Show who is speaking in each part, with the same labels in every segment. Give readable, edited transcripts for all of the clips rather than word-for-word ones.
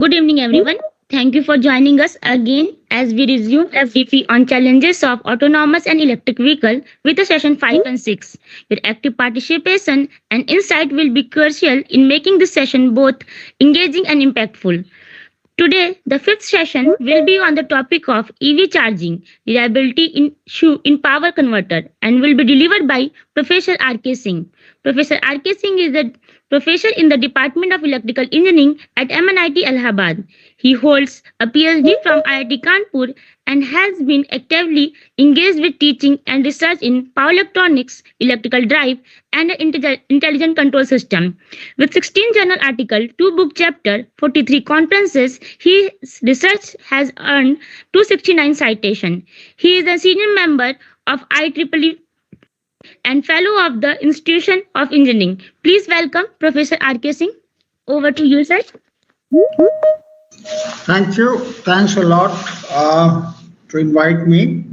Speaker 1: Good evening, everyone. Thank you for joining us again as we resume FDP on challenges of autonomous and electric vehicle with the session 5 and 6. Your active participation and insight will be crucial in making this session both engaging and impactful. Today, the fifth session will be on the topic of EV charging, reliability in power converter, and will be delivered by Professor R.K. Singh. Professor R.K. Singh is a professor in the Department of Electrical Engineering at MNIT Allahabad. He holds a PhD from IIT Kanpur and has been actively engaged with teaching and research in power electronics, electrical drive, and intelligent control system. With 16 journal articles, 2 book chapters, 43 conferences, his research has earned 269 citations. He is a senior member of IEEE and fellow of the Institution of Engineering. Please welcome Professor R.K. Singh. Over to you, sir.
Speaker 2: Thank you. Thanks a lot to invite me.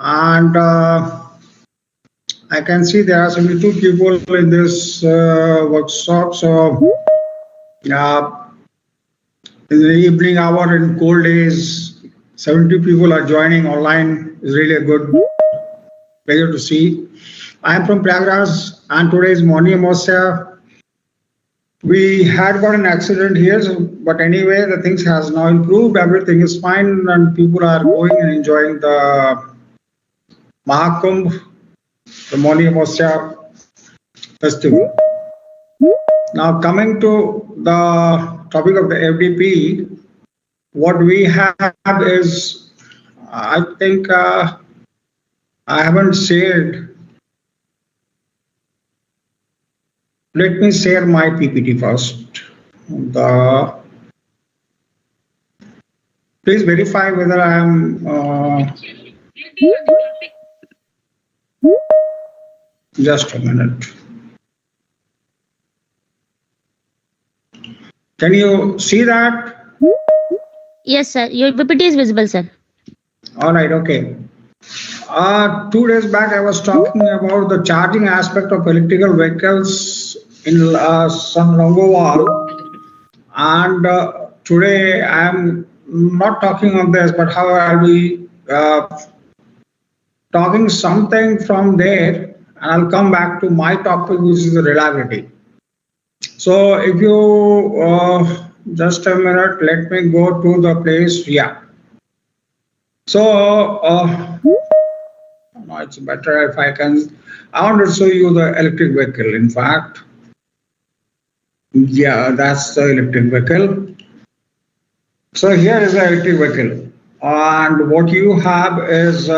Speaker 2: And I can see there are 72 people in this workshop. So in the evening hour in cold days, 70 people are joining online. Is really a good pleasure to see. I am from Prayagraj and today is Morning Amosya. We had got an accident here, but anyway, the things has now improved. Everything is fine, and people are going and enjoying the Mahakumbh, the Morning Amosya festival. Now, coming to the topic of the FDP, what we have is, I think I haven't shared. Let me share my PPT first. Please verify whether I am. Just a minute. Can you see that?
Speaker 1: Yes, sir. Your PPT is visible, sir.
Speaker 2: All right. Okay. 2 days back, I was talking about the charging aspect of electrical vehicles in some Longowal, and today I am not talking on this, but how I'll be talking something from there, and I'll come back to my topic, which is the reliability. So if you just a minute, let me go to the place. Yeah. So no, it's better if I can. I want to show you the electric vehicle. In fact, yeah, that's the electric vehicle. So here is the electric vehicle, and what you have is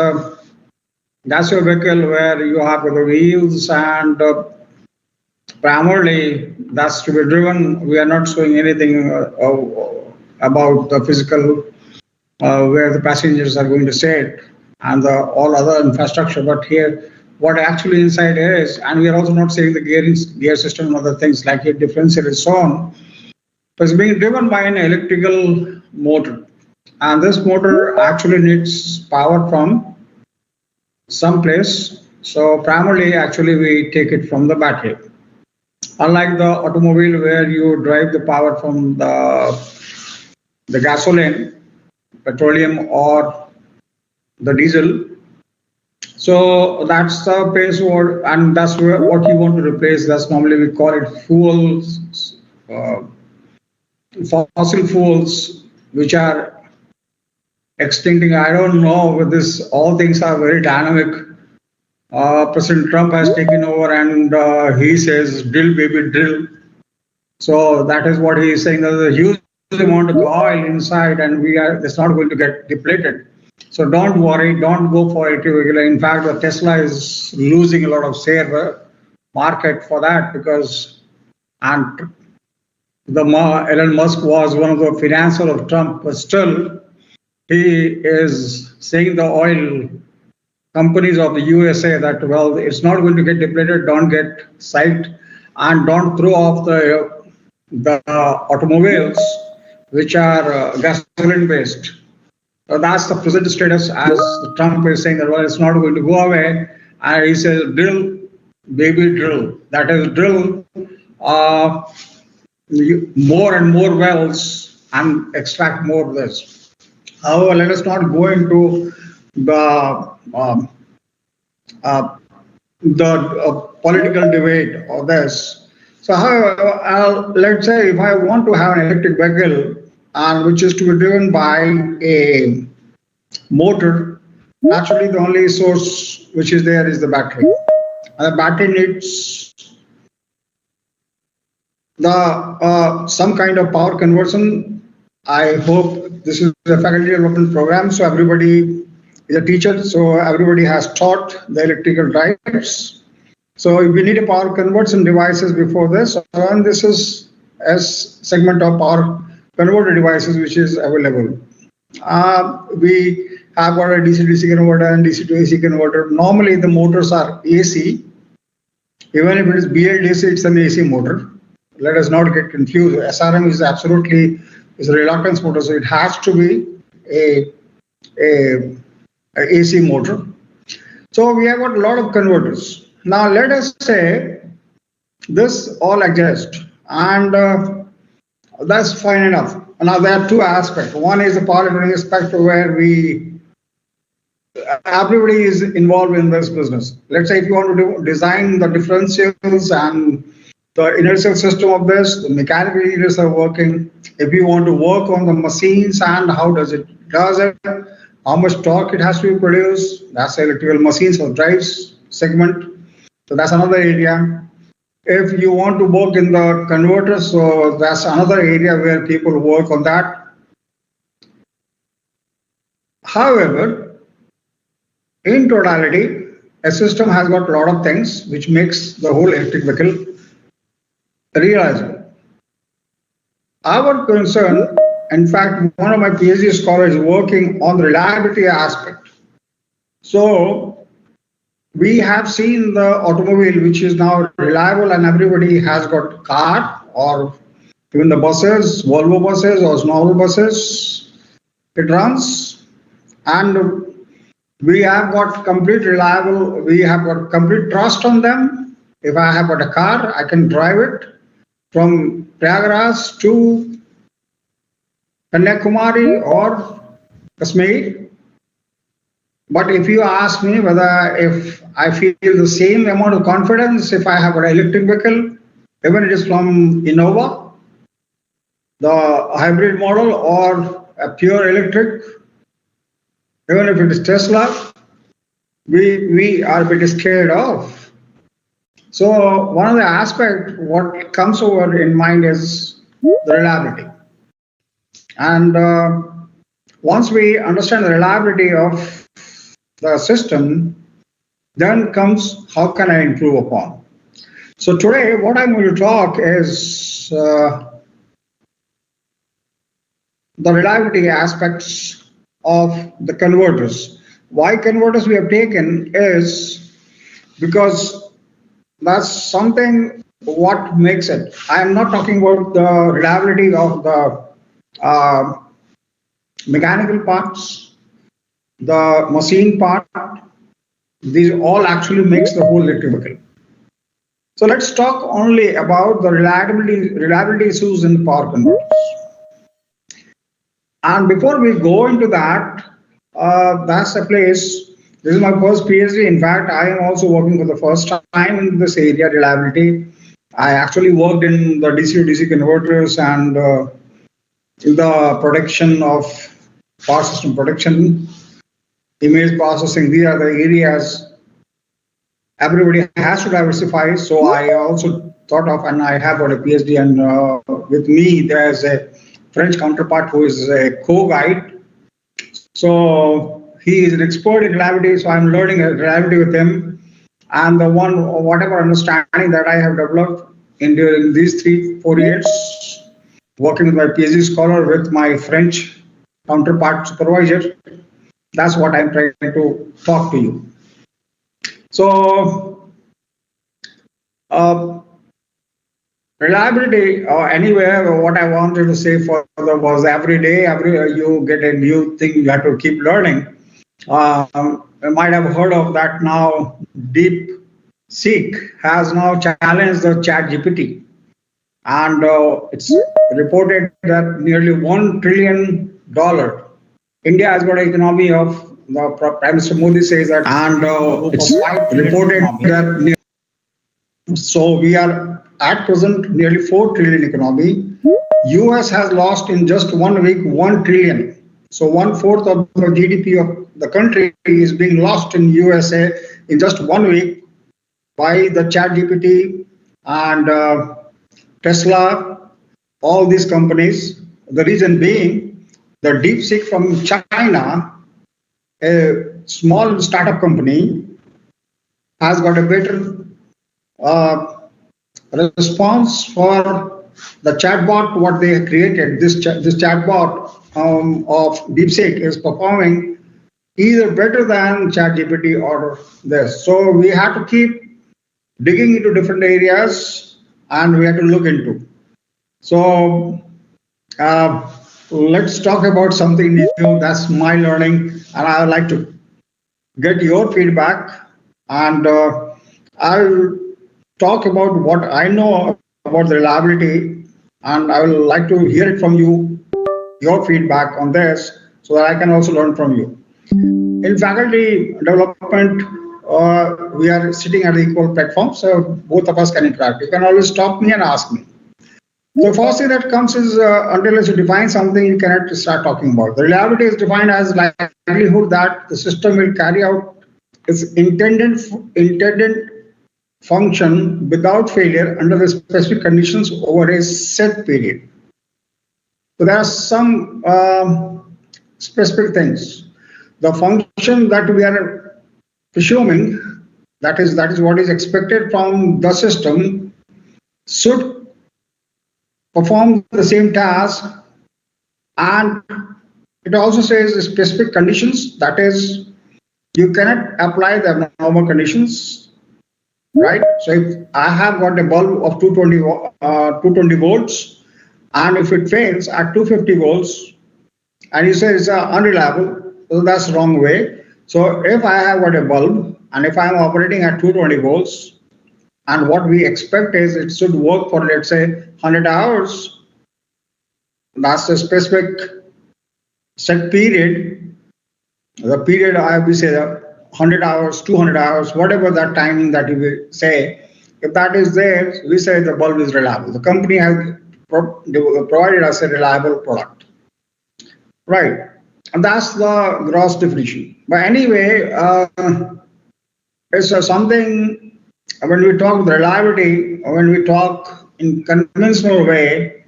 Speaker 2: that's your vehicle where you have the wheels, and primarily that's to be driven. We are not showing anything about the physical where the passengers are going to sit and all other infrastructure, but here what actually inside is, and we are also not saying the gear system and other things like a differential and so on, is being driven by an electrical motor, and this motor actually needs power from some place. So primarily actually we take it from the battery, unlike the automobile where you drive the power from the gasoline, petroleum, or the diesel. So that's the place where, and that's where what you want to replace. That's normally we call it fuels, fossil fuels, which are extincting. I don't know, but this all things are very dynamic. President Trump has taken over, and he says, "Drill, baby, drill." So that is what he is saying. There's a huge amount of oil inside, and it's not going to get depleted. So don't worry, don't go for it. In fact, the Tesla is losing a lot of share market for that because, and Elon Musk was one of the financiers of Trump, but still he is saying the oil companies of the USA that, well, it's not going to get depleted, don't get psyched, and don't throw off the automobiles which are gasoline based. So that's the present status, as Trump is saying that, well, it's not going to go away. And he says, drill, baby, drill. That is drill more and more wells and extract more of this. However, let us not go into the um, uh, political debate of this. So, however, let's say if I want to have an electric vehicle and which is to be driven by a motor, naturally the only source which is there is the battery. And the battery needs the some kind of power conversion. I hope this is a faculty development program, so everybody is a teacher, so everybody has taught the electrical drives. So we need a power conversion devices before this, and this is S segment of power converter devices which is available. We have got a DC-DC converter and DC to AC converter. Normally the motors are AC. Even if it is BLDC, it's an AC motor. Let us not get confused. SRM is absolutely is a reluctance motor, so it has to be a AC motor. So we have got a lot of converters. Now let us say this all exists, and that's fine enough. Now there are two aspects. One is the power electronic aspect where everybody is involved in this business. Let's say if you want to design the differentials and the inertial system of this, the mechanical engineers are working. If you want to work on the machines and how does it, how much torque it has to be produced, that's electrical machines or drives segment. So that's another area. If you want to work in the converters, so that's another area where people work on that. However, in totality, a system has got a lot of things which makes the whole electric vehicle realizable. Our concern, in fact, one of my PhD scholars is working on the reliability aspect. So we have seen the automobile which is now reliable and everybody has got car or even the buses, Volvo buses or normal buses, it runs and we have got complete reliable, we have got complete trust on them. If I have got a car, I can drive it from Prayagraj to Kanyakumari or Kashmir. But if you ask me whether if I feel the same amount of confidence if I have an electric vehicle, even it is from Innova, the hybrid model or a pure electric, even if it is Tesla, we are a bit scared of. So one of the aspects what comes over in mind is the reliability. And once we understand the reliability of the system, then comes how can I improve upon. So today what I'm going to talk is the reliability aspects of the converters. Why converters we have taken is because that's something what makes it. I am not talking about the reliability of the mechanical parts, the machine part. These all actually makes the whole electric vehicle. So let's talk only about the reliability issues in the power converters. And before we go into that, that's a place. This is my first PhD. In fact, I am also working for the first time in this area, reliability. I actually worked in the DC to DC converters and in the protection of power system protection, image processing. These are the areas everybody has to diversify. So I also thought of, and I have got a PhD, and with me there's a French counterpart who is a co-guide. So he is an expert in reliability, so I'm learning reliability with him. And the whatever understanding that I have developed in during these 3-4 years, working with my PhD scholar, with my French counterpart supervisor, that's what I'm trying to talk to you. So, reliability anywhere, what I wanted to say further was every day, you get a new thing, you have to keep learning. You might have heard of that now. DeepSeek has now challenged the ChatGPT. and it's reported that nearly $1 trillion. India has got an economy of the Prime Minister Modi says that, and it's reported that so we are at present nearly 4 trillion economy. US has lost in just 1 week 1 trillion. So one fourth of the GDP of the country is being lost in USA in just 1 week by the ChatGPT and Tesla, all these companies. The reason being the DeepSeek from China, a small startup company, has got a better response for the chatbot what they have created. This chatbot of DeepSeek is performing either better than ChatGPT or this. So we have to keep digging into different areas and we have to look into. So let's talk about something new. That's my learning, and I would like to get your feedback. And I'll talk about what I know about the reliability, and I would like to hear it from you, your feedback on this, so that I can also learn from you. In faculty development, we are sitting at an equal platform, so both of us can interact. You can always stop me and ask me. The first thing that comes is until you define something, you cannot start talking about. The reliability is defined as likelihood that the system will carry out its intended function without failure under the specific conditions over a set period. So there are some specific things. The function that we are presuming, that is what is expected from the system, should perform the same task, and it also says specific conditions, that is you cannot apply the normal conditions, right? So if I have got a bulb of 220 volts, and if it fails at 250 volts and you say it's unreliable, so that's the wrong way. So if I have got a bulb and if I'm operating at 220 volts, and what we expect is it should work for, let's say, 100 hours. That's a specific set period. The period, I will say 100 hours, 200 hours, whatever that timing that you will say. If that is there, we say the bulb is reliable. The company has provided us a reliable product. Right. And that's the gross definition. But anyway, it's something. When we talk reliability, when we talk in conventional way,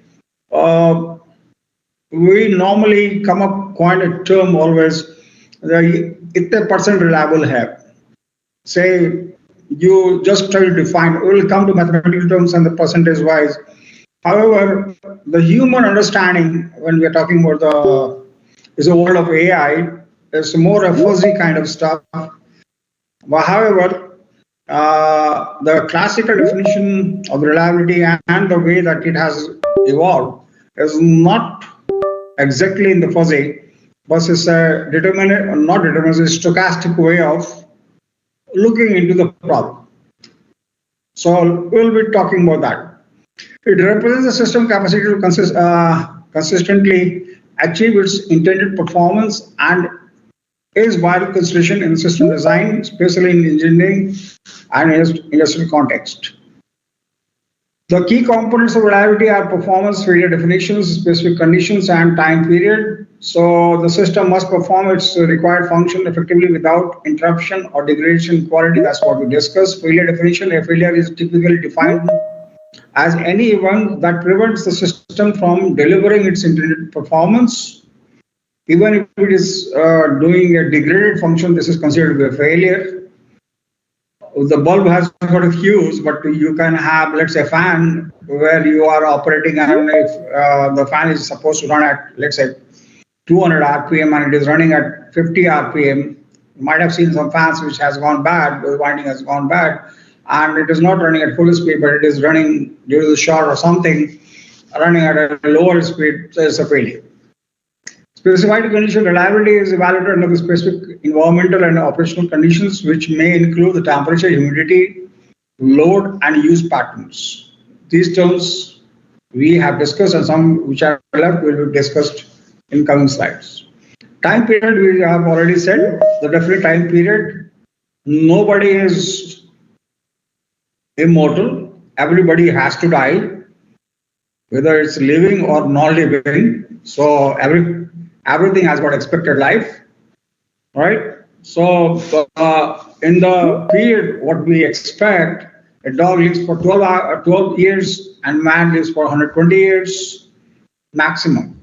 Speaker 2: we normally come up quite a term always, itne percent reliable hai. Say, you just try to define, we will come to mathematical terms and the percentage wise. However, the human understanding, when we are talking about the world of AI, is more a fuzzy kind of stuff. But however, the classical definition of reliability and the way that it has evolved is not exactly in the fuzzy, but it's a stochastic way of looking into the problem. So we'll be talking about that. It represents the system capacity to consistently achieve its intended performance and is vital consideration in system design, especially in engineering and industrial context. The key components of reliability are performance, failure definitions, specific conditions, and time period. So the system must perform its required function effectively without interruption or degradation in quality. That's what we discussed. Failure definition: a failure is typically defined as any event that prevents the system from delivering its intended performance. Even if it is doing a degraded function, this is considered to be a failure. The bulb has got a fuse, but you can have, let's say, a fan where you are operating, and if the fan is supposed to run at, let's say, 200 RPM and it is running at 50 RPM, you might have seen some fans which has gone bad, the winding has gone bad, and it is not running at full speed, but it is running due to the short or something, running at a lower speed, so it's a failure. Specified condition reliability is evaluated under the specific environmental and operational conditions, which may include the temperature, humidity, load, and use patterns. These terms we have discussed, and some which are left will be discussed in coming slides. Time period, we have already said the definite time period. Nobody is immortal. Everybody has to die, whether it's living or non-living. So everything has got expected life, right? So in the period, what we expect, a dog lives for 12 years and man lives for 120 years maximum.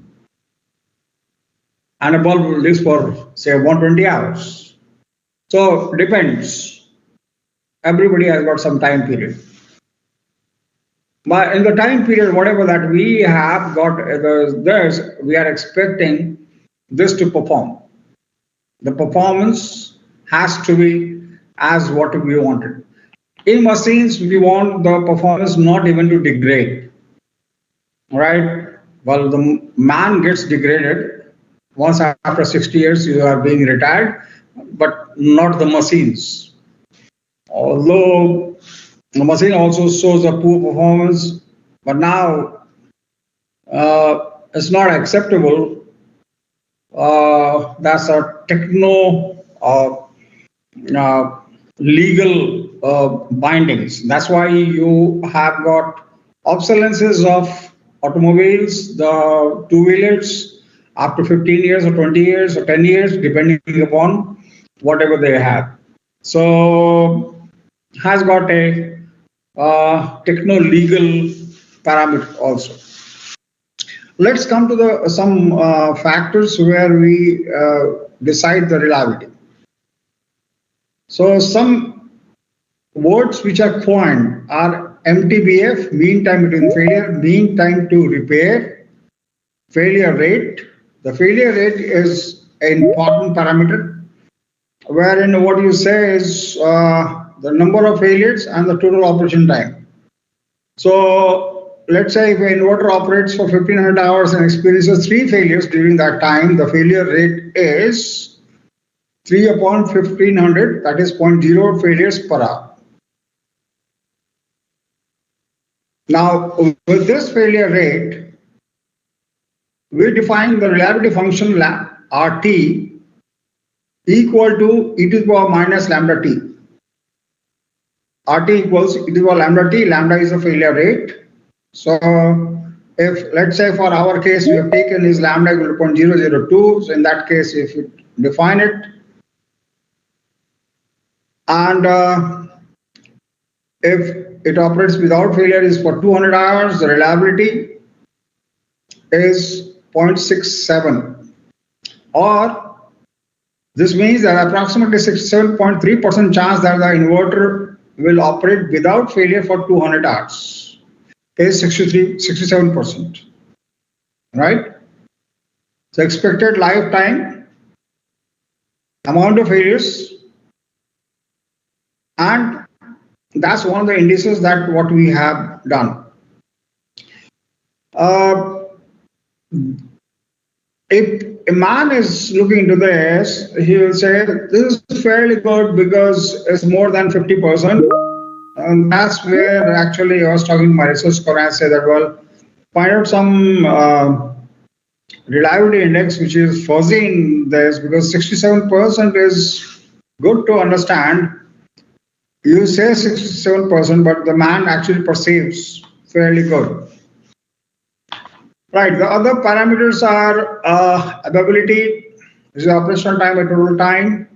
Speaker 2: And a bulb lives for, say, 120 hours. So depends. Everybody has got some time period. But in the time period, whatever that we have got, we are expecting this to perform. The performance has to be as what we wanted. In machines, we want the performance not even to degrade, right? Well, the man gets degraded once after 60 years, you are being retired, but not the machines. Although the machine also shows a poor performance, but now it's not acceptable. That's a techno legal bindings. That's why you have got obsolescences of automobiles, the two-wheelers, after 15 years or 20 years or 10 years, depending upon whatever they have. So has got a techno-legal parameter also. Let's come to some factors where we decide the reliability. So some words which are coined are MTBF, mean time between failure, mean time to repair, failure rate. The failure rate is an important parameter, wherein what you say is the number of failures and the total operation time. So let's say if an inverter operates for 1500 hours and experiences 3 failures during that time, the failure rate is 3 upon 1500, that is 0.0 failures per hour. Now, with this failure rate, we define the reliability function RT equal to e to the power minus lambda t. RT equals e to the power lambda t. Lambda is the failure rate. So if, let's say for our case, we have taken is lambda equal to 0.002. So in that case, if you define it, and if it operates without failure is for 200 hours, the reliability is 0.67, or this means that approximately 67.3% chance that the inverter will operate without failure for 200 hours is 67%, right? So expected lifetime, amount of failures, and that's one of the indices that what we have done. If a man is looking into this, he will say this is fairly good because it's more than 50%. And that's where actually I was talking to my research scholar and I said that, well, find out some reliability index which is fuzzy in this, because 67% is good to understand. You say 67%, but the man actually perceives fairly good. Right, the other parameters are availability, which is operational time and total time.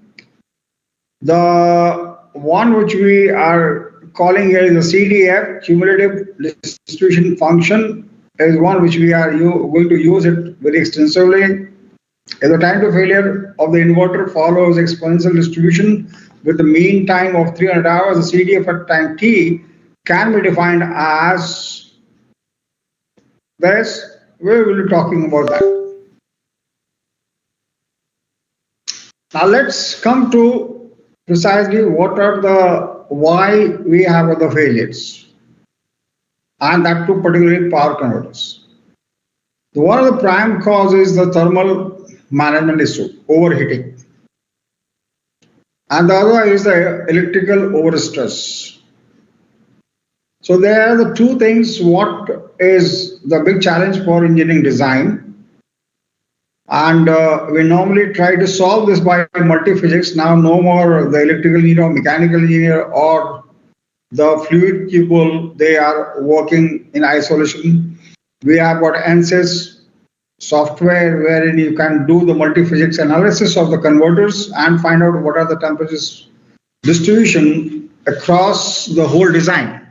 Speaker 2: The one which we are calling here is the CDF, cumulative distribution function, is one which we are going to use it very extensively. If the time to failure of the inverter follows exponential distribution with the mean time of 300 hours, the CDF at time t can be defined as this. We will be talking about that. Now let's come to precisely what are the why we have other failures, and that too particularly power converters. So one of the prime causes is the thermal management issue, overheating, and the other is the electrical overstress. So there are the two things. What is the big challenge for engineering design? And we normally try to solve this by multi-physics. Now no more the electrical engineer, mechanical engineer, or the fluid people. They are working in isolation. We have got ANSYS software wherein you can do the multi-physics analysis of the converters and find out what are the temperatures distribution across the whole design.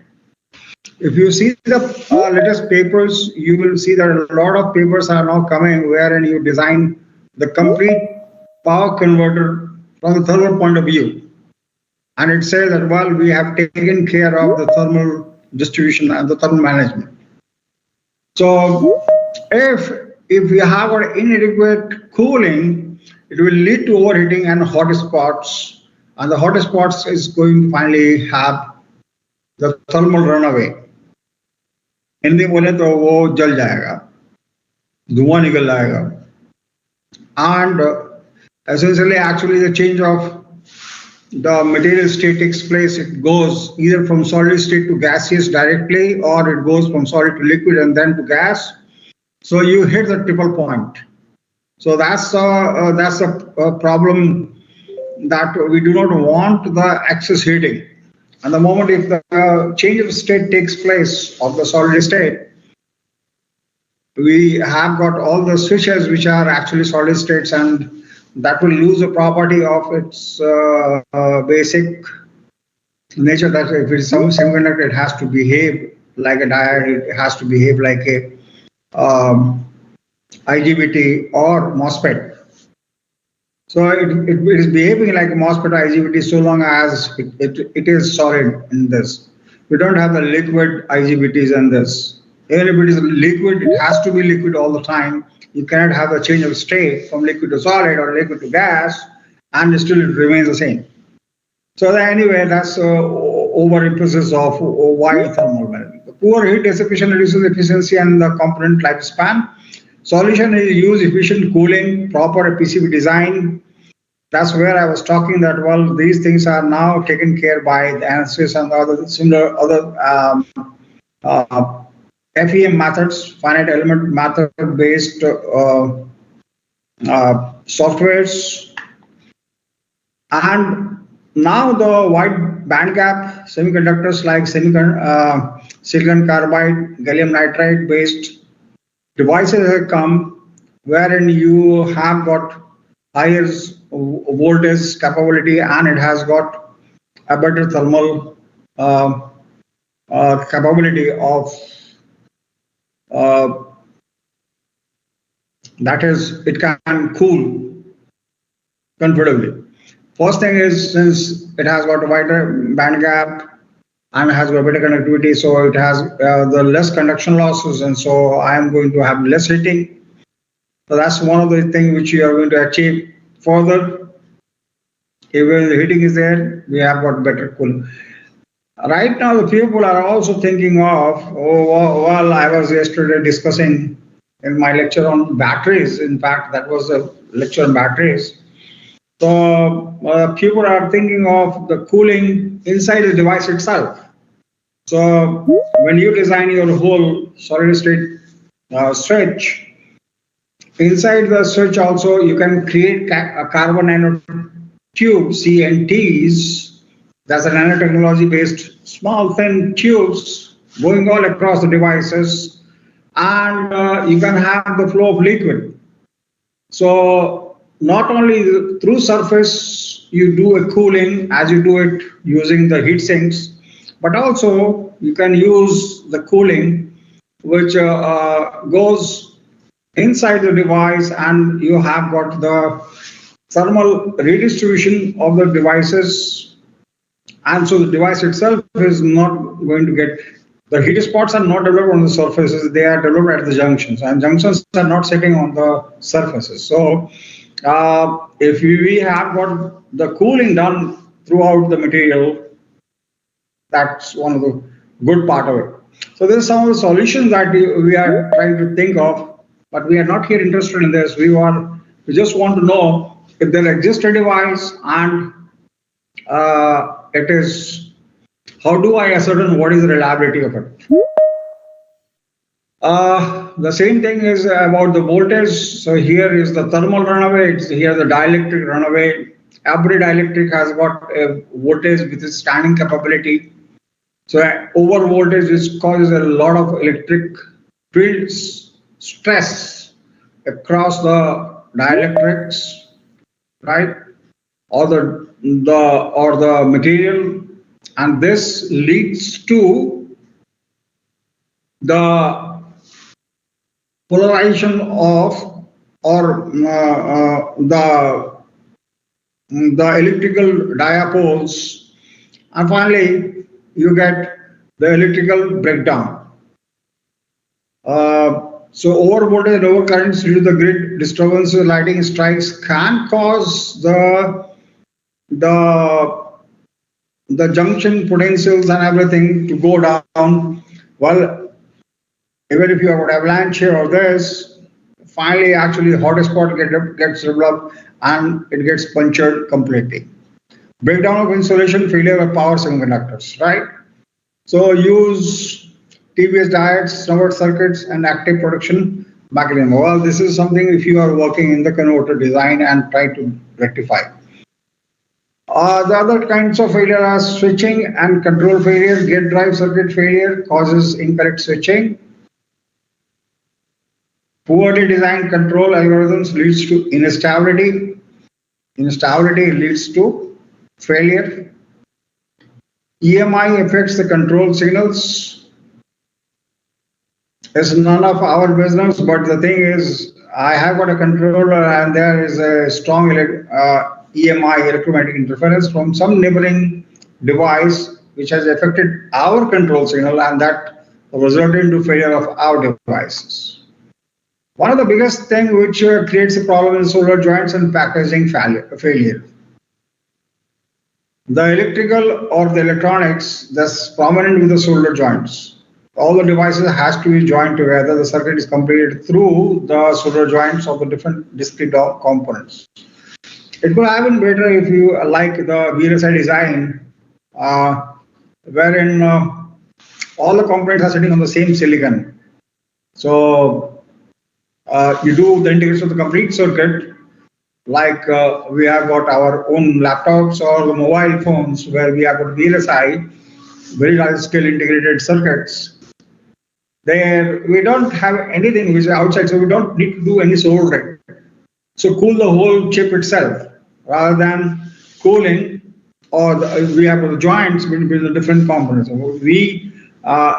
Speaker 2: If you see the latest papers, you will see that a lot of papers are now coming wherein you design the complete power converter from the thermal point of view. And it says that, well, we have taken care of the thermal distribution and the thermal management. So if we have an inadequate cooling, it will lead to overheating and hot spots. And the hot spots is going to finally have the thermal runaway. Hindi बोले तो वो जल जाएगा, धुआं निकल जाएगा. And essentially, actually, the change of the material state takes place. It goes either from solid state to gaseous directly, or it goes from solid to liquid and then to gas. So you hit the triple point. So that's a problem, that we do not want the excess heating. And the moment if the change of state takes place of the solid state, we have got all the switches which are actually solid states, and that will lose the property of its basic nature, that if it's some semiconductor, it has to behave like a diode, it has to behave like a IGBT or MOSFET. So it is behaving like a MOSFET or IGBT so long as it is solid in this. We don't have the liquid IGBTs in this. Even if it is liquid, it has to be liquid all the time. You cannot have a change of state from liquid to solid or liquid to gas, and still it remains the same. So anyway, that's overemphasis of why thermal management. The poor heat dissipation reduces efficiency and the component lifespan. Solution is use efficient cooling, proper PCB design. That's where I was talking that, well, these things are now taken care by the ANSYS and other similar other FEM methods, finite element method based softwares. And now the wide band gap semiconductors like silicon carbide, gallium nitride based devices have come, wherein you have got higher voltage capability, and it has got a better thermal capability of that is, it can cool comfortably. First thing is, since it has got a wider band gap and has got better conductivity, so it has the less conduction losses, and so I am going to have less heating. So that's one of the things which you are going to achieve. Further, if the heating is there, we have got better cooling. Right now, the people are also thinking of, oh, well, I was yesterday discussing in my lecture on batteries. In fact, that was a lecture on batteries. So people are thinking of the cooling inside the device itself. So when you design your whole solid state switch, inside the switch also you can create a carbon nanotube, CNTs. That's a nanotechnology based small thin tubes going all across the devices, and you can have the flow of liquid. So not only through surface you do a cooling as you do it using the heat sinks, but also you can use the cooling which goes inside the device, and you have got the thermal redistribution of the devices, and so the device itself is not going to get, the heat spots are not developed on the surfaces, they are developed at the junctions, and junctions are not sitting on the surfaces. So if we have got the cooling done throughout the material, that's one of the good part of it. So there's some of the solutions that we are trying to think of, but we are not here interested in this. We just want to know if there exists a device and it is How do I ascertain what is the reliability of it? The same thing is about the voltage. So here is the thermal runaway. It's here the dielectric runaway. Every dielectric has got a voltage with its standing capability. So over voltage which causes a lot of electric field stress across the dielectrics, right? Or the material, and this leads to the polarization of or the electrical dipoles, and finally you get the electrical breakdown. So overvoltage and overcurrents due to the grid disturbances, lightning strikes can cause the the junction potentials and everything to go down. Well, even if you have an avalanche here or this, finally actually hotspot gets developed and it gets punctured completely. Breakdown of insulation, failure of power semiconductors, right? So use TVS diodes, convert circuits, and active production mechanism. Well, this is something if you are working in the converter design and try to rectify. The other kinds of failure are switching and control failure. Gate drive circuit failure causes incorrect switching. Poorly designed control algorithms leads to instability. Instability leads to failure. EMI affects the control signals. It's none of our business, but the thing is, I have got a controller and there is a strong EMI, electromagnetic interference, from some neighboring device which has affected our control signal, and that resulted into failure of our devices. One of the biggest thing which creates a problem is solder joints and packaging failure. The electrical or the electronics that's prominent with the solder joints. All the devices has to be joined together. The circuit is completed through the solder joints of the different discrete components. It could have been better if you like the VLSI design, wherein all the components are sitting on the same silicon. So you do the integration of the complete circuit, like we have got our own laptops or the mobile phones, where we have got VLSI, very large scale integrated circuits. There we don't have anything which is outside, so we don't need to do any soldering. So cool the whole chip itself rather than cooling, or we have the joints between the different components. So we,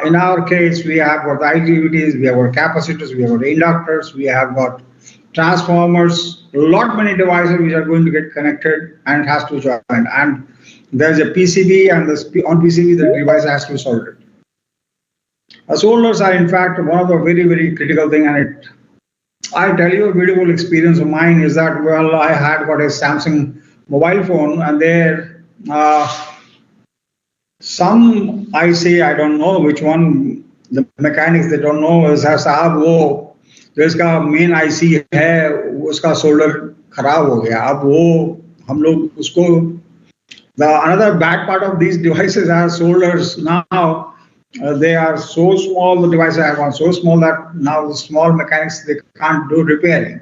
Speaker 2: in our case, we have got IGBTs, we have got capacitors, we have got inductors, we have got transformers, many devices which are going to get connected and it has to join. And there's a PCB, and on PCB the device has to be soldered. Solders are in fact one of the very critical thing, and I tell you a beautiful experience of mine is that, well, I had got a Samsung mobile phone, and there some IC, I don't know which one, the mechanics they don't know, is साहब वो जो इसका main IC है उसका solder खराब हो गया. अब वो हम लोग उसको, the another bad part of these devices are solders now. They are so small, the devices have gone so small that now the small mechanics, they can't do repairing.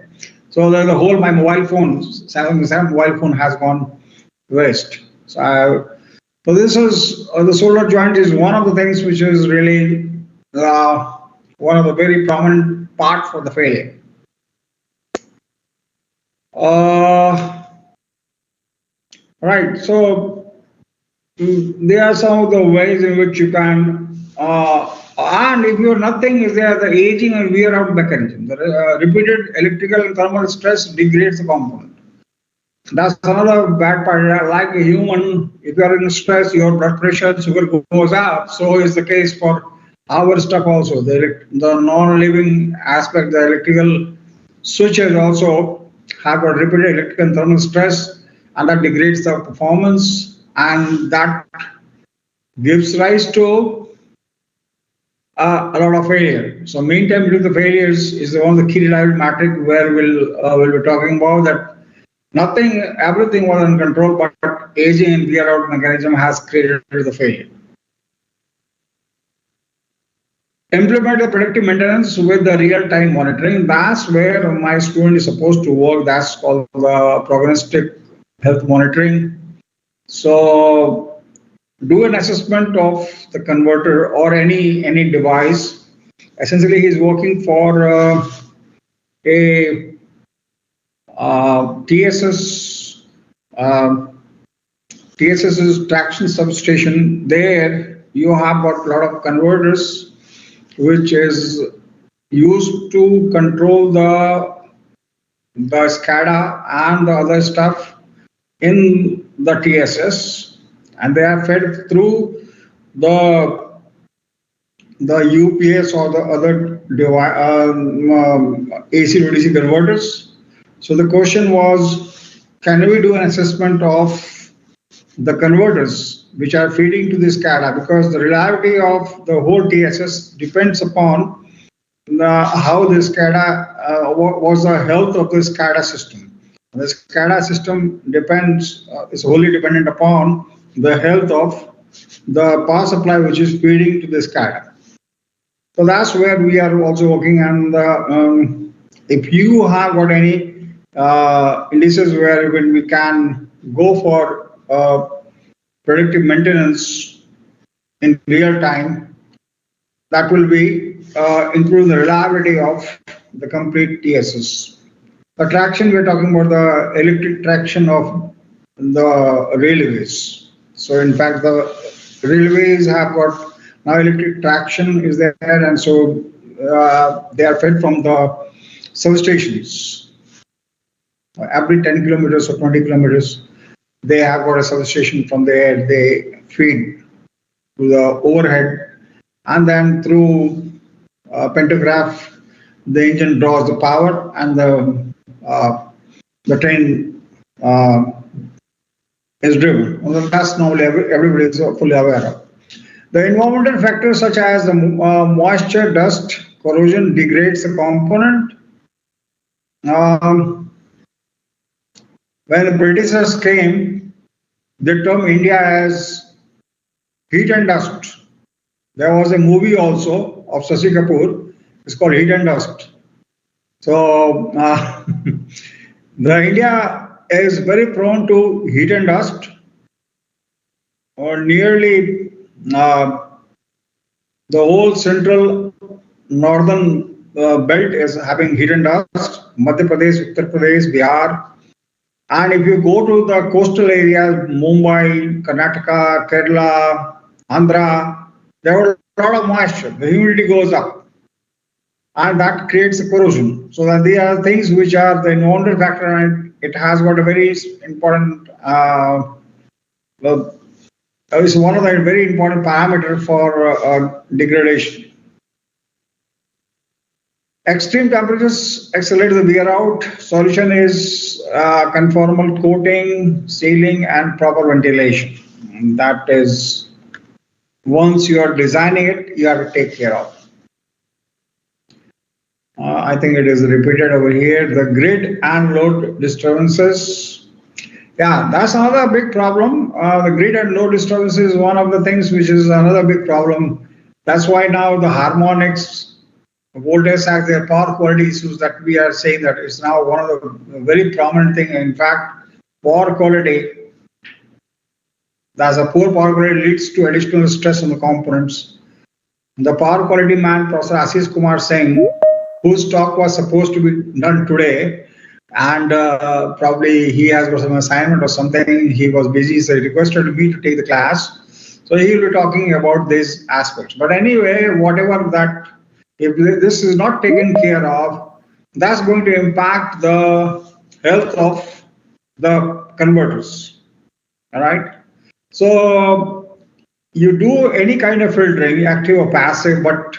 Speaker 2: So the whole my mobile phone, Samsung mobile phone has gone waste. So this is the solder joint is one of the things which is really one of the very prominent part for the failure. Right. So there are some of the ways in which you can. And if you're nothing, is there the aging and wear out mechanism. The repeated electrical and thermal stress degrades the component. That's another bad part. Like a human, if you are in stress, your blood pressure, sugar goes up. So is the case for our stuff also. The non-living aspect, the electrical switches also have a repeated electrical and thermal stress, and that degrades the performance, and that gives rise to a lot of failure. So mean time between the failures is one of the key reliability metric where we'll be talking about that everything was in control, but aging and wear out mechanism has created the failure. implement the predictive maintenance with the real-time monitoring. That's where my student is supposed to work. That's called the prognostic health monitoring. So do an assessment of the converter or any device. Essentially, he's working for a TSS. Uh, TSS is traction substation. There you have got a lot of converters, which is used to control the SCADA and the other stuff in the TSS, and they are fed through the UPS or the other AC to DC converters. So the question was, can we do an assessment of the converters which are feeding to this SCADA, because the reliability of the whole TSS depends upon how the SCADA was the health of the SCADA system. The SCADA system is wholly dependent upon the health of the power supply which is feeding to the SCADA. So that's where we are also working. And if you have got any indices where when we can go for predictive maintenance in real time, that will be improve the reliability of the complete TSS. The traction, we're talking about the electric traction of the railways. So in fact, the railways have got now electric traction is there, and so they are fed from the substations. Every 10 kilometers or 20 kilometers, they have got a substation. From there they feed to the overhead, and then through pantograph the engine draws the power, and the train is driven. Well, that's normally everybody is fully aware of. The environmental factors such as the moisture, dust, corrosion degrades the component. When the Britishers came, they termed India as heat and dust. There was a movie also of Shashi Kapoor. It's called Heat and Dust. So the India is very prone to heat and dust, or nearly the whole central northern belt is having heat and dust. Madhya Pradesh, Uttar Pradesh, Bihar. And if you go to the coastal areas, Mumbai, Karnataka, Kerala, Andhra, there are a lot of moisture. The humidity goes up, and that creates a corrosion. So that they are things which are the environmental factor, and it has got a very important. It's one of the very important parameter for degradation. Extreme temperatures accelerate the wear out. Solution is conformal coating, sealing, and proper ventilation. And that is, once you are designing it, you have to take care of. I think it is repeated over here. The grid and load disturbances. Yeah, that's another big problem. The grid and load disturbances is one of the things which is another big problem. That's why now the harmonics, voltage has their power quality issues that we are saying that it's now one of the very prominent thing. In fact, power quality, as a poor power quality leads to additional stress on the components. The power quality man, Professor Ashish Kumar Singh, whose talk was supposed to be done today, and probably he has got some assignment or something, he was busy, so he requested me to take the class. So he will be talking about these aspects. But anyway, whatever that, if this is not taken care of, that's going to impact the health of the converters. All right. So you do any kind of filtering, active or passive, but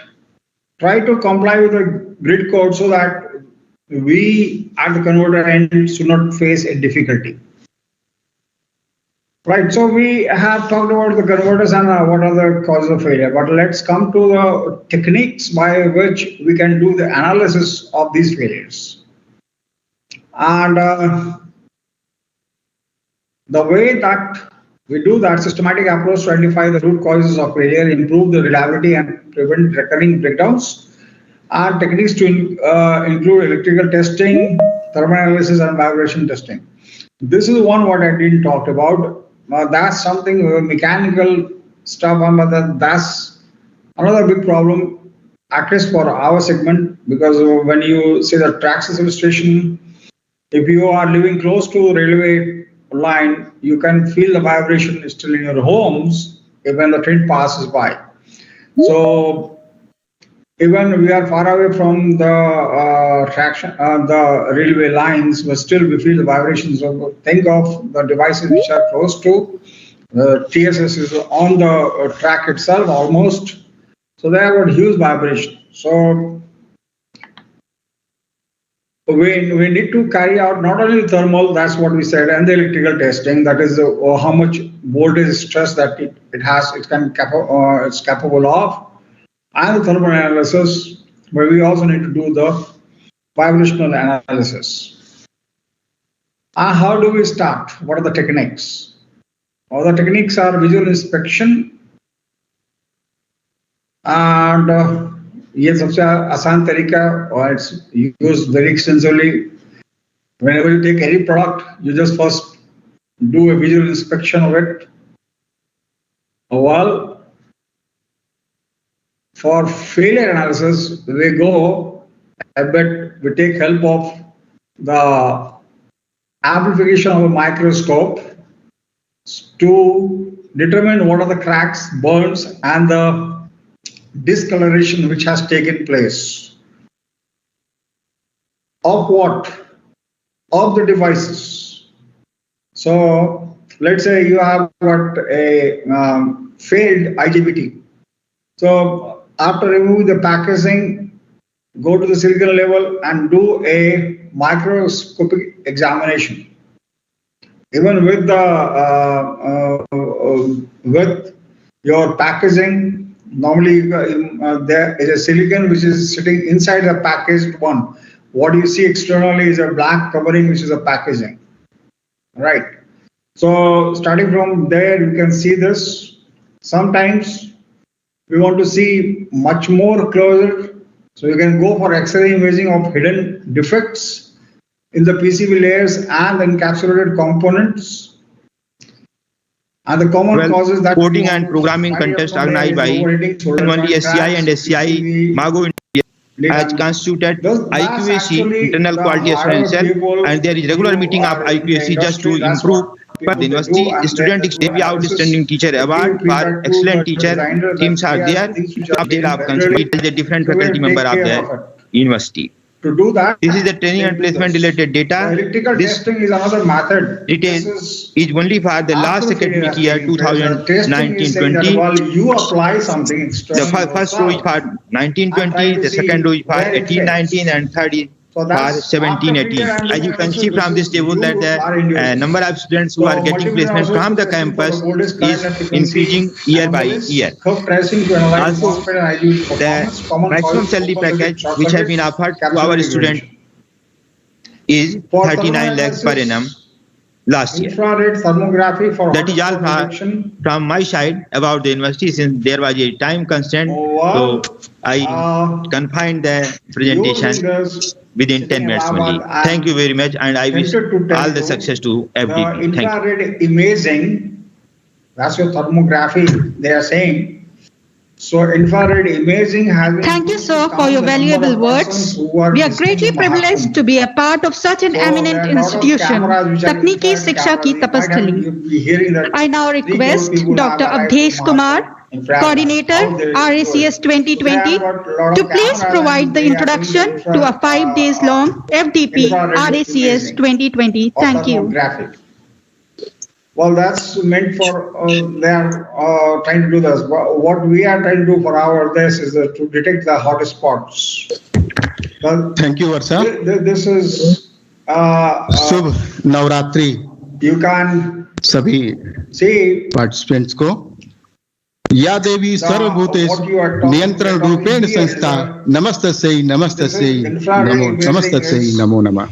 Speaker 2: try to comply with the grid code so that we at the converter end should not face a difficulty. Right, so we have talked about the converters and what are the causes of failure, but let's come to the techniques by which we can do the analysis of these failures. And the way that We do that systematic approach to identify the root causes of failure, improve the reliability, and prevent recurring breakdowns. Our techniques to include electrical testing, thermal analysis, and vibration testing. This is one what I didn't talk about. That's something mechanical stuff, but that's another big problem, at least for our segment, because when you see the tracks illustration, if you are living close to railway line, you can feel the vibration still in your homes when the train passes by. So even we are far away from the the railway lines, but still we feel the vibrations. So think of the devices which are close to the TSS is on the track itself almost. So they have a huge vibration. So we need to carry out not only the thermal, that's what we said, and the electrical testing, that is how much voltage stress that it has, it's capable of, and the thermal analysis, but we also need to do the vibrational analysis. How do we start? What are the techniques? All the techniques are visual inspection, and ये सबसे आसान तरीका और it's used very extensively. Whenever you take any product, you just first do a visual inspection of it. Well, for failure analysis, we go a bit, we take help of the amplification of a microscope to determine what are the cracks, burns, and the discoloration which has taken place. Of what? Of the devices. So let's say you have got a failed IGBT. So after removing the packaging, go to the silicon level and do a microscopic examination. Even with the with your packaging, normally there is a silicon which is sitting inside the packaged one. What you see externally is a black covering, which is a packaging. Right. So starting from there, you can see this. Sometimes we want to see much more closer. So you can go for X-ray imaging of hidden defects in the PCB layers and the encapsulated components. And the common causes that
Speaker 3: coding and programming contest organized by only SCI and SCI Mago India has constituted IQAC internal quality assurance cell, and there is regular meeting of IQAC just to improve the university. Student exchange outstanding teacher award for excellent teacher teams are there. They have considered the different faculty member of the university.
Speaker 2: To do that,
Speaker 3: this is the training and placement related data.
Speaker 2: Electrical testing is another method.
Speaker 3: It is only for the last academic year 2019-20.
Speaker 2: Well, you apply something external.
Speaker 3: The first row is for 1920, the second row is for 1819, and third is for 1718. As you can see from this table that the number of students who are getting placement from the campus is increasing year by year. Also, the maximum salary package which has been offered to our student is 39 lakhs per annum last year. That is all from my side about the university, since there was a time constraint. So I confined the presentation within 10 minutes only. Thank you very much, and I wish all the success to FDP. Thank you.
Speaker 2: Infrared imaging, that's your thermography, they are saying. So infrared imaging has been...
Speaker 4: Thank you, sir, for your valuable words. We are greatly privileged to be a part of such an eminent institution, Takniki Shiksha Ki Tapasthali. I now request Dr. Abdesh Kumar, Coordinator, RACS 2020, to please provide the introduction to a 5 days long FDP RACS 2020. Thank you.
Speaker 2: Well, that's meant for, they are trying to do this. What we are trying to do for our this is to detect the hot spots.
Speaker 5: Thank you, Varsha.
Speaker 2: This is...
Speaker 5: Shubh Navratri.
Speaker 2: You can
Speaker 5: सभी
Speaker 2: see
Speaker 5: participants को या देवी सर्वभूतेषु नियंत्रण रूपेण संस्था नमस्तस्यै नमस्तस्यै नमो नमस्तस्यै नमो नमः.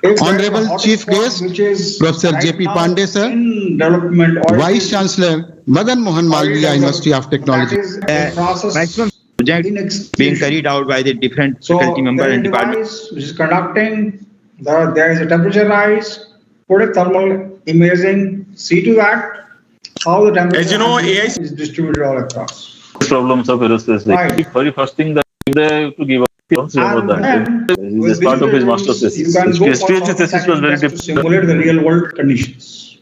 Speaker 2: if
Speaker 5: Honorable
Speaker 2: there is a
Speaker 5: Chief
Speaker 2: hotspot
Speaker 5: Guest,
Speaker 2: which is
Speaker 5: Professor
Speaker 2: right
Speaker 5: J.P.
Speaker 2: now
Speaker 5: Pandey, sir,
Speaker 2: in development or it
Speaker 5: Vice
Speaker 2: is
Speaker 5: Chancellor, Madan Mohan
Speaker 2: already
Speaker 5: Malviya University of
Speaker 2: developed, that
Speaker 5: Technology.
Speaker 2: is in
Speaker 3: Maximum
Speaker 2: process
Speaker 3: project
Speaker 2: in
Speaker 3: being
Speaker 2: execution.
Speaker 3: carried out by the different faculty
Speaker 2: So
Speaker 3: member
Speaker 2: there is a
Speaker 3: and department.
Speaker 2: device which is conducting, there is a temperature rise, put a thermal imaging, see to that how the temperature
Speaker 6: As you know, AI
Speaker 2: is distributed all across.
Speaker 6: problems of aerospace.
Speaker 2: Right.
Speaker 6: Very first thing that they have to give up about
Speaker 2: And
Speaker 6: that.
Speaker 2: then
Speaker 6: As
Speaker 2: with
Speaker 6: part of his
Speaker 2: digital
Speaker 6: master's
Speaker 2: tools, you
Speaker 6: thesis.
Speaker 2: can
Speaker 6: His
Speaker 2: go for
Speaker 6: PhD thesis was very
Speaker 2: to
Speaker 6: different.
Speaker 2: simulate the real world conditions.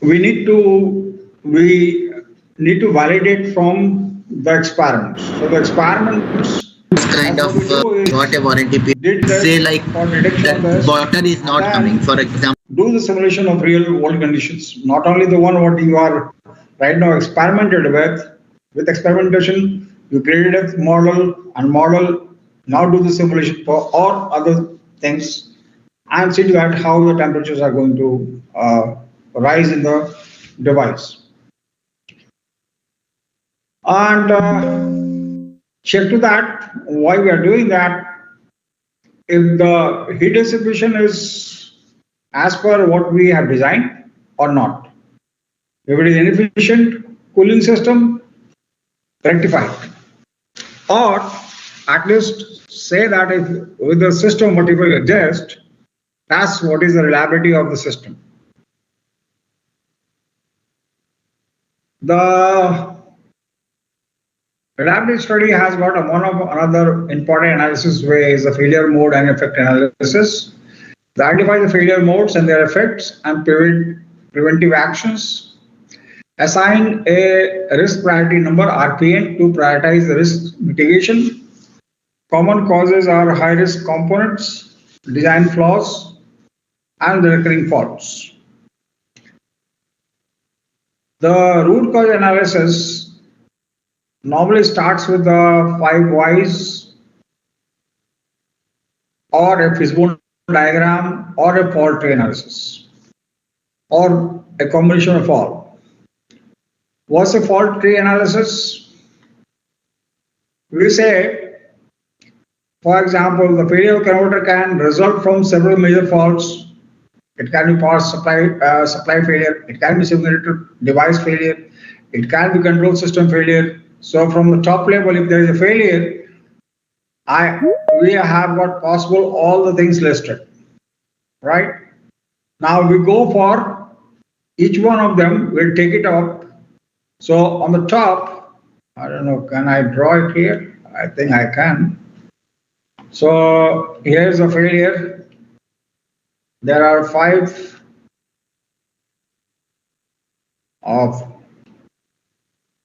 Speaker 2: We need to validate from the experiments. So the experiments
Speaker 7: kind of got a warranty period.
Speaker 2: did this
Speaker 7: Say like
Speaker 2: for detection
Speaker 7: that
Speaker 2: of this,
Speaker 7: water is not
Speaker 2: and
Speaker 7: coming.
Speaker 2: then
Speaker 7: For example,
Speaker 2: do the simulation of real world conditions, not only the one what you are right now experimented with experimentation, you created a model and model, now do the simulation for all other things and see that how the temperatures are going to rise in the device. And check to that, why we are doing that, if the heat dissipation is as per what we have designed or not. If it is inefficient cooling system, rectify it. Or at least say that if with the system what you will adjust, that's what is the reliability of the system. The reliability study has got another important analysis way is the failure mode and effect analysis. They identify the failure modes and their effects and preventive actions. Assign a risk priority number RPN to prioritize the risk mitigation. Common causes are high risk components, design flaws, and the recurring faults. The root cause analysis normally starts with the 5 whys or a fishbone diagram or a fault tree analysis or a combination of all. What's a fault tree analysis? We say, for example, the failure of converter can result from several major faults. It can be power supply failure, it can be simulator device failure, it can be control system failure. So from the top level, if there is a failure, we have got possible all the things listed, right? Now we go for each one of them, we'll take it up. So on the top, I don't know, can I draw it here? I think I can. So here's a failure. There are 5 of.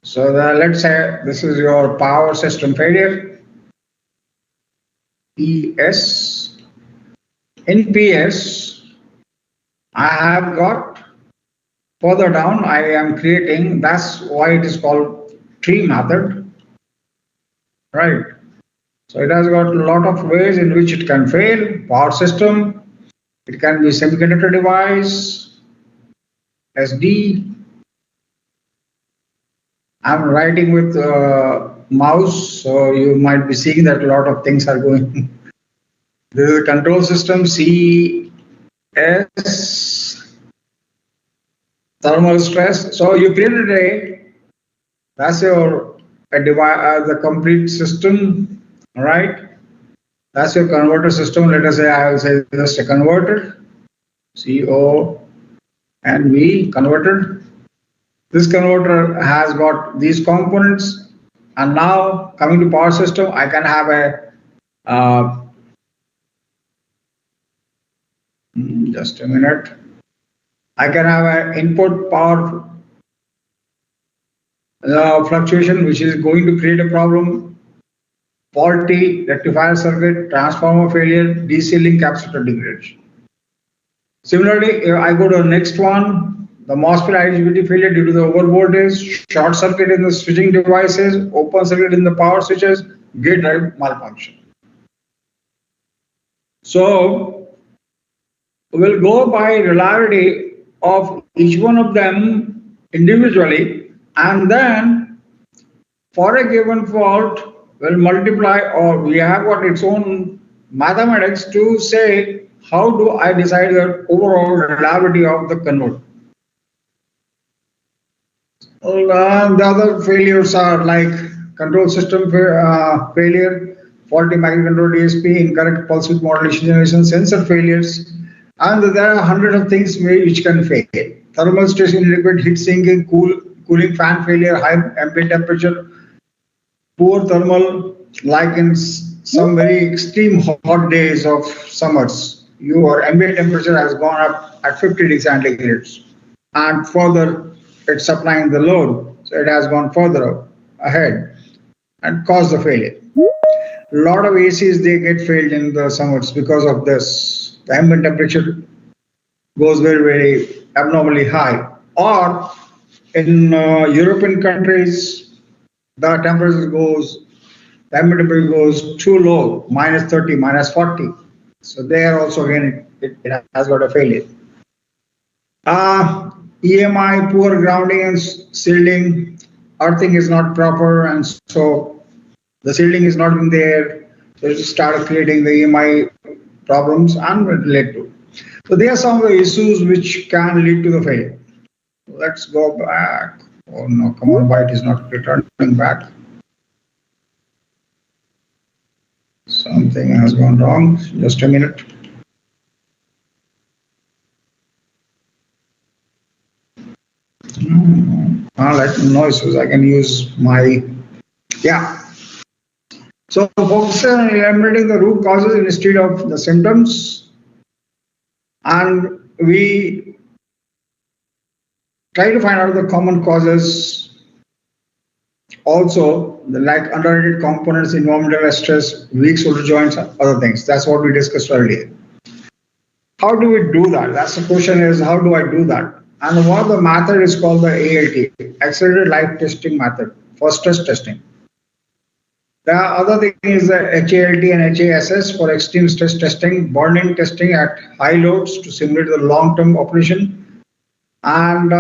Speaker 2: So let's say this is your power system failure. PS. In PS, I have got further down, I am creating, that's why it is called tree method, right? So it has got a lot of ways in which it can fail. Power system, it can be semiconductor device, SD. I'm writing with mouse, so you might be seeing that a lot of things are going. This is a control system, CS, thermal stress. So you created that's your device, the complete system, all right? That's your converter system. Let us say I will say just a converter, CO and V converter. This converter has got these components, and now coming to power system, I can have a just a minute. I can have an input power fluctuation, which is going to create a problem. Faulty rectifier circuit, transformer failure, DC link capacitor degradation. Similarly, if I go to the next one, the MOSFET IGBT failure due to the over voltage, short circuit in the switching devices, open circuit in the power switches, gate drive malfunction. So we'll go by reliability of each one of them individually, and then for a given fault, we'll multiply, or we have got its own mathematics to say how do I decide the overall reliability of the converter. The other failures are like control system failure, faulty microcontroller DSP, incorrect pulse width modulation generation, sensor failures, and there are hundreds of things which can fail. Thermal stress in liquid, heat sinking, cooling fan failure, high ambient temperature, poor thermal, like in some very extreme hot days of summers. Your ambient temperature has gone up at 50 degrees centigrade, and further it's supplying the load, so it has gone further ahead and caused the failure. A lot of ACs, they get failed in the summers because of this. The ambient temperature goes very, very abnormally high. Or in European countries, the ambient temperature goes too low, -30, -40. So there also again it has got a failure. EMI, poor grounding and shielding, earthing is not proper, and so the shielding is not in there, so it started creating the EMI problems and will lead to. So there are some of the issues which can lead to the failure. Let's go back. Oh no, come on, why it is not returning back? Something has gone wrong. Just a minute. Like noises, I can use my, So focus on eliminating the root causes instead of the symptoms, and we try to find out the common causes. Also, like underrated components, environmental stress, weak shoulder joints, other things. That's what we discussed earlier. How do we do that? That's the question, is how do I do that? And one of the method is called the ALT, Accelerated Life Testing Method, for stress testing. The other thing is the HALT and HASS for extreme stress testing, burn-in testing at high loads to simulate the long-term operation, and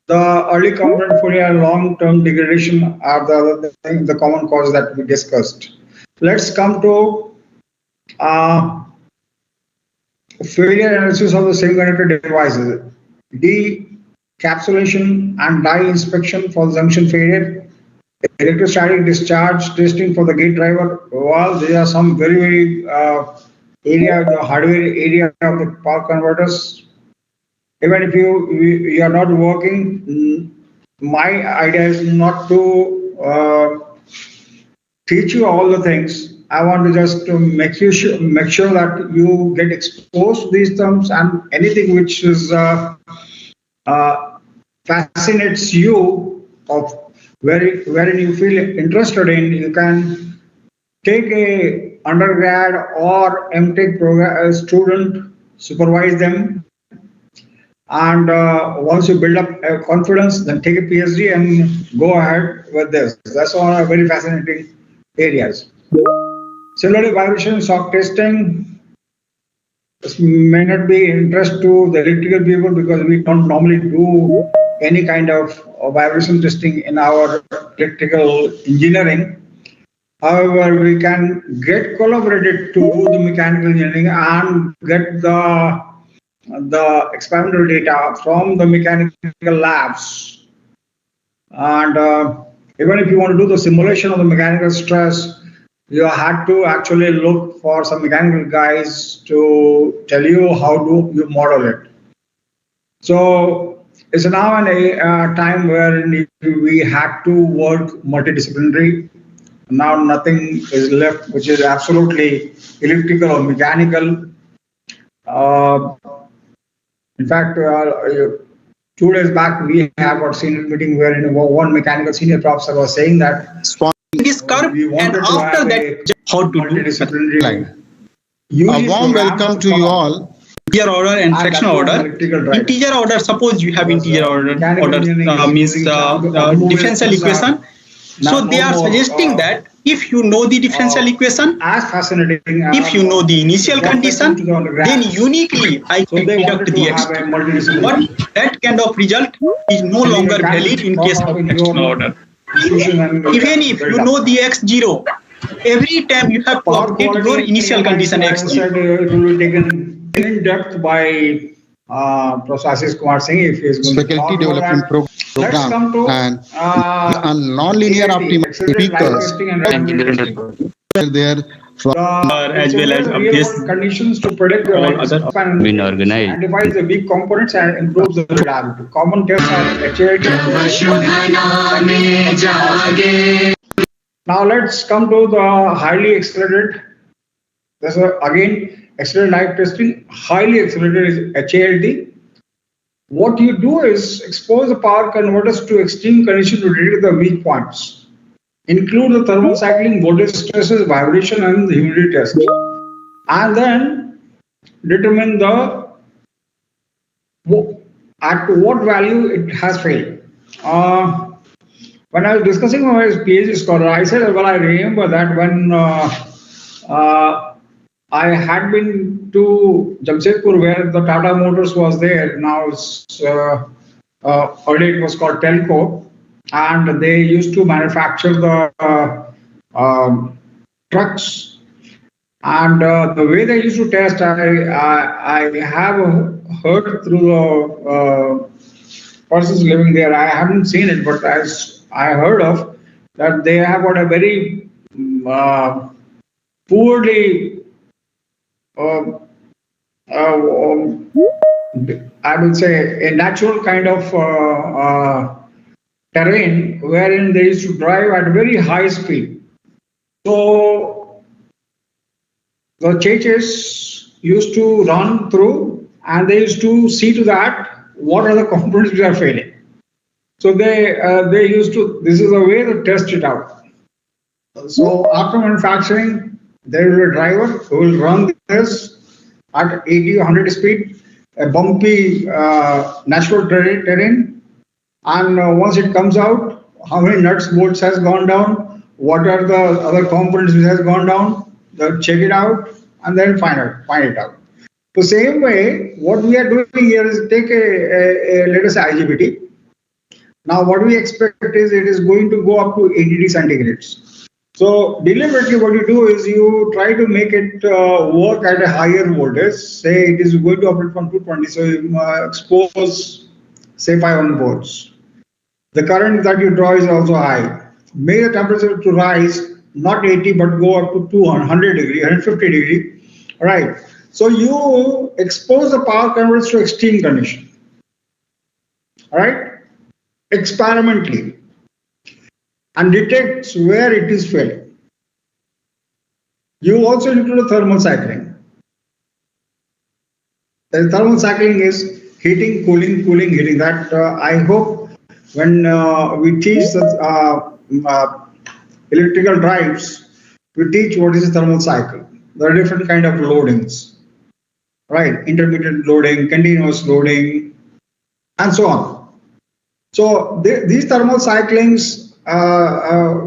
Speaker 2: the early component failure and long-term degradation are the other thing, the common cause that we discussed. Let's come to failure analysis of the semiconductor devices, decapsulation and die inspection for the junction failure, electrostatic discharge testing for the gate driver. Well, there are some very area, the hardware area of the power converters. Even if you are not working, my idea is not to teach you all the things. I want to just make sure that you get exposed to these terms, and anything which is fascinates you, of wherein you feel interested in, you can take a undergrad or MTech program student, supervise them, and once you build up confidence, then take a PhD and go ahead with this. That's all very fascinating areas. Similarly, vibration shock testing, this may not be interest to the electrical people because we don't normally do any kind of vibration testing in our electrical engineering. However, we can get collaborated to do the mechanical engineering and get the experimental data from the mechanical labs. And even if you want to do the simulation of the mechanical stress, you had to actually look for some mechanical guys to tell you how do you model it. So it's now a time where we had to work multidisciplinary. Now nothing is left which is absolutely electrical or mechanical. In fact, 2 days back we have got senior meeting where one mechanical senior professor was saying that
Speaker 8: this curve, and after that, how to do it.
Speaker 5: A warm welcome to you all.
Speaker 8: Integer order and fractional order. Integer order, suppose you have integer order means differential equation. So they are suggesting that if you know the differential equation, if you know the initial condition, then uniquely I can deduct the x. But that kind of result is no longer valid in case of fractional order. Even if you know the x0, every time you have to update your initial condition X.
Speaker 2: It will be taken in depth by Professor Ashish Kumar Singh if he is going
Speaker 5: Faculty
Speaker 2: to talk about
Speaker 5: Development
Speaker 2: that. Let's
Speaker 5: Program
Speaker 2: come to
Speaker 5: and non-linear optimal vehicles there from
Speaker 8: as well as obvious
Speaker 2: conditions to predict the
Speaker 8: all other
Speaker 2: lifespan
Speaker 9: been organized.
Speaker 2: identifies the weak components and improves the reliability. Common tests are HID. Now let's come to the highly accelerated. This is again accelerated live testing. Highly accelerated is HALT. What you do is expose the power converters to extreme conditions to detect the weak points. Include the thermal cycling, voltage stresses, vibration, and the humidity test. And then determine the at what value it has failed. When I was discussing with my PhD scholar, I said, well, I remember that when I had been to Jamshedpur where the Tata Motors was there. Now it's earlier it was called Telco, and they used to manufacture the trucks. And the way they used to test, I have heard through the persons living there. I haven't seen it, but as I heard of that, they have got a very poorly. I would say a natural kind of terrain wherein they used to drive at very high speed. So the churches used to run through and they used to see to that what are the components which are failing. So they used to, this is the way to test it out. So after manufacturing, there will be a driver who will run this at 80 or 100 speed, a bumpy natural terrain. And once it comes out, how many nuts, bolts has gone down, what are the other components which has gone down, they'll check it out and then find it out. The same way, what we are doing here is take a let us say IGBT. Now what we expect is it is going to go up to 80 degrees centigrades. So deliberately what you do is you try to make it work at a higher voltage. Say it is going to operate from 220, so you expose say 500 volts. The current that you draw is also high. Make the temperature to rise, not 80 but go up to 200 degree, 150 degree. All right. So you expose the power converters to extreme condition. All right. Experimentally. And detects where it is failing. You also include the thermal cycling. The thermal cycling is heating, cooling, cooling, heating. That I hope when we teach the electrical drives, we teach what is the thermal cycle. There are different kind of loadings, right? Intermittent loading, continuous loading, and so on. So these thermal cyclings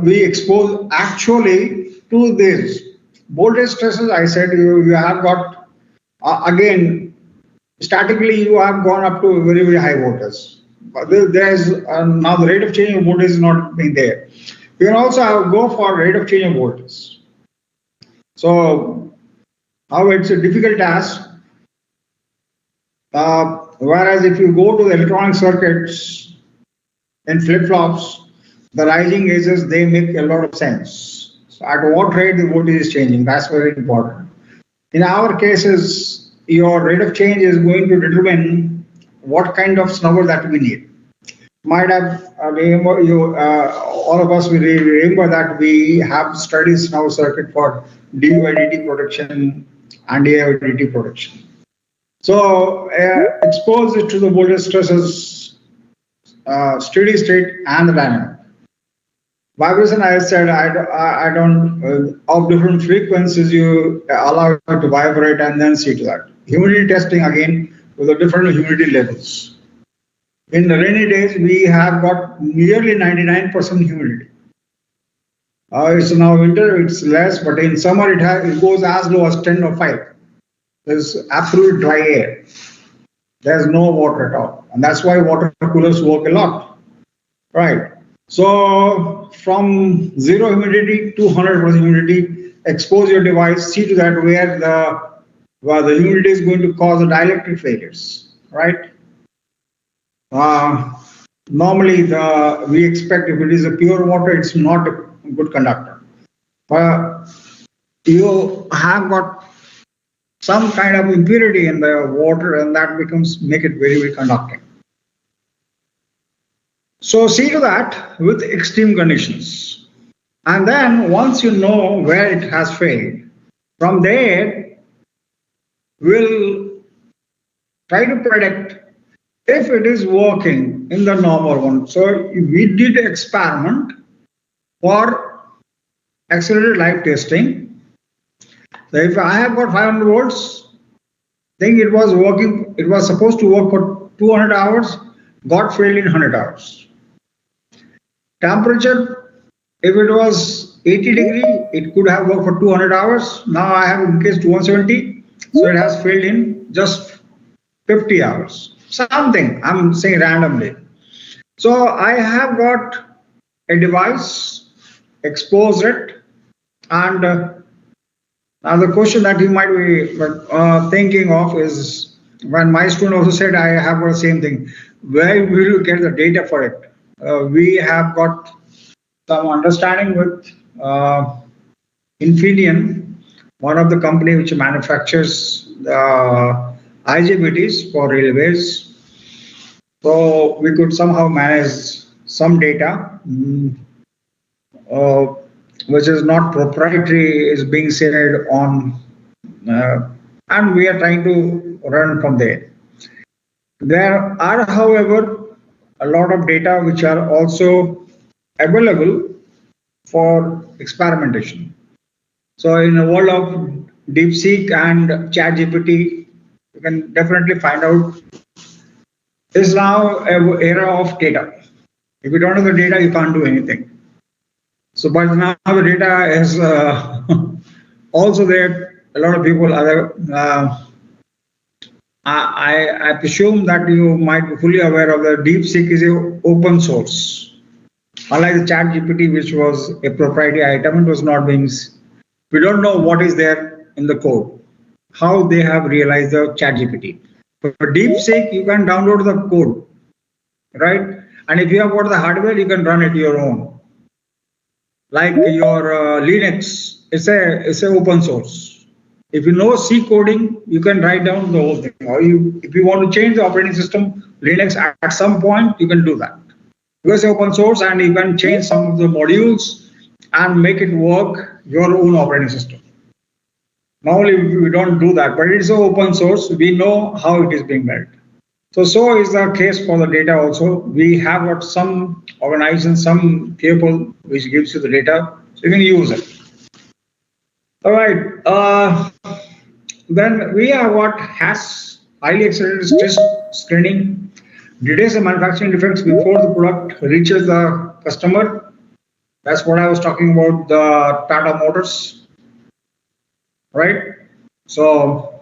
Speaker 2: we expose actually to this voltage stresses. I said you have got again statically you have gone up to very, very high voltage. But there is now the rate of change of voltage is not being there. You can also go for rate of change of voltage. So how it's a difficult task. Whereas if you go to the electronic circuits and flip-flops, the rising edges, they make a lot of sense. So at what rate the voltage is changing, that's very important. In our cases, your rate of change is going to determine what kind of snubber that we need. Might have, remember you, all of us will remember that we have studied snubber circuit for dU/dt protection and dI/dt protection. So expose it to the voltage stresses, steady state and the dynamic. Vibration, I said, I don't, of different frequencies, you allow it to vibrate and then see to that. Humidity testing again with the different humidity levels. In the rainy days, we have got nearly 99% humidity. It's now winter, it's less, but in summer it goes as low as 10 or 5. There's absolute dry air. There's no water at all. And that's why water coolers work a lot. Right. So from 0 humidity to 100% humidity, expose your device, see to that where the humidity is going to cause the dielectric failures, right? Normally, we expect if it is a pure water, it's not a good conductor. But you have got some kind of impurity in the water, and that make it very, very conducting. So see to that with extreme conditions. And then once you know where it has failed, from there, we'll try to predict if it is working in the normal one. So we did an experiment for accelerated live testing. So if I have got 500 volts, think it was working, it was supposed to work for 200 hours, got failed in 100 hours. Temperature, if it was 80 degree, it could have worked for 200 hours. Now I have increased to 170, so it has failed in just 50 hours. Something, I'm saying randomly. So I have got a device, exposed it, and now the question that you might be thinking of is, when my student also said I have got the same thing, where will you get the data for it? We have got some understanding with Infineon, one of the company which manufactures IGBTs for railways. So we could somehow manage some data, which is not proprietary, is being shared on, and we are trying to run from there. There are, however, a lot of data which are also available for experimentation. So in the world of DeepSeek and ChatGPT, you can definitely find out. It's now an era of data. If you don't have the data, you can't do anything. So, but now the data is also there. A lot of people are. I presume that you might be fully aware of the DeepSeek is an open source. Unlike the ChatGPT, which was a proprietary item, it was not being. We don't know what is there in the code, how they have realized the ChatGPT. For DeepSeek, you can download the code, right? And if you have got the hardware, you can run it your own. Like your Linux, it's a open source. If you know C coding, you can write down the whole thing. Or if you want to change the operating system, Linux at some point, you can do that. Because it's open source and you can change some of the modules and make it work your own operating system. Normally, we don't do that, but it's open source. We know how it is being built. So is the case for the data also. We have got some organization, some people which gives you the data, so you can use it. All right. Then we have what HASS, highly accelerated stress screening, detects the manufacturing defects before the product reaches the customer. That's what I was talking about, the Tata Motors, right? So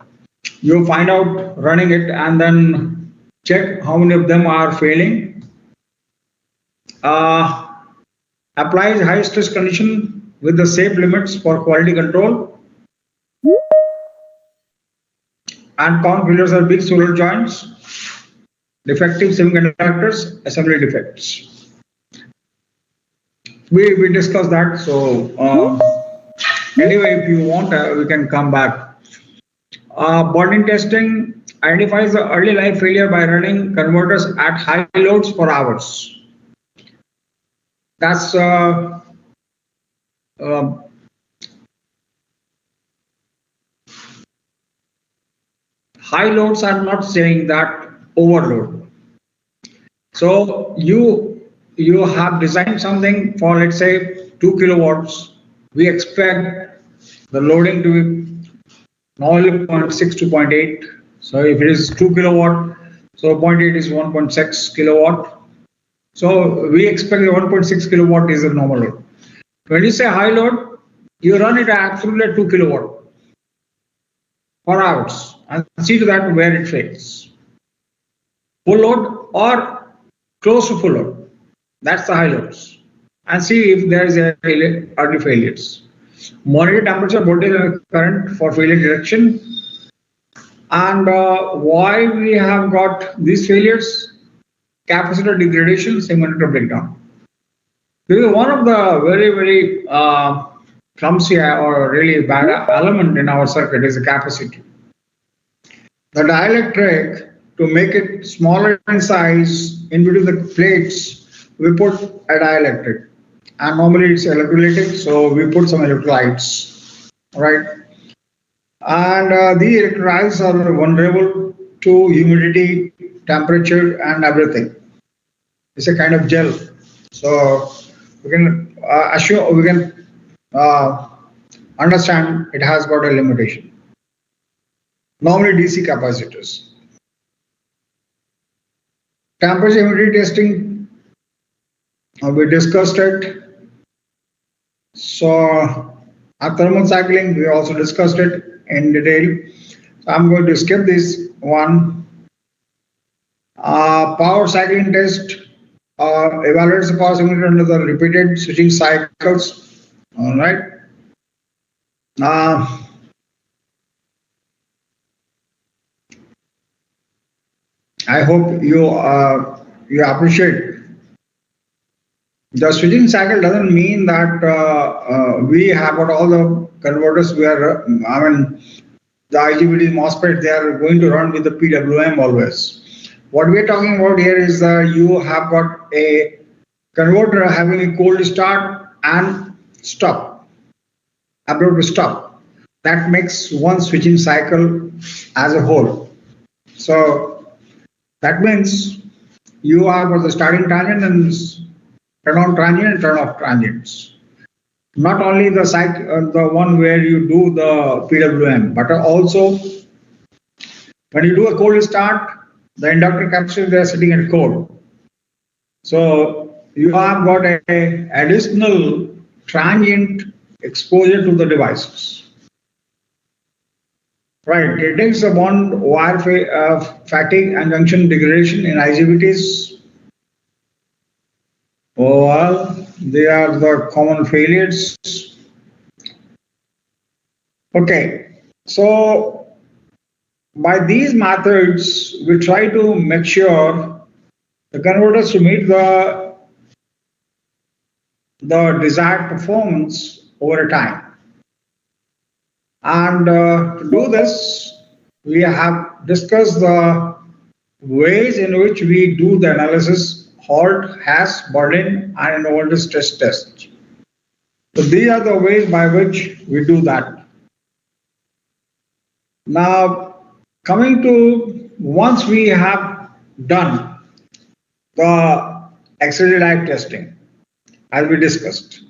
Speaker 2: you find out running it and then check how many of them are failing. Applies high stress condition with the safe limits for quality control. And count failures are big solder joints, defective semiconductors, assembly defects. We discussed that. So anyway, if you want, we can come back. Bonding testing identifies the early life failure by running converters at high loads for hours. That's high loads are not saying that overload. So you have designed something for, let's say, 2 kilowatts. We expect the loading to be normally 0.6 to 0.8. So if it is 2 kilowatt, so 0.8 is 1.6 kilowatt. So we expect the 1.6 kilowatt is the normal load. When you say high load, you run it absolutely at 2 kilowatt for hours and see to that where it fails. Full load or close to full load. That's the high loads. and see if there is early failures. Monitor temperature, voltage, and current for failure detection. And why we have got these failures? Capacitor degradation, semiconductor breakdown. This is one of the very clumsy or really bad element in our circuit is the capacitor. The dielectric, to make it smaller in size, in between the plates, we put a dielectric. And normally it's electrolytic, so we put some electrolytes, right? And these electrolytes are vulnerable to humidity, temperature, and everything. It's a kind of gel. So we can understand it has got a limitation. Normally DC capacitors. Temperature humidity testing, we discussed it. So our thermal cycling, we also discussed it in detail. So I'm going to skip this one. Power cycling test evaluates the power signal under the repeated switching cycles. All right. I hope you appreciate. The switching cycle doesn't mean that we have got all the converters. The IGBT MOSFET, they are going to run with the PWM always. What we are talking about here is that you have got a converter having a cold start and stop, abrupt stop. That makes one switching cycle as a whole. So that means you have got the starting tangent and turn on transient and turn off transients. Not only the the one where you do the PWM, but also when you do a cold start, the inductor capacitor, they are sitting at cold. So you have got a additional transient exposure to the devices. Right, it takes a bond wire fatigue and junction degradation in IGBTs. Well, they are the common failures. Okay, so by these methods, we try to make sure the converters to meet the desired performance over time. And to do this, we have discussed the ways in which we do the analysis: Halt, Haas, Berlin, and an voltage stress test. So these are the ways by which we do that. Now, coming to once we have done the accelerated life testing, as we discussed,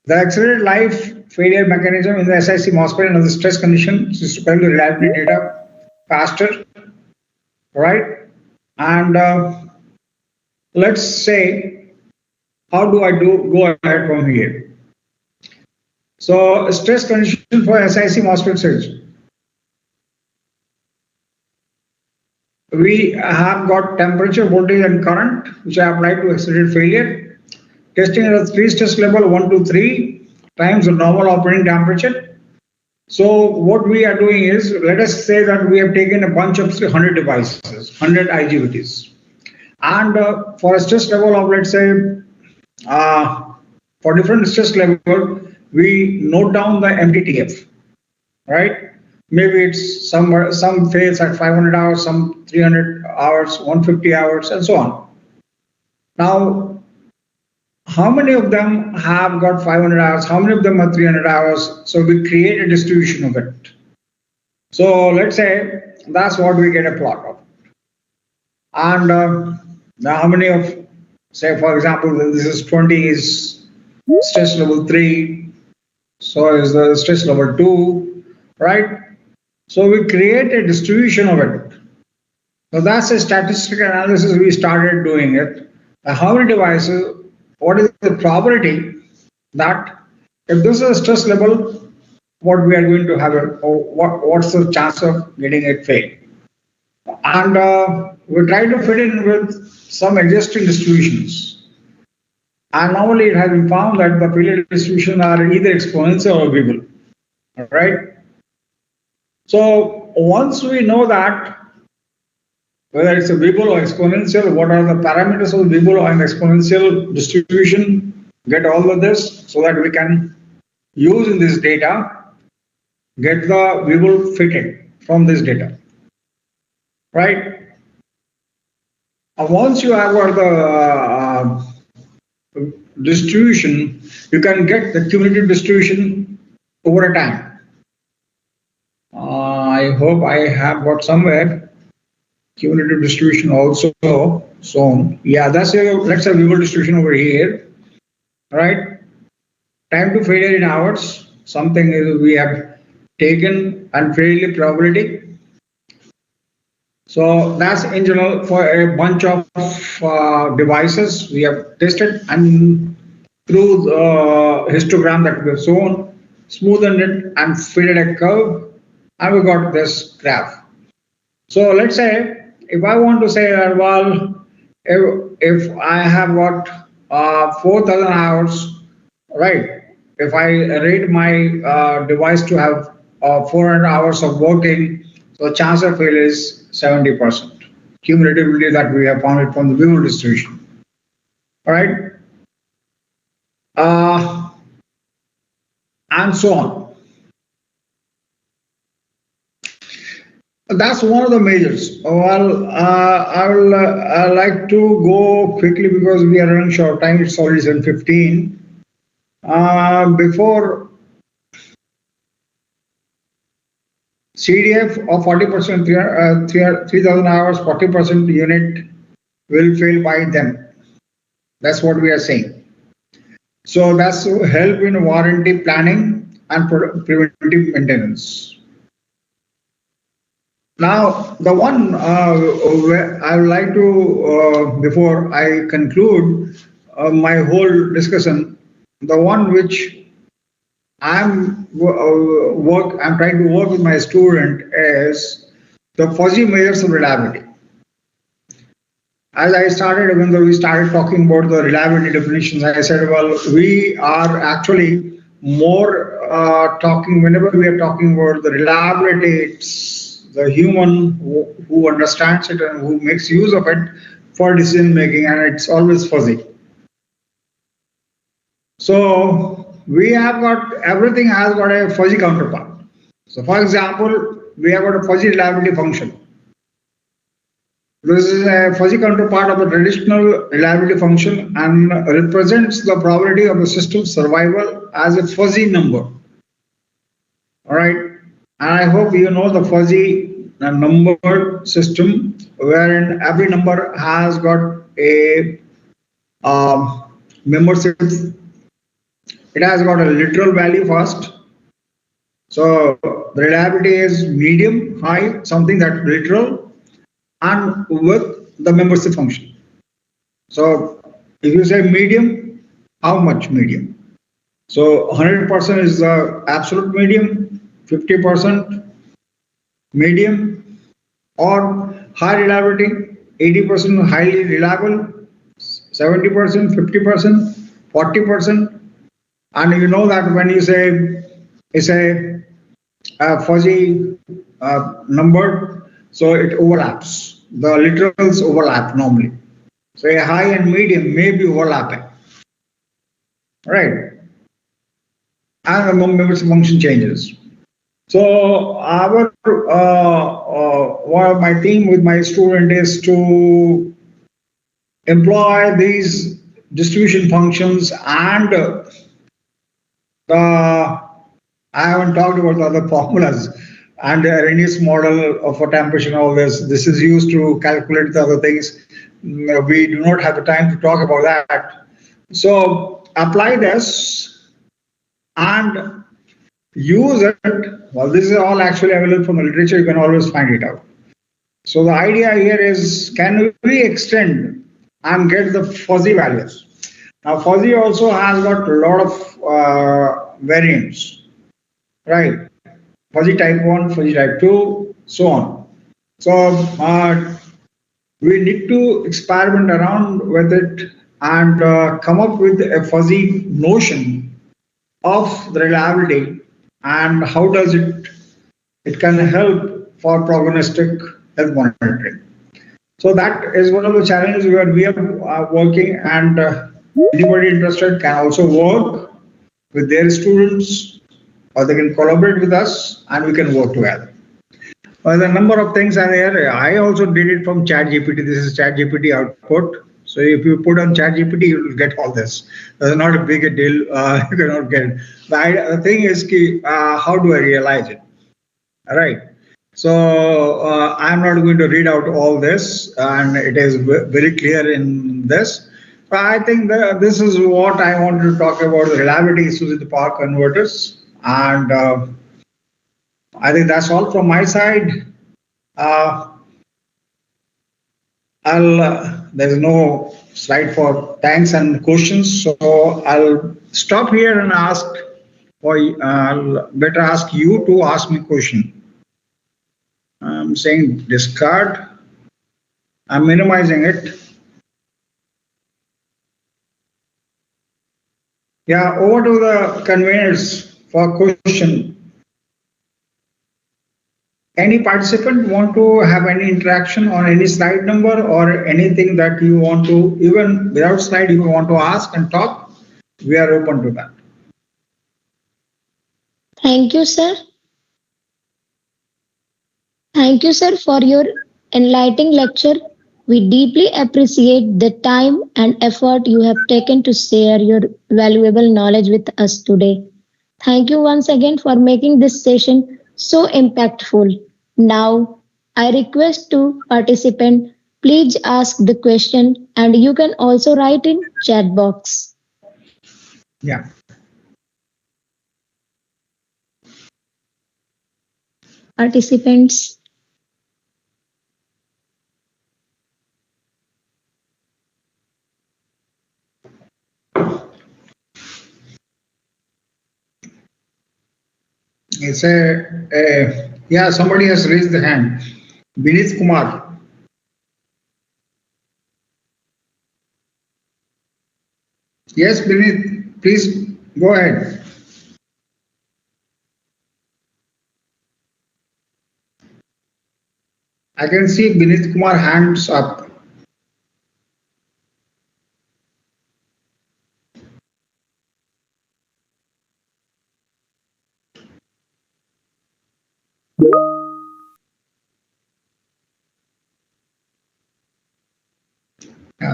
Speaker 2: the accelerated life failure mechanism in the SiC MOSFET and the stress conditions is to calculate the reliability data faster, right? And let's say, how do I go ahead from here? So stress condition for SiC MOSFET says, we have got temperature, voltage, and current, which I applied to accelerated failure. Testing at a 3 stress level, 1 to 3 times the normal operating temperature. So what we are doing is, let us say that we have taken a bunch of 100 devices, 100 IGBTs. And for a stress level of, let's say, for different stress level, we note down the MTTF, right? Maybe it's some fails at 500 hours, some 300 hours, 150 hours, and so on. Now, how many of them have got 500 hours? How many of them are 300 hours? So we create a distribution of it. So let's say that's what we get a plot of. And now how many of, say for example, this is 20 is stress level 3. So is the stress level 2, right? So we create a distribution of it. So that's a statistical analysis we started doing it. How many devices? What is the probability that if this is a stress level, what we are going to have, or what's the chance of getting it fail? And we try to fit in with some existing distributions. And normally it has been found that the failure distribution are either exponential or Weibull. All right. So once we know that, whether it's a Weibull or exponential, what are the parameters of the Weibull and exponential distribution, get all of this so that we can use in this data, get the Weibull fitted from this data, right? Once you have got the distribution, you can get the cumulative distribution over a time. I hope I have got somewhere cumulative distribution also shown. Yeah, let's say Weibull distribution over here, right? Time to failure in hours, something we have taken and failure probability. So that's in general for a bunch of devices we have tested, and through the histogram that we have shown, smoothened it and fitted a curve, and we got this graph. So let's say if I want to say that, well, if I have got 4,000 hours, right? If I rate my device to have 400 hours of working, so the chance of failure is 70%. Cumulatively, that we have found it from the Weibull distribution. All right, and so on. That's one of the measures. Well, I will like to go quickly because we are running short of time. It's already 7:15. Before CDF of 40%, 3,000 hours, 40% unit will fail by them. That's what we are saying. So that's to help in warranty planning and preventive maintenance. Now, the one where I would like to, before I conclude my whole discussion, the one which I'm trying to work with my student is the fuzzy measures of reliability. As I started, when we started talking about the reliability definitions, I said, well, we are actually more talking, whenever we are talking about the reliability, it's the human who understands it and who makes use of it for decision making, and it's always fuzzy. So we have got, everything has got a fuzzy counterpart. So for example, we have got a fuzzy reliability function. This is a fuzzy counterpart of the traditional reliability function and represents the probability of the system's survival as a fuzzy number. All right, and I hope you know the fuzzy number system, wherein every number has got a membership. It has got a literal value first. So the reliability is medium, high, something that's literal, and with the membership function. So if you say medium, how much medium? So 100% is the absolute medium, 50% medium, or high reliability, 80% highly reliable, 70%, 50%, 40%. And you know that when you say it's a fuzzy number, so it overlaps. The literals overlap normally. So a high and medium may be overlapping. Right? And the membership function changes. So our my team with my student is to employ these distribution functions, and I haven't talked about the other formulas and the Arrhenius model for temperature and all this. This is used to calculate the other things. We do not have the time to talk about that. So apply this and use it. Well, this is all actually available from the literature. You can always find it out. So the idea here is, can we extend and get the fuzzy values? Now, fuzzy also has got a lot of variants, right? Fuzzy type 1, fuzzy type 2, so on. So we need to experiment around with it and come up with a fuzzy notion of the reliability and how does it can help for prognostic health monitoring. So that is one of the challenges where we are working, and anybody interested can also work with their students, or they can collaborate with us and we can work together. The number of things are there. I also did it from ChatGPT. This is ChatGPT output. So if you put on ChatGPT, you will get all this. That's not a big deal. You cannot get it. The thing is, how do I realize it? All right. So I'm not going to read out all this, and it is very clear in this. But I think this is what I wanted to talk about, the reliability issues with the power converters. And I think that's all from my side. There's no slide for thanks and questions, so I'll stop here and ask, or I'll better ask you to ask me question. I'm saying discard. I'm minimizing it. Yeah, over to the conveners for question. Any participant want to have any interaction on any slide number or anything that you want to, even without slide, you want to ask and talk, we are open to that.
Speaker 9: Thank you, sir. Thank you, sir, for your enlightening lecture. We deeply appreciate the time and effort you have taken to share your valuable knowledge with us today. Thank you once again for making this session so impactful. Now, I request to participant, please ask the question, and you can also write in chat box.
Speaker 2: Yeah.
Speaker 9: Participants.
Speaker 2: It's yeah, somebody has raised the hand. Vinith Kumar. Yes, Vinith, please go ahead. I can see Vinith Kumar hands up.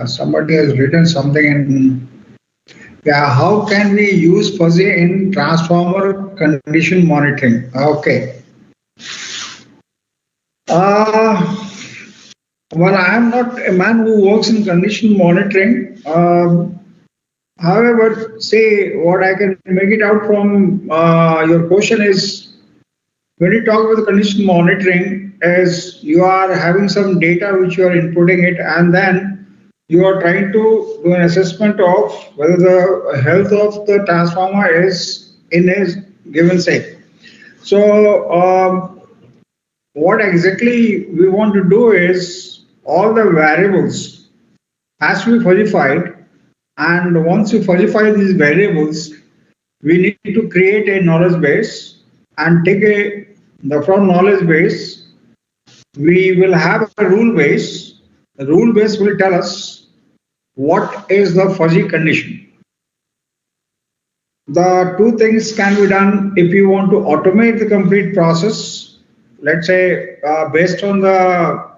Speaker 2: Somebody has written something in. Yeah, how can we use fuzzy in transformer condition monitoring? Okay. Well, I am not a man who works in condition monitoring. However, say what I can make it out from your question is, when you talk about the condition monitoring, is you are having some data which you are inputting it, and then you are trying to do an assessment of whether the health of the transformer is in a given state. So what exactly we want to do is all the variables has to be fuzzified, and once you fuzzify these variables, we need to create a knowledge base and take from knowledge base we will have a rule base. The rule base will tell us what is the fuzzy condition. The two things can be done if you want to automate the complete process. Let's say based on the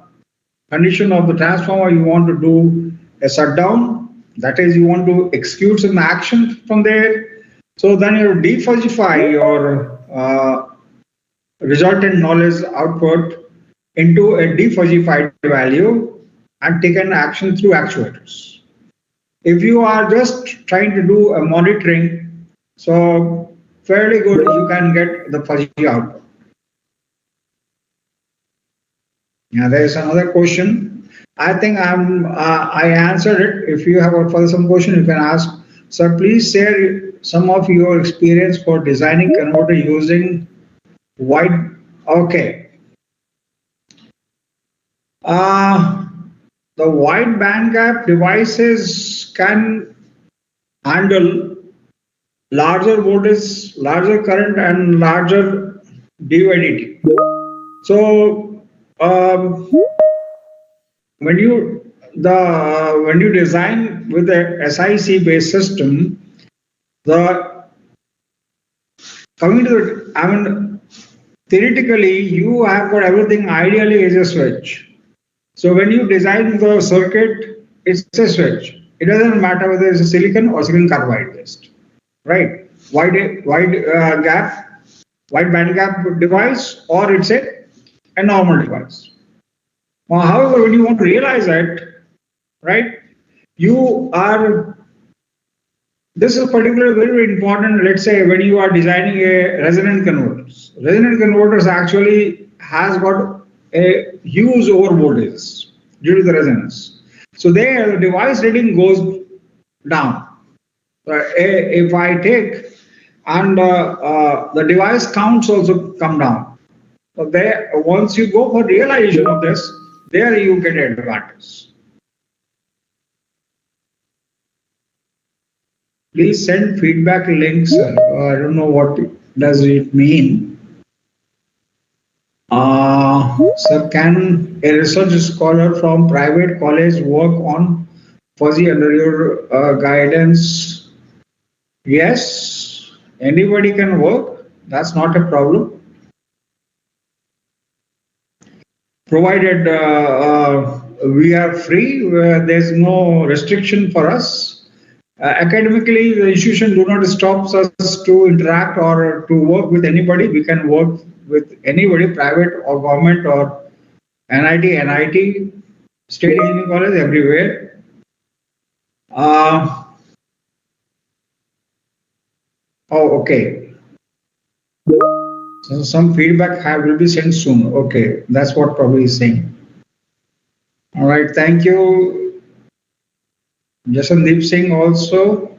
Speaker 2: condition of the transformer, you want to do a shutdown. That is, you want to execute some action from there. So then you defuzzify your resultant knowledge output into a defuzzified value and take an action through actuators. If you are just trying to do a monitoring, so fairly good, you can get the fuzzy output. Now there is another question. I think I answered it. If you have some question, you can ask. Sir, please share some of your experience for designing converter using wide. Okay. the wide bandgap devices can handle larger voltage, larger current, and larger DVDT. So when you design with a SIC based system, theoretically you have got everything ideally as a switch. So when you design the circuit, it's a switch. It doesn't matter whether it's a silicon or silicon carbide based, right? Wide bandgap device, or it's a normal device. Now, however, when you want to realize that, right, this is particularly very, very important. Let's say when you are designing a resonant converters. Resonant converters actually has got a huge over voltage due to the resonance. So there, the device rating goes down. If I take and the device counts also come down. So there, once you go for realization of this, there you get an advantage. Please send feedback links. I don't know what does it mean. Sir, can a research scholar from private college work on fuzzy under your guidance? Yes, anybody can work. That's not a problem. Provided we are free, there's no restriction for us. Academically, the institution do not stop us to interact or to work with anybody. We can work with anybody, private or government or NIT, state engineering college, everywhere. Okay. So some feedback will be sent soon. Okay, that's what probably is saying. All right, thank you. Jashandeep Singh also.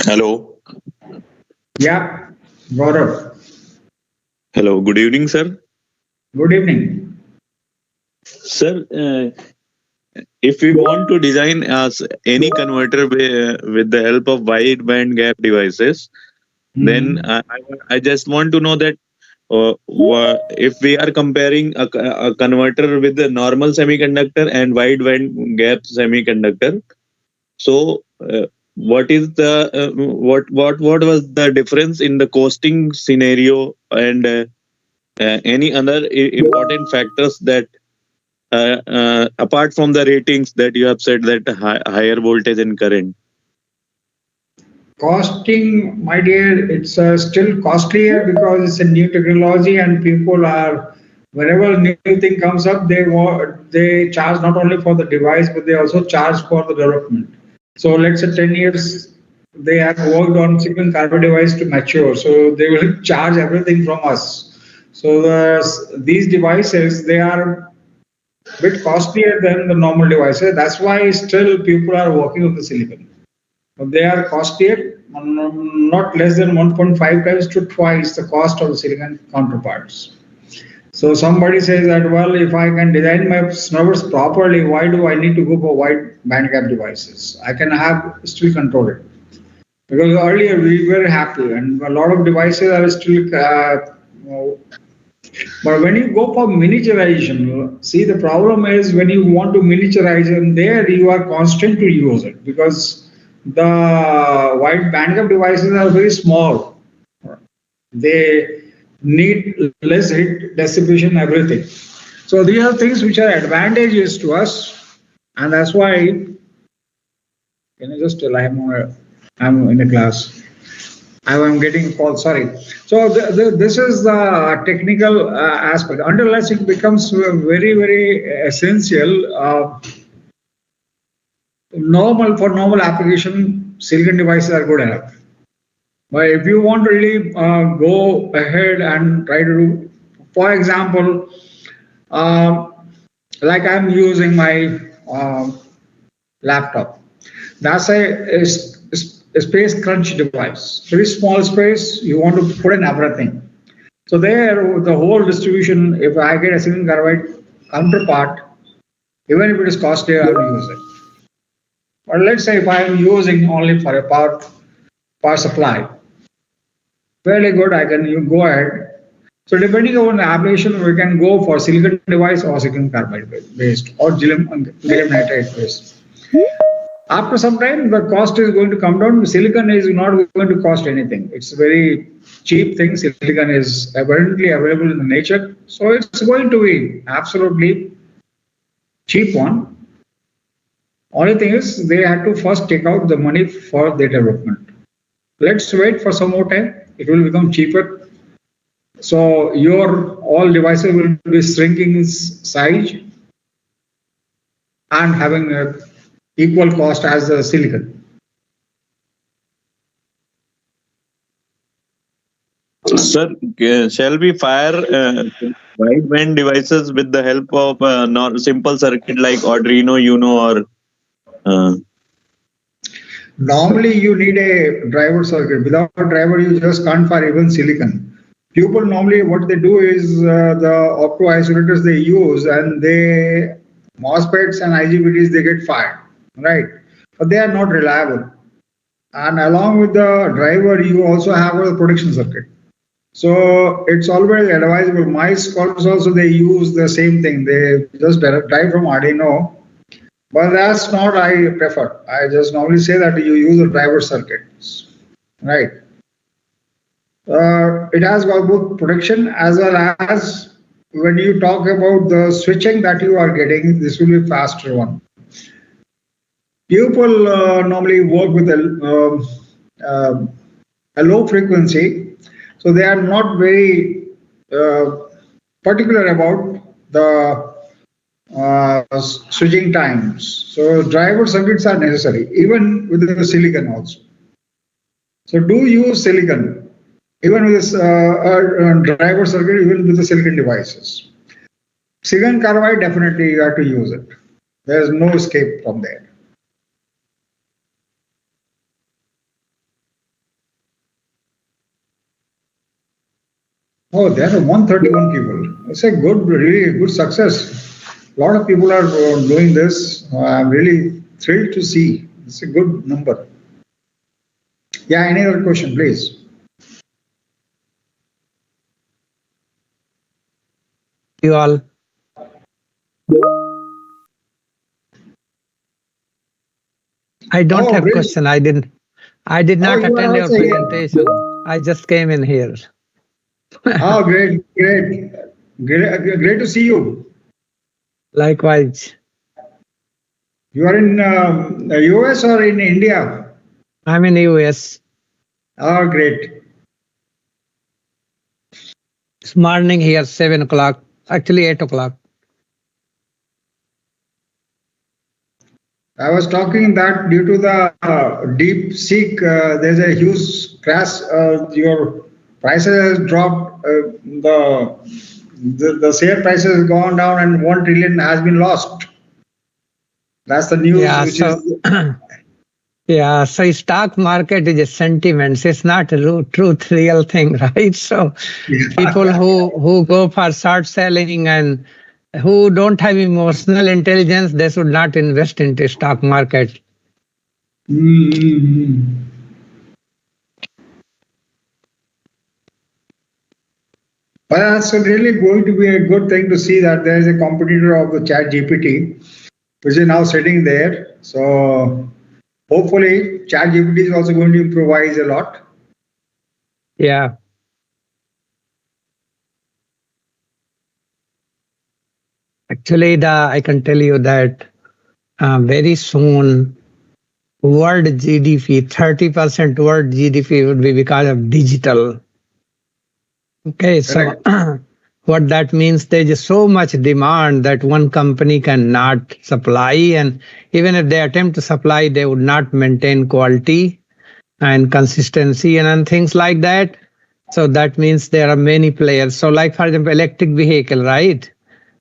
Speaker 10: Hello.
Speaker 2: Yeah, Gaurav.
Speaker 10: Hello. Good evening, sir.
Speaker 2: Good evening.
Speaker 10: Sir, if we want to design any converter with the help of wide band gap devices, then I just want to know that if we are comparing a converter with the normal semiconductor and wide band gap semiconductor, so what is the what was the difference in the costing scenario and any other important factors that apart from the ratings that you have said that higher voltage and current?
Speaker 2: Costing, my dear, it's still costlier because it's a new technology and people are, whenever new thing comes up, they charge not only for the device, but they also charge for the development. So let's say 10 years, they have worked on silicon carbide device to mature. So they will charge everything from us. So these devices, they are a bit costlier than the normal devices. That's why still people are working on the silicon. They are costlier, not less than 1.5 times to twice the cost of the silicon counterparts. So somebody says that, well, if I can design my servers properly, why do I need to go for wide bandgap devices? I can still control it. Because earlier we were happy and a lot of devices are still, but when you go for miniaturization, see the problem is when you want to miniaturize and there you are constant to use it because the wide bandgap devices are very small. They need less heat dissipation, everything. So these are things which are advantages to us, and that's why. Can I just tell I'm in a class. I'm getting a call. Sorry. So this is the technical aspect. Unless it becomes very, very essential. For normal application, silicon devices are good enough. But if you want to really go ahead and try to do, for example, like I'm using my laptop. That's a space crunch device. Very small space, you want to put in everything. So there, the whole distribution, if I get a silicon carbide counterpart, even if it is costly, I will use it. But let's say if I am using only for a power supply, fairly good, I can go ahead. So depending on the application, we can go for silicon device or silicon carbide based or gallium nitride based. After some time, the cost is going to come down. Silicon is not going to cost anything. It's a very cheap thing. Silicon is abundantly available in the nature. So it's going to be absolutely cheap one. Only thing is they had to first take out the money for the development. Let's wait for some more time. It will become cheaper. So your all devices will be shrinking in size and having a equal cost as the silicon.
Speaker 10: Sir, shall we fire wideband devices with the help of a simple circuit like Arduino, Uno, or?
Speaker 2: Normally, you need a driver circuit. Without a driver, you just can't fire even silicon. People normally what they do is the opto isolators they use and they MOSFETs and IGBTs they get fired, right? But they are not reliable. And along with the driver, you also have a protection circuit. So it's always advisable. My scholars also they use the same thing. They just drive from Arduino, but that's not I prefer. I just normally say that you use a driver circuit, right? It has got both protection as well as when you talk about the switching that you are getting, this will be faster one. People normally work with a low frequency, so they are not very particular about the switching times. So driver circuits are necessary, even with the silicon also. So do use silicon. Even with this driver circuit, even with the silicon devices. Silicon carbide, definitely you have to use it. There is no escape from there. Oh, there are 131 people. It's a good, really good success. A lot of people are doing this. I'm really thrilled to see. It's a good number. Yeah, any other question, please?
Speaker 11: You all. I don't have
Speaker 2: really?
Speaker 11: question. I did not attend your presentation. I just came in here.
Speaker 2: Oh, great to see you.
Speaker 11: Likewise.
Speaker 2: You are in the US or in India?
Speaker 11: I'm in US.
Speaker 2: Oh, great.
Speaker 11: It's morning here, 7 o'clock. Actually, 8 o'clock.
Speaker 2: I was talking that due to the deep seek, there's a huge crash. Your prices has dropped. The share prices has gone down, and 1 trillion has been lost. That's the news.
Speaker 11: Yeah. Yeah, so stock market is a sentiment. It's not a truth, real thing, right? So people who go for short selling and who don't have emotional intelligence, they should not invest into stock market.
Speaker 2: Mm-hmm. But that's really going to be a good thing to see that there is a competitor of the ChatGPT, which is now sitting there. So hopefully, ChatGPT is also going to improvise a lot.
Speaker 11: Yeah. Actually, I can tell you that very soon, world GDP, 30% world GDP would be because of digital. Okay, so what that means, there is so much demand that one company cannot supply, and even if they attempt to supply, they would not maintain quality and consistency and things like that. So that means there are many players. So like, for example, electric vehicle, right?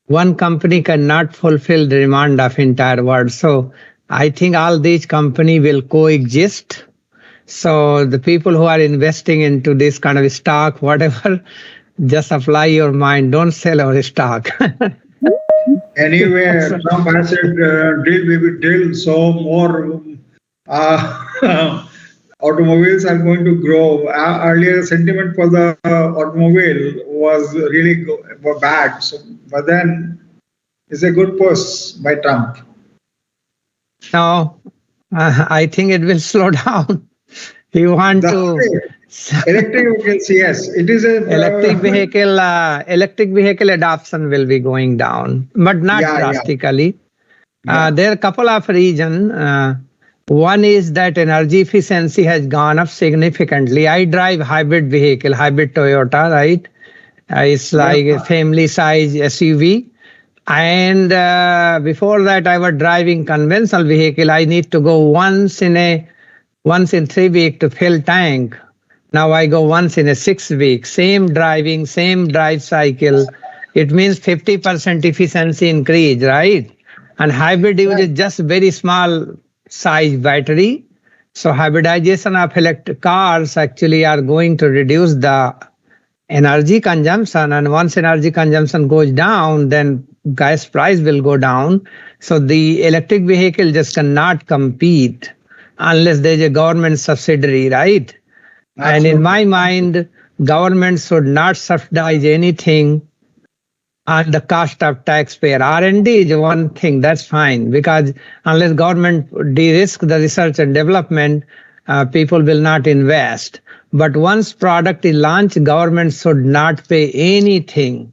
Speaker 11: One company cannot fulfill the demand of entire world. So I think all these companies will coexist. So the people who are investing into this kind of stock, whatever, just apply your mind. Don't sell our stock.
Speaker 2: Anyway, Trump has said, drill, baby, drill. So more automobiles are going to grow. Earlier, sentiment for the automobile was really bad. So, but then it's a good push by Trump.
Speaker 11: No, I think it will slow down. You want to
Speaker 2: electric vehicles? Yes, it is a
Speaker 11: electric vehicle adoption will be going down, but not drastically. There are a couple of reasons. One is that energy efficiency has gone up significantly. I drive hybrid vehicle, hybrid Toyota, right? It's like a family size SUV. And before that, I was driving conventional vehicle. I need to go once in 3 weeks to fill tank. Now I go once in 6 weeks. Same driving, same drive cycle. It means 50% efficiency increase, right? And hybrid uses just very small size battery. So hybridization of electric cars actually are going to reduce the energy consumption. And once energy consumption goes down, then gas price will go down. So the electric vehicle just cannot compete unless there's a government subsidy, right? Absolutely. And in my mind, government should not subsidize anything on the cost of taxpayer. R&D is one thing, that's fine, because unless government de-risk the research and development, people will not invest. But once product is launched, government should not pay anything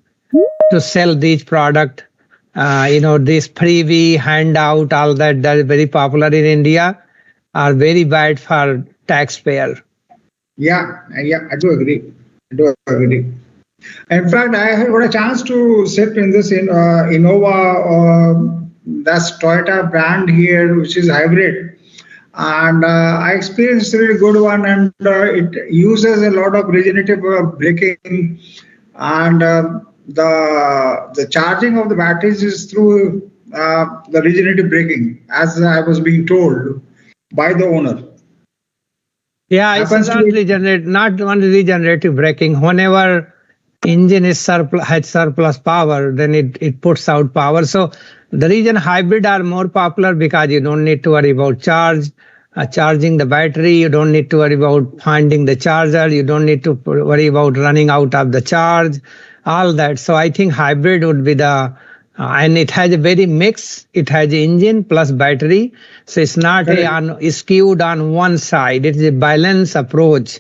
Speaker 11: to sell these product. This freebie, handout, all that is very popular in India, are very bad for taxpayer.
Speaker 2: Yeah, I do agree. In fact, I had got a chance to sit in this Innova, that's Toyota brand here, which is hybrid. And I experienced a really good one, and it uses a lot of regenerative braking, and the charging of the batteries is through the regenerative braking, as I was being told by the owner.
Speaker 11: Yeah, it's not only regenerative braking. Whenever engine is has surplus power, then it puts out power. So the reason hybrid are more popular because you don't need to worry about charging the battery. You don't need to worry about finding the charger. You don't need to worry about running out of the charge, all that. So I think hybrid would be and it has a very mix. It has engine plus battery. So it's not skewed on one side. It is a balanced approach.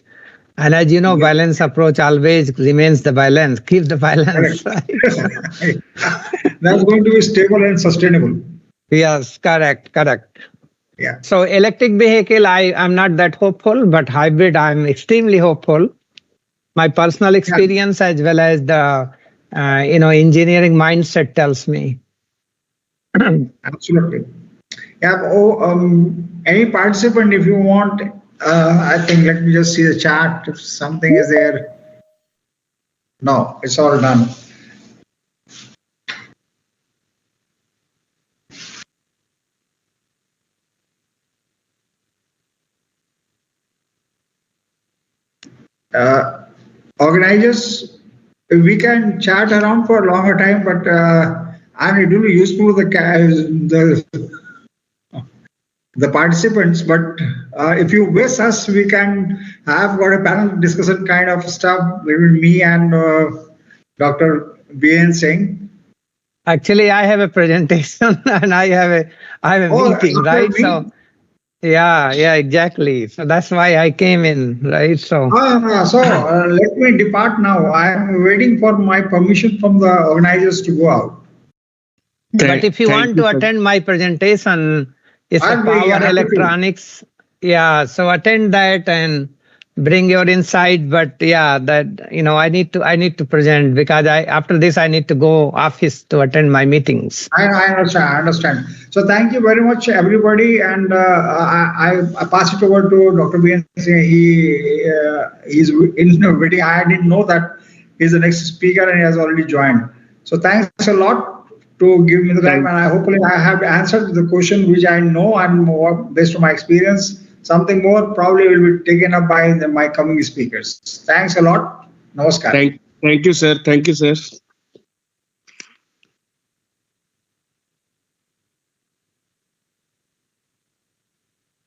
Speaker 11: And as you know, balanced approach always remains the balance. Keep the balance.
Speaker 2: Right? That's going to be stable and sustainable.
Speaker 11: Yes, correct.
Speaker 2: Yeah.
Speaker 11: So electric vehicle, I'm not that hopeful, but hybrid, I'm extremely hopeful. My personal experience as well as the engineering mindset tells me.
Speaker 2: Absolutely. Yeah. Any participant, if you want, I think, let me just see the chat. If something is there. No, it's all done. Organizers, we can chat around for a longer time, but it will be useful to the participants. But if you wish us, we can have got a panel discussion kind of stuff between me and Dr. B.N. Singh.
Speaker 11: Actually, I have a presentation and I have a meeting, right? So. Yeah, exactly. So that's why I came in, right? So
Speaker 2: let me depart now. I am waiting for my permission from the organizers to go out.
Speaker 11: But if you want to attend my presentation, it's a power electronics. Yeah, so attend that and bring your insight. But I need to present because after this I need to go office to attend my meetings.
Speaker 2: I understand. So thank you very much, everybody, and I pass it over to Dr. B.N. He's in a waiting. I didn't know that he's the next speaker and he has already joined. So thanks a lot to give me the time, and hopefully I have answered the question which I know and based on my experience. Something more probably will be taken up by my coming speakers. Thanks a lot. Namaskar.
Speaker 12: Thank you, sir. Thank you, sir.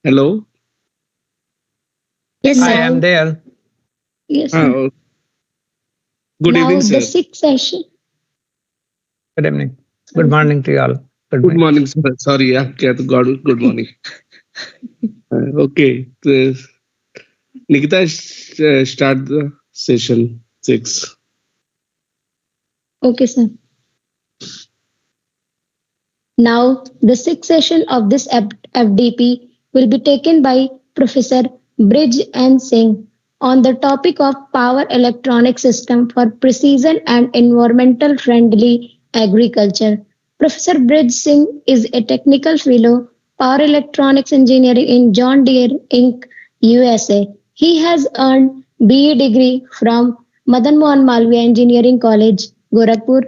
Speaker 12: Hello.
Speaker 9: Yes,
Speaker 11: I
Speaker 9: sir.
Speaker 11: am there.
Speaker 9: Yes, sir.
Speaker 12: Good
Speaker 9: Now
Speaker 12: evening, sir.
Speaker 9: the sixth session.
Speaker 11: Good evening. Good morning to you all.
Speaker 12: Good morning, sir. Sorry, good morning. Okay. Nikita, start the session 6.
Speaker 9: Okay, sir. Now, the sixth session of this FDP will be taken by Professor Brij N. Singh on the topic of power electronic system for precision and environmental friendly agriculture. Professor Brij Singh is a technical fellow, power electronics engineering in John Deere Inc., USA. He has earned BE degree from Madan Mohan Malviya Engineering College, Gorakhpur,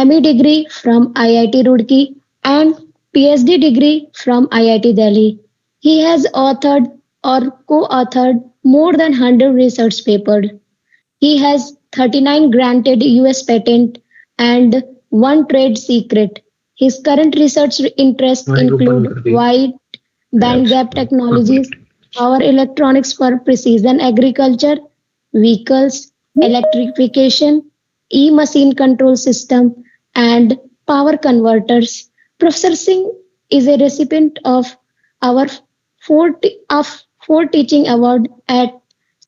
Speaker 9: ME degree from IIT Roorkee, and PhD degree from IIT Delhi. He has authored or co-authored more than 100 research papers. He has 39 granted US patent and 1 trade secret. His current research interests include wide bandgap technologies, power electronics for precision agriculture, vehicles, electrification, e-machine control system, and power converters. Professor Singh is a recipient of our four teaching award at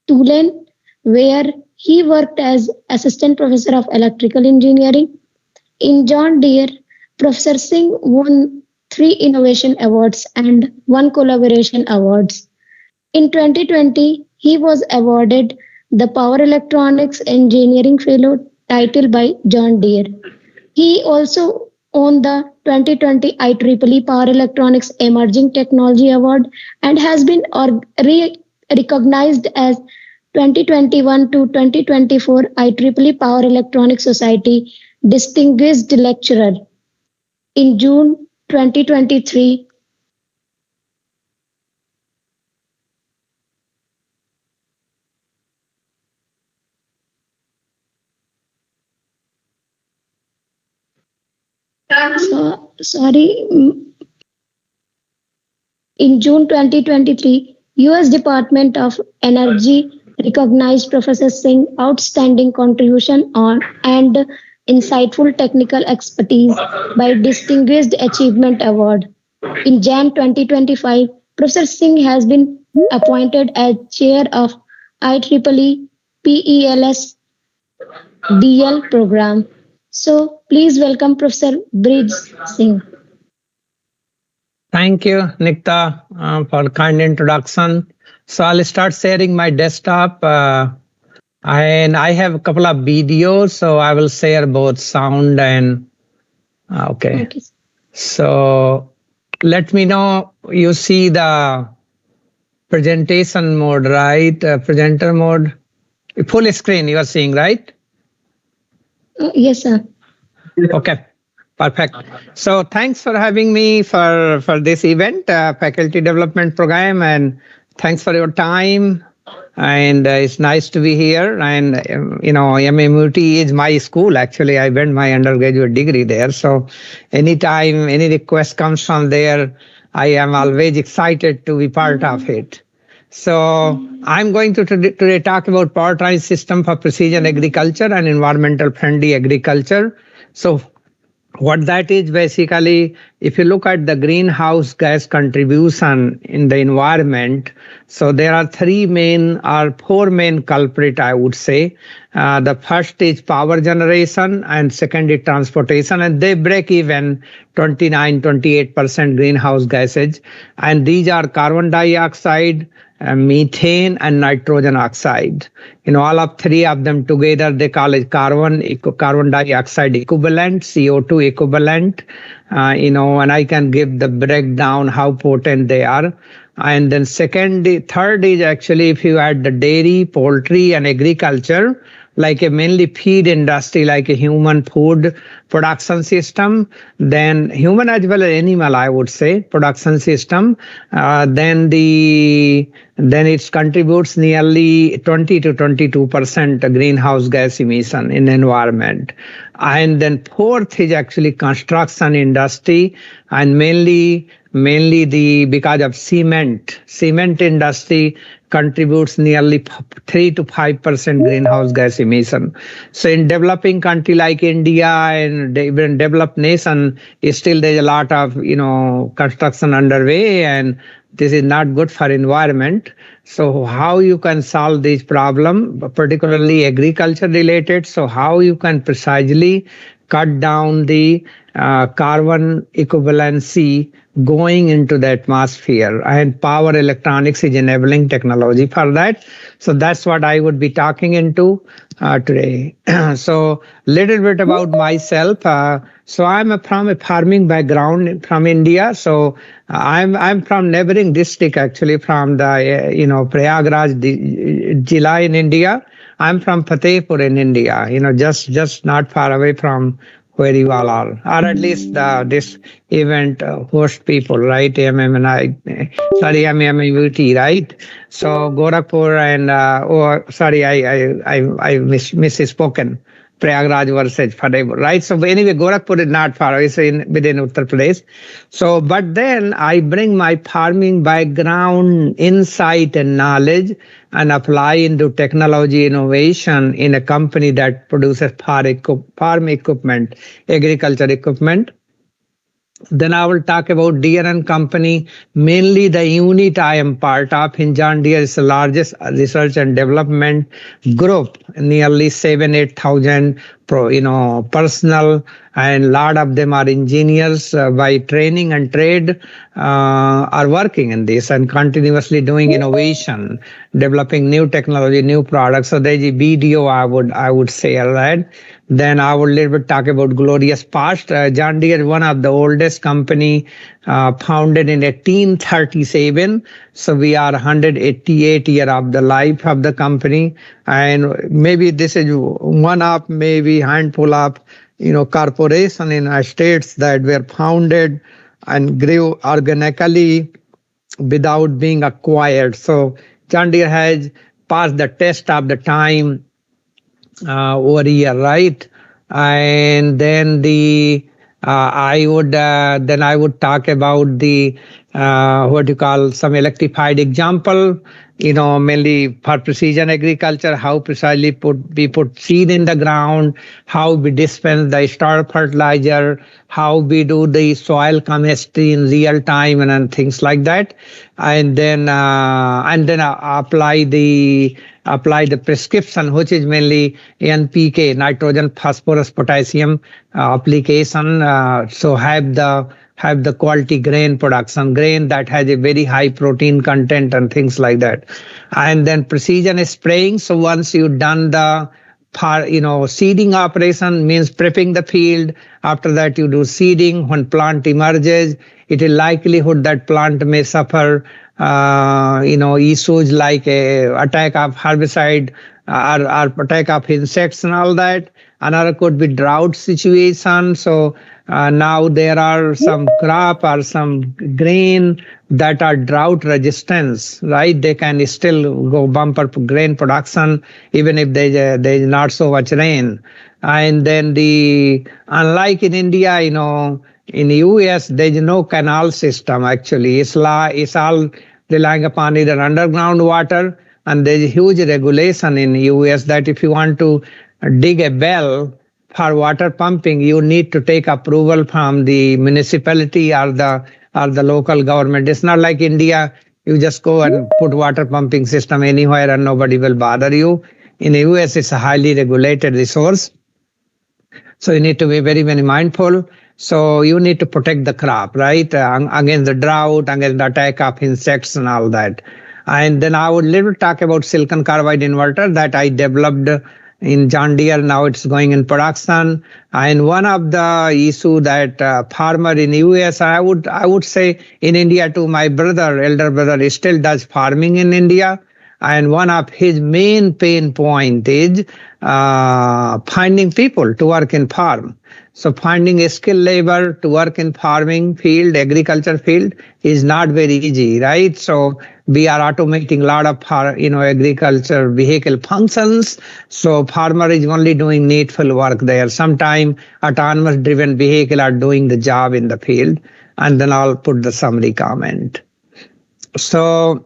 Speaker 9: Tulane, where he worked as assistant professor of electrical engineering. In John Deere, Professor Singh won 3 innovation awards and 1 collaboration awards. In 2020, he was awarded the Power Electronics Engineering Fellow title by John Deere. He also won the 2020 IEEE Power Electronics Emerging Technology Award and has been recognized as 2021 to 2024 IEEE Power Electronics Society Distinguished Lecturer. In June 2023, In June 2023, U.S. Department of Energy recognized Professor Singh's outstanding contribution on and insightful technical expertise by Distinguished Achievement Award. In Jan 2025, Professor Singh has been appointed as chair of IEEE PELS DL program. So please welcome Professor Brij Singh.
Speaker 11: Thank you, Nikta, for kind introduction. So I'll start sharing my desktop. And I have a couple of videos, so I will share both sound and okay. So let me know you see the presentation mode, right? Presenter mode, full screen you are seeing, right?
Speaker 9: Yes, sir.
Speaker 11: Okay, perfect. So thanks for having me for this event, Faculty Development Program, and thanks for your time. And it's nice to be here. And, MMUT is my school. Actually, I went my undergraduate degree there. So anytime any request comes from there, I am always excited to be part of it. So I'm going to today talk about powertrain system for precision agriculture and environmental friendly agriculture. So what that is basically, if you look at the greenhouse gas contribution in the environment, so there are 4 main culprit, I would say. The first is power generation and second is transportation, and they break even 29-28% greenhouse gases. And these are carbon dioxide, methane and nitrogen oxide. All of 3 of them together, they call it carbon dioxide equivalent, CO2 equivalent, and I can give the breakdown how potent they are. And then third is actually if you add the dairy, poultry and agriculture, like a mainly feed industry, like a human food production system, then human as well as animal, I would say, production system, then it contributes nearly 20 to 22% greenhouse gas emission in environment. And then fourth is actually construction industry, and mainly because of cement industry contributes nearly 3 to 5% greenhouse gas emission. So in developing country like India and even developed nation, still there's a lot of construction underway, and this is not good for environment. So how you can solve this problem, particularly agriculture related? So how you can precisely cut down the carbon equivalency going into the atmosphere, and power electronics is enabling technology for that. So that's what I would be talking into today. So little bit about myself. So I'm from a farming background from India. So I'm from neighboring district, actually from the Prayagraj Jila in India. I'm from Fatehpur in India. Just not far away from where you all are, or at least this event host people, right? MMUT, right? So Gorakhpur and I misspoken. Prayagraj versus Fatehpur, right? So anyway, Gorakhpur is not far away, it's within Uttar Pradesh. So, but then I bring my farming background, insight and knowledge and apply into technology innovation in a company that produces farm equipment, agriculture equipment. Then I will talk about Deere and Company, mainly the unit I am part of in John Deere is the largest research and development group, nearly 8,000 personnel, and a lot of them are engineers by training and trade, are working in this and continuously doing innovation, developing new technology, new products. So there's a BDO I would say, right? Then I will little bit talk about glorious past. John Deere is one of the oldest company, founded in 1837. So we are 188 year of the life of the company. And maybe this is one of maybe handful of, corporation in our states that were founded and grew organically without being acquired. So John Deere has passed the test of the time over a year, right? And then I would talk about the some electrified example, mainly for precision agriculture, how precisely we put seed in the ground, how we dispense the starter fertilizer, how we do the soil chemistry in real time and things like that. And then apply the prescription, which is mainly NPK, nitrogen, phosphorus, potassium application. So have the quality grain production, grain that has a very high protein content and things like that. And then precision spraying. So once you've done the seeding operation, means prepping the field. After that, you do seeding. When plant emerges, it is likelihood that plant may suffer, issues like a attack of herbicide or attack of insects and all that. Another could be drought situation. So now there are some crop or some grain that are drought resistance, right? They can still go bumper grain production even if there is not so much rain. And then unlike in India, in the US, there is no canal system actually. It's all relying upon either underground water, and there is huge regulation in the US that if you want to dig a well for water pumping, you need to take approval from the municipality or the local government. It's not like India, you just go and put water pumping system anywhere and nobody will bother you. In the US, it's a highly regulated resource. So you need to be very, very mindful. So you need to protect the crop, right? Against the drought, against the attack of insects and all that. And then I would little talk about silicon carbide inverter that I developed in John Deere. Now it's going in production. And one of the issue that farmer in US, I would say in India too, my elder brother, he still does farming in India. And one of his main pain point is finding people to work in farm. So finding a skilled labor to work in farming field, agriculture field is not very easy, right? So we are automating a lot of agriculture vehicle functions. So farmer is only doing needful work there. Sometimes autonomous driven vehicle are doing the job in the field. And then I'll put the summary comment. So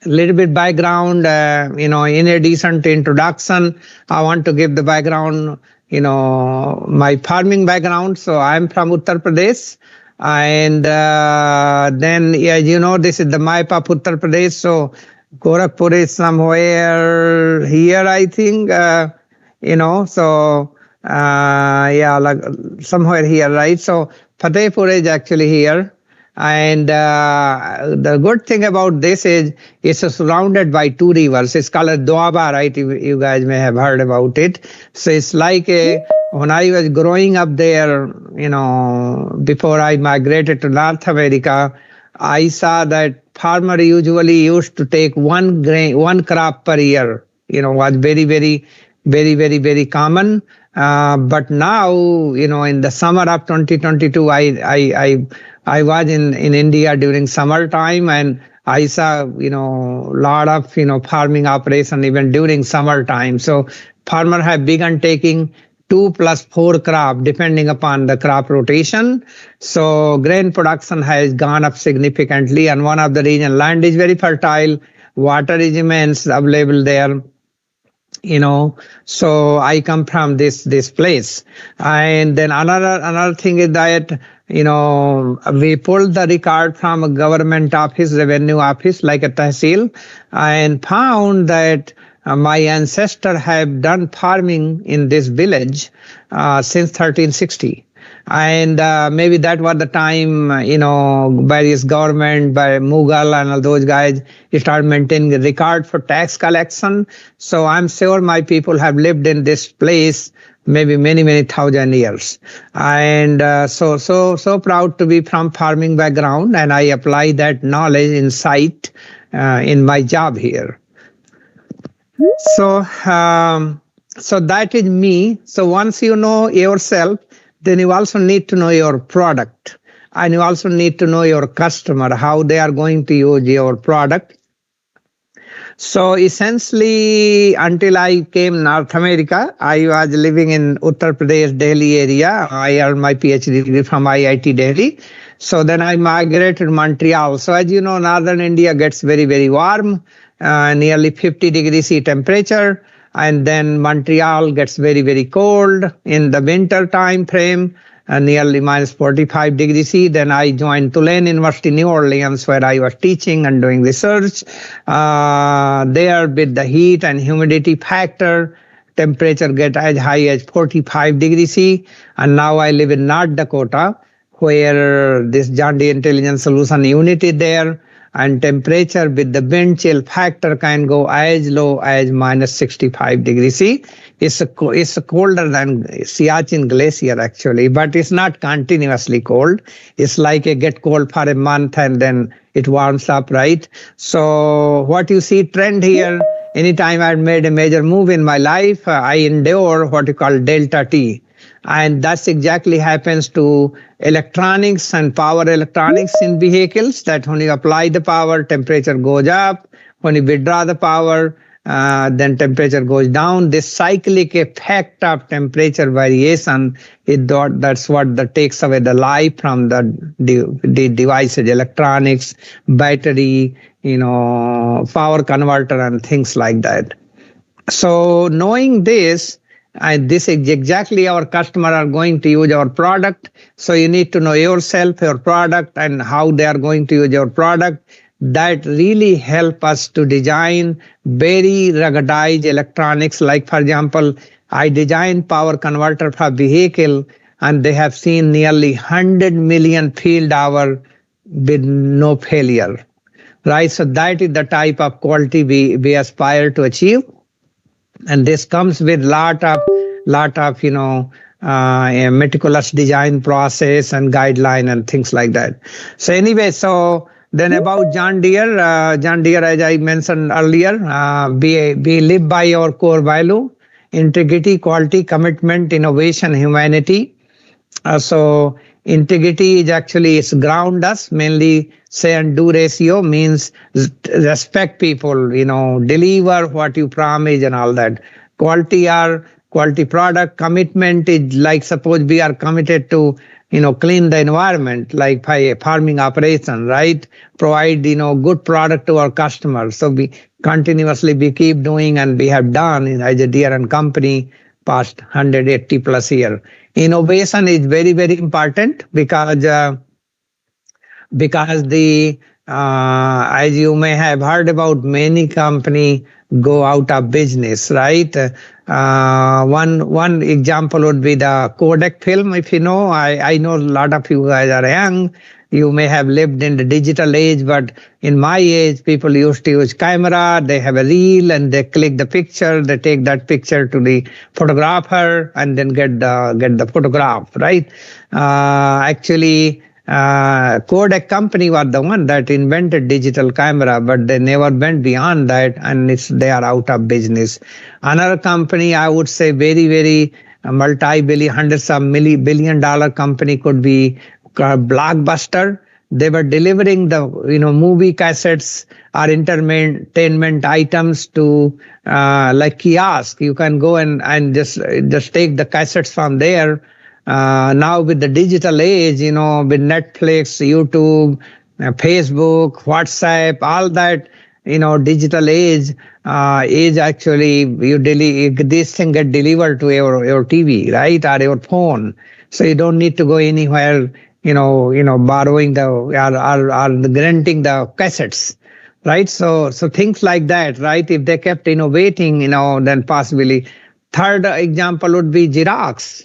Speaker 11: a little bit background, in addition to introduction, I want to give the background, my farming background. So I'm from Uttar Pradesh. And then, this is the map of Uttar Pradesh. So Gorakhpur is somewhere here, I think, like somewhere here, right? So Fatehpur is actually here. And the good thing about this is it's surrounded by two rivers. It's called Doaba, right? You guys may have heard about it. So it's like when I was growing up there, before I migrated to North America, I saw that farmer usually used to take one crop per year, was very, very, very, very, very common. But now, in the summer of 2022, I was in India during summertime, and I saw, lot of, farming operation even during summertime. So farmer have begun taking 2 + 4 crop depending upon the crop rotation. So grain production has gone up significantly, and one of the reason land is very fertile, water is immense available there. So I come from this place. And then another thing is that, we pulled the record from a government office, revenue office, like a tahsil, and found that my ancestor have done farming in this village since 1360. And maybe that was the time, various government, by Mughal and all those guys, started maintaining the record for tax collection. So I'm sure my people have lived in this place maybe many, many thousand years. And so proud to be from farming background, and I apply that knowledge, insight in my job here. So that is me. So once you know yourself, then you also need to know your product, and you also need to know your customer, how they are going to use your product. So essentially, until I came North America, I was living in Uttar Pradesh, Delhi area. I earned my PhD degree from IIT Delhi. So then I migrated to Montreal. So as you know, northern India gets very, very warm, nearly 50 degrees C temperature. And then Montreal gets very, very cold in the winter time frame, nearly minus 45 degrees C. Then I joined Tulane University, New Orleans, where I was teaching and doing research. There, with the heat and humidity factor, temperature get as high as 45 degrees C. And now I live in North Dakota, where this John Deere Intelligence Solution unit is there. And temperature with the wind chill factor can go as low as minus 65 degrees C. It's colder than Siachen Glacier actually, but it's not continuously cold. It's like a get cold for a month and then it warms up, right? So what you see trend here, anytime I made a major move in my life, I endure what you call delta T. And that's exactly happens to electronics and power electronics in vehicles, that when you apply the power, temperature goes up. When you withdraw the power, then temperature goes down. This cyclic effect of temperature variation, that's what that takes away the life from the devices, electronics, battery, power converter and things like that. So knowing this, and this is exactly our customer are going to use our product. So you need to know yourself, your product, and how they are going to use your product. That really help us to design very ruggedized electronics. Like, for example, I designed power converter for vehicle, and they have seen nearly 100 million field hour with no failure, right? So that is the type of quality we aspire to achieve. And this comes with lot of meticulous design process and guideline and things like that. So anyway, so Then about John Deere, as I mentioned earlier, we live by our core value: integrity, quality, commitment, innovation, humanity. So integrity is actually, it's ground us, mainly say and do ratio means respect people, deliver what you promise and all that. Quality product. Commitment is like, suppose we are committed to clean the environment, like by farming operation, right? Provide good product to our customers. So we keep doing, and we have done as a Deere and Company past 180 plus year. Innovation is very, very important because as you may have heard about, many company go out of business, right? One example would be the Kodak film. If you know, I know a lot of you guys are young. You may have lived in the digital age, but in my age, people used to use camera. They have a reel and they click the picture. They take that picture to the photographer and then get the photograph, right? Actually, Kodak company was the one that invented digital camera, but they never went beyond that, and they are out of business. Another company, I would say, very, very multi-billion, hundreds of billion-dollar company could be Blockbuster. They were delivering the movie cassettes or entertainment items to like kiosk. You can go and just take the cassettes from there. Now with the digital age, with Netflix, YouTube, Facebook, WhatsApp, all that, digital age is actually this thing get delivered to your TV, right, or your phone. So you don't need to go anywhere, borrowing or renting the cassettes, right? So things like that, right? If they kept innovating, then possibly. Third example would be Xerox.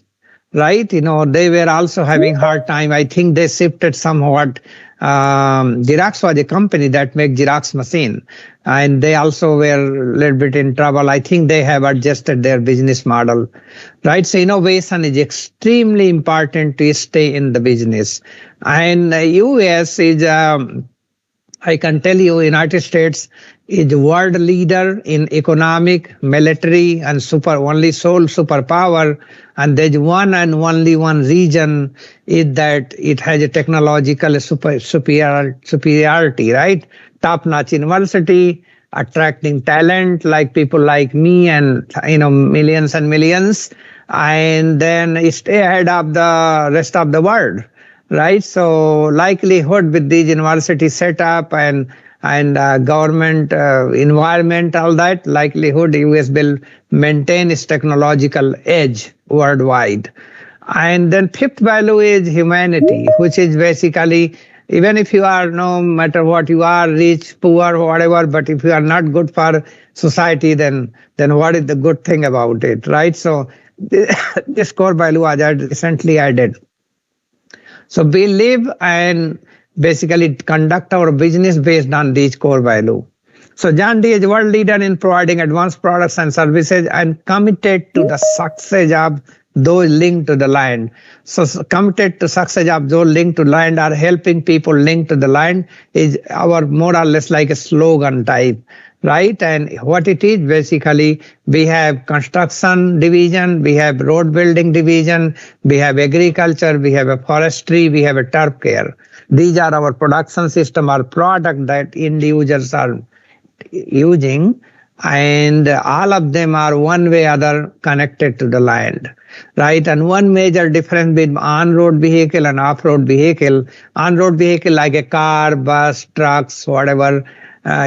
Speaker 11: Right, they were also having hard time. I think they shifted somewhat. Xerox was a company that make Xerox machine, and they also were a little bit in trouble. I think they have adjusted their business model, right? So innovation is extremely important to stay in the business. And US is, I can tell you, United States is world leader in economic, military, and sole superpower. And there's one and only one reason is that it has a technological superiority, right? Top-notch university, attracting talent like people like me and millions and millions, and then stay ahead of the rest of the world, right? So likelihood with these university setup and government environment, all that, likelihood US will maintain its technological edge worldwide. And then fifth value is humanity, which is basically, even if you are, no matter what you are, rich, poor, whatever, but if you are not good for society, then what is the good thing about it, right? So this core value was recently added. So we live and basically conduct our business based on these core value. So John Deere is world leader in providing advanced products and services and committed to the success of those linked to the land. So committed to success of those linked to land, or helping people linked to the land, is our more or less like a slogan type, right? And what it is, basically, we have construction division, we have road building division, we have agriculture, we have a forestry, we have a turf care. These are our production system, our product that end users are using, and all of them are one way or other connected to the land, right? And one major difference between on-road vehicle and off-road vehicle, on-road vehicle like a car, bus, trucks, whatever,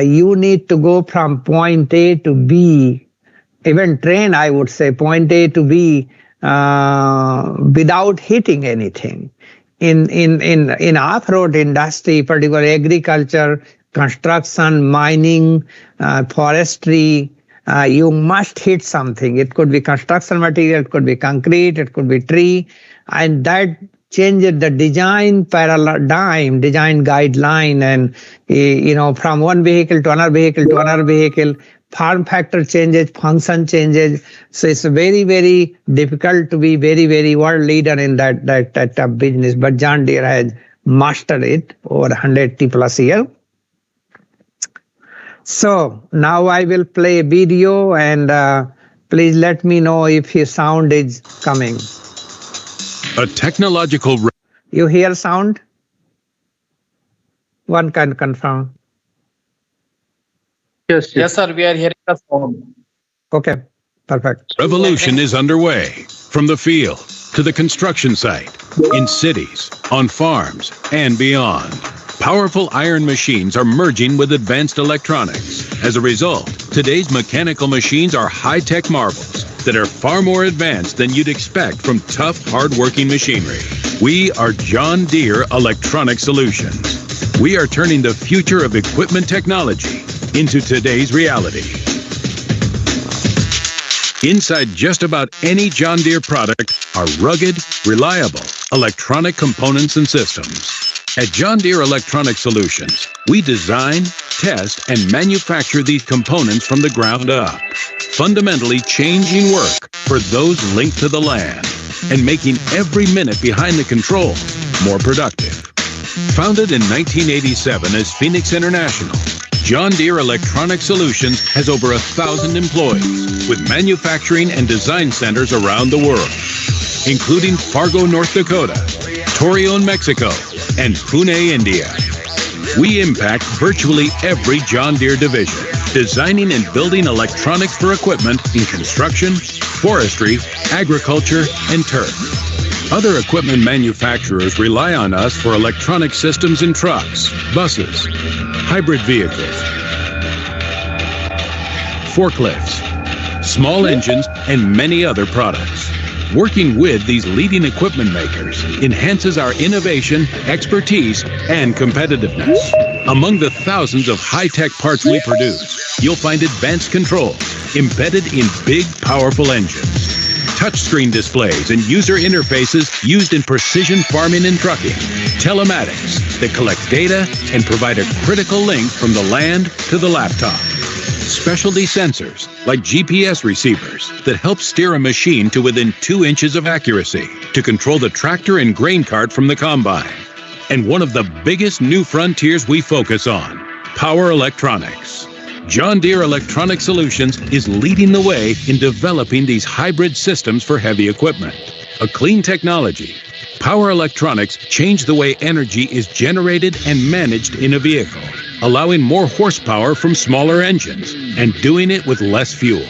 Speaker 11: you need to go from point A to B, even train, I would say, point A to B without hitting anything. In off-road industry, particularly agriculture, construction, mining, forestry, you must hit something. It could be construction material, it could be concrete, it could be tree, and that changes the design paradigm, design guideline, and from one vehicle to another vehicle to another vehicle, form factor changes, function changes. So it's very, very difficult to be very, very world leader in that business. But John Deere has mastered it over 180 plus years. So now I will play a video, and please let me know if his sound is coming.
Speaker 13: A technological...
Speaker 11: You hear sound? One can confirm.
Speaker 14: Yes, sir, we are hearing the sound.
Speaker 11: Okay, perfect.
Speaker 13: Revolution is underway, from the field to the construction site, in cities, on farms, and beyond. Powerful iron machines are merging with advanced electronics. As a result, today's mechanical machines are high-tech marvels that are far more advanced than you'd expect from tough, hard-working machinery. We are John Deere Electronic Solutions. We are turning the future of equipment technology into today's reality. Inside just about any John Deere product are rugged, reliable electronic components and systems. At John Deere Electronic Solutions, we design, test, and manufacture these components from the ground up, fundamentally changing work for those linked to the land and making every minute behind the control more productive. Founded in 1987 as Phoenix International, John Deere Electronic Solutions has over 1,000 employees with manufacturing and design centers around the world, including Fargo, North Dakota, Torreon, Mexico, and Pune, India. We impact virtually every John Deere division, designing and building electronics for equipment in construction, forestry, agriculture, and turf. Other equipment manufacturers rely on us for electronic systems in trucks, buses, hybrid vehicles, forklifts, small engines, and many other products. Working with these leading equipment makers enhances our innovation, expertise, and competitiveness. Among the thousands of high-tech parts we produce, you'll find advanced controls embedded in big, powerful engines, touchscreen displays and user interfaces used in precision farming and trucking, telematics that collect data and provide a critical link from the land to the laptop, specialty sensors like GPS receivers that help steer a machine to within 2 inches of accuracy to control the tractor and grain cart from the combine. And one of the biggest new frontiers we focus on, power electronics. John Deere Electronic Solutions is leading the way in developing these hybrid systems for heavy equipment. A clean technology, power electronics change the way energy is generated and managed in a vehicle, allowing more horsepower from smaller engines and doing it with less fuel.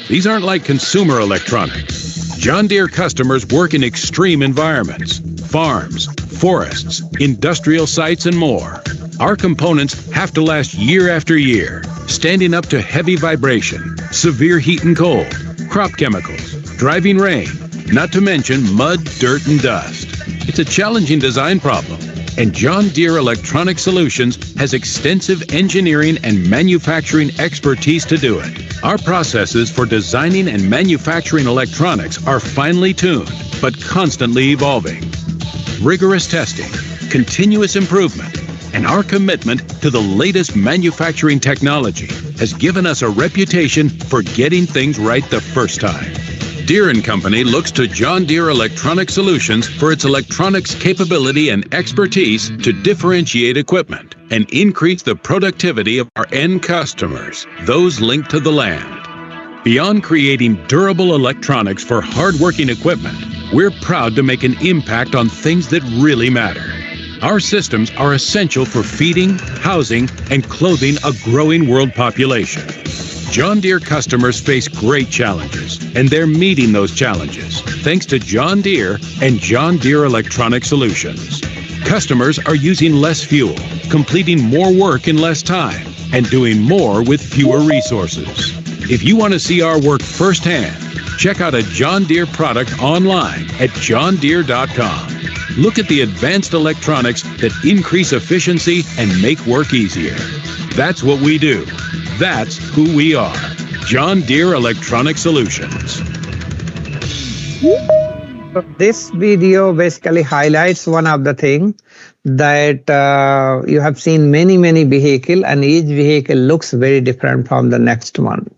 Speaker 13: These aren't like consumer electronics. John Deere customers work in extreme environments, farms, forests, industrial sites, and more. Our components have to last year after year, standing up to heavy vibration, severe heat and cold, crop chemicals, driving rain, not to mention mud, dirt, and dust. It's a challenging design problem, and John Deere Electronic Solutions has extensive engineering and manufacturing expertise to do it. Our processes for designing and manufacturing electronics are finely tuned, but constantly evolving. Rigorous testing, continuous improvement, and our commitment to the latest manufacturing technology has given us a reputation for getting things right the first time. Deere & Company looks to John Deere Electronic Solutions for its electronics capability and expertise to differentiate equipment and increase the productivity of our end customers, those linked to the land. Beyond creating durable electronics for hard-working equipment, we're proud to make an impact on things that really matter. Our systems are essential for feeding, housing, and clothing a growing world population. John Deere customers face great challenges, and they're meeting those challenges thanks to John Deere and John Deere Electronic Solutions. Customers are using less fuel, completing more work in less time, and doing more with fewer resources. If you want to see our work firsthand, check out a John Deere product online at johndeere.com. Look at the advanced electronics that increase efficiency and make work easier. That's what we do. That's who we are. John Deere Electronic Solutions.
Speaker 11: This video basically highlights one of the things that you have seen many vehicles, and each vehicle looks very different from the next one.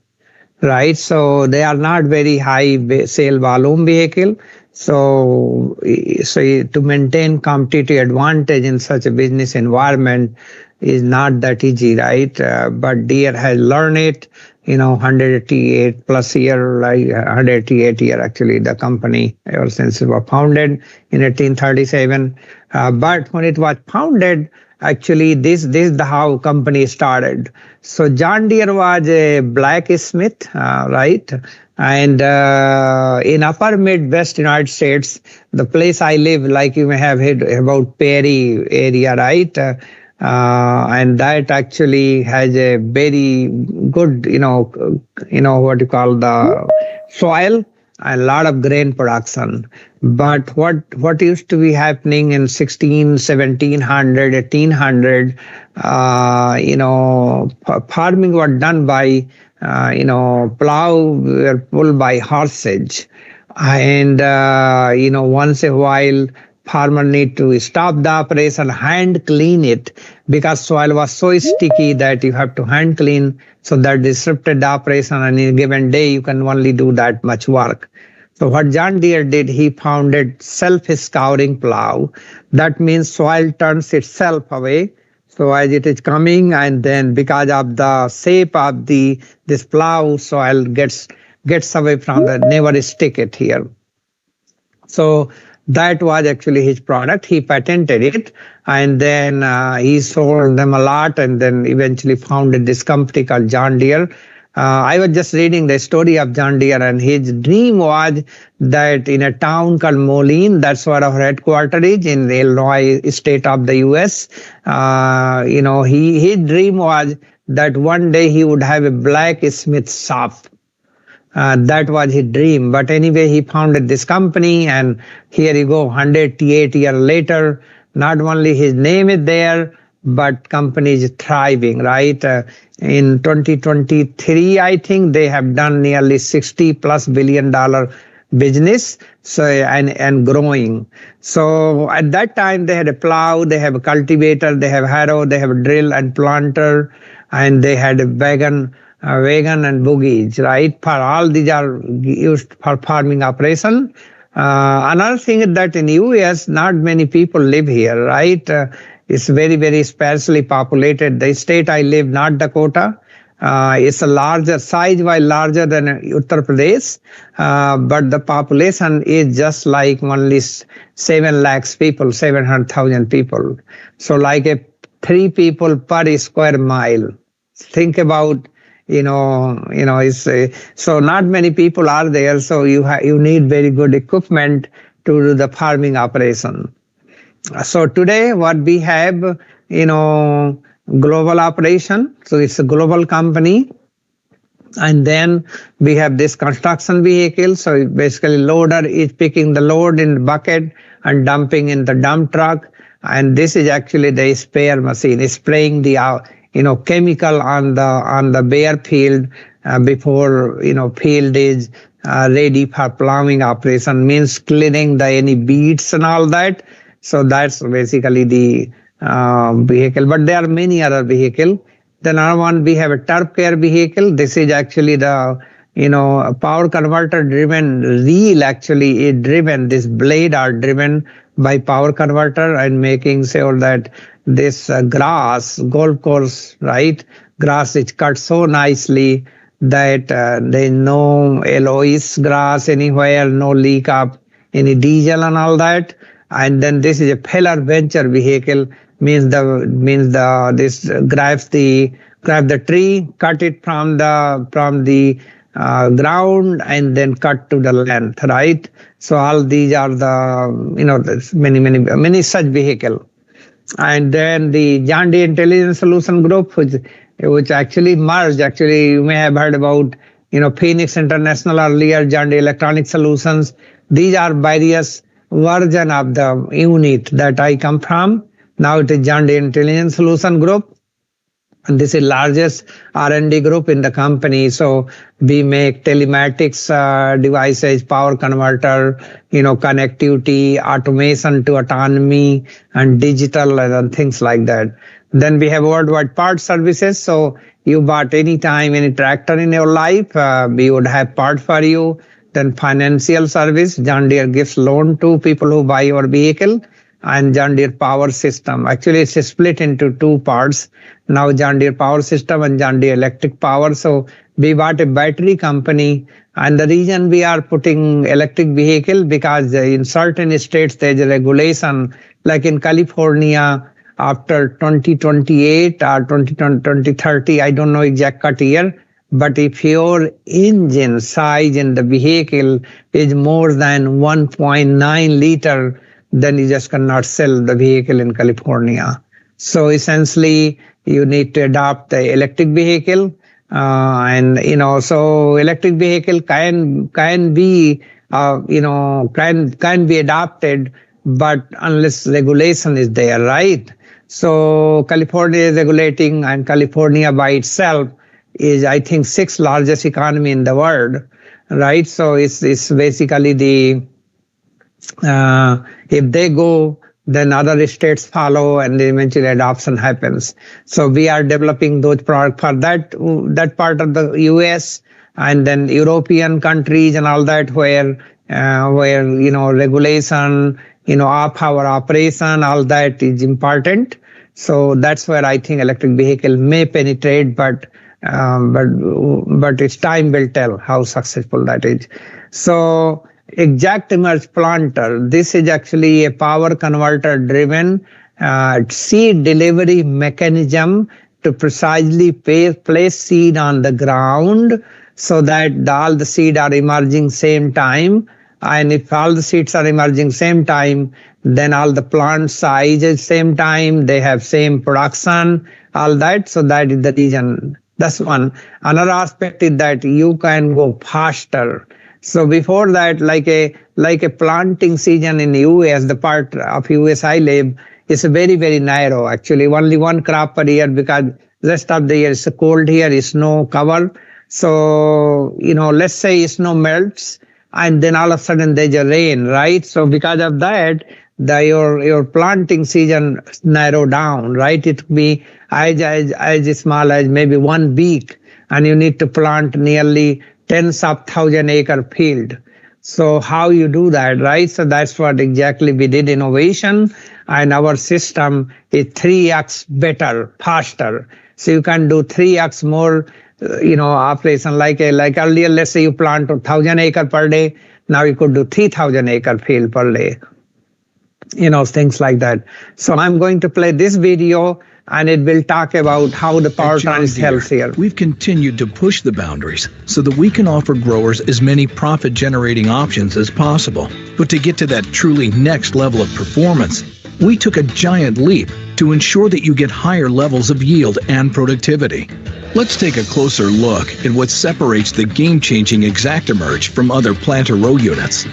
Speaker 11: right? So they are not very high sale volume vehicle. So to maintain competitive advantage in such a business environment is not that easy, right? But Deere has learned it, 188 plus year, like 188 year actually, the company ever since it was founded in 1837. But when it was founded, actually this is how company started. So John Deere was a blacksmith, right? And in upper Midwest United States, the place I live, like you may have heard about Perry area, right? And that actually has a very good, what you call the soil, a lot of grain production. But what used to be happening in 1700, 1800, farming was done by, plow were pulled by horses. And, once a while, farmer need to stop the operation, hand clean it, because soil was so sticky that you have to hand clean. So that disrupted the operation, and in a given day, you can only do that much work. So what John Deere did, he founded self-scouring plow. That means soil turns itself away. So as it is coming, and then because of the shape of this plow, soil gets away from the, never stick it here. So that was actually his product. He patented it, and then he sold them a lot, and then eventually founded this company called John Deere. I was just reading the story of John Deere, and his dream was that in a town called Moline, that's where our headquarters is in the Illinois state of the U.S. His dream was that one day he would have a blacksmith shop. That was his dream. But anyway, he founded this company, and here you go, 188 years later, not only his name is there, but company is thriving, right? In 2023, I think they have done nearly $60+ billion business, so and growing. So at that time, they had a plow, they have a cultivator, they have harrow, they have a drill and planter, and they had a wagon and buggies, right? For all these are used for farming operation. Another thing is that in US, not many people live here, right? It's very, very sparsely populated. The state I live, North Dakota, it's a larger size, while larger than Uttar Pradesh, but the population is just like only 7 lakhs people, 700,000 people. So like 3 people per square mile. Think about, so not many people are there. So you need very good equipment to do the farming operation. So today what we have, global operation. So it's a global company. And then we have this construction vehicle. So basically loader is picking the load in the bucket and dumping in the dump truck. And this is actually the sprayer machine, spraying the chemical on the bare field before field is ready for plowing operation, means clearing any beads and all that. So that's basically the vehicle. But there are many other vehicles. Then another one, we have a turf care vehicle. This is actually the power converter driven reel actually is driven. This blade are driven by power converter and making sure that this grass, golf course, right? Grass is cut so nicely that there is no Eloise grass anywhere, no leak of any diesel and all that. And then this is a feller venture vehicle, means this grabs the tree, cut it from the ground, and then cut to the length, right? So all these are the many such vehicle. And then the John Deere Intelligent Solution Group, which actually merged. Actually, you may have heard about Phoenix International earlier, John Deere Electronic Solutions. These are various version of the unit that I come from. Now it is John Deere Intelligent Solution Group. And this is largest R&D group in the company. So we make telematics devices, power converter, connectivity, automation to autonomy, and digital and things like that. Then we have worldwide part services. So you bought any time any tractor in your life, we would have part for you. Then financial service, John Deere gives loan to people who buy your vehicle, and John Deere Power System. Actually, it's split into two parts. Now John Deere Power System and John Deere Electric Power. So we bought a battery company, and the reason we are putting electric vehicle, because in certain states there's a regulation, like in California, after 2028 or 2030, I don't know exact cut year, but if your engine size in the vehicle is more than 1.9 liter, then you just cannot sell the vehicle in California. So essentially, you need to adopt the electric vehicle, and so electric vehicle can be can be adopted, but unless regulation is there, right? So California is regulating, and California by itself is, I think, 6th largest economy in the world, right? So it's basically the if they go, then other states follow, and eventually adoption happens. So we are developing those products for that part of the US, and then European countries and all that, where regulation, off-hour operation, all that is important. So that's where I think electric vehicle may penetrate, but its time will tell how successful that is. So ExactEmerge planter, this is actually a power converter driven seed delivery mechanism to precisely place seed on the ground so that all the seed are emerging same time. And if all the seeds are emerging same time, then all the plant size is same time, they have same production, all that. So that is the reason. That's one. Another aspect is that you can go faster. So before that, like a planting season in the US, the part of US I live, is very, very narrow. Actually, only one crop per year, because rest of the year is cold here, is snow cover. So, let's say snow melts, and then all of a sudden there's a rain, right? So because of that, your planting season narrow down, right? It could be as small as maybe 1 week, and you need to plant nearly tens of 1,000-acre field. So how you do that, right? So that's what exactly we did, innovation, and our system is 3x better, faster. So you can do 3x more, operation. Like earlier, let's say you plant 1,000 acre per day. Now you could do 3,000 acre field per day. Things like that. So I'm going to play this video, and it will talk about how the powertrain is healthier.
Speaker 15: We've continued to push the boundaries so that we can offer growers as many profit-generating options as possible. But to get to that truly next level of performance, we took a giant leap to ensure that you get higher levels of yield and productivity. Let's take a closer look at what separates the game-changing ExactEmerge from other planter row units.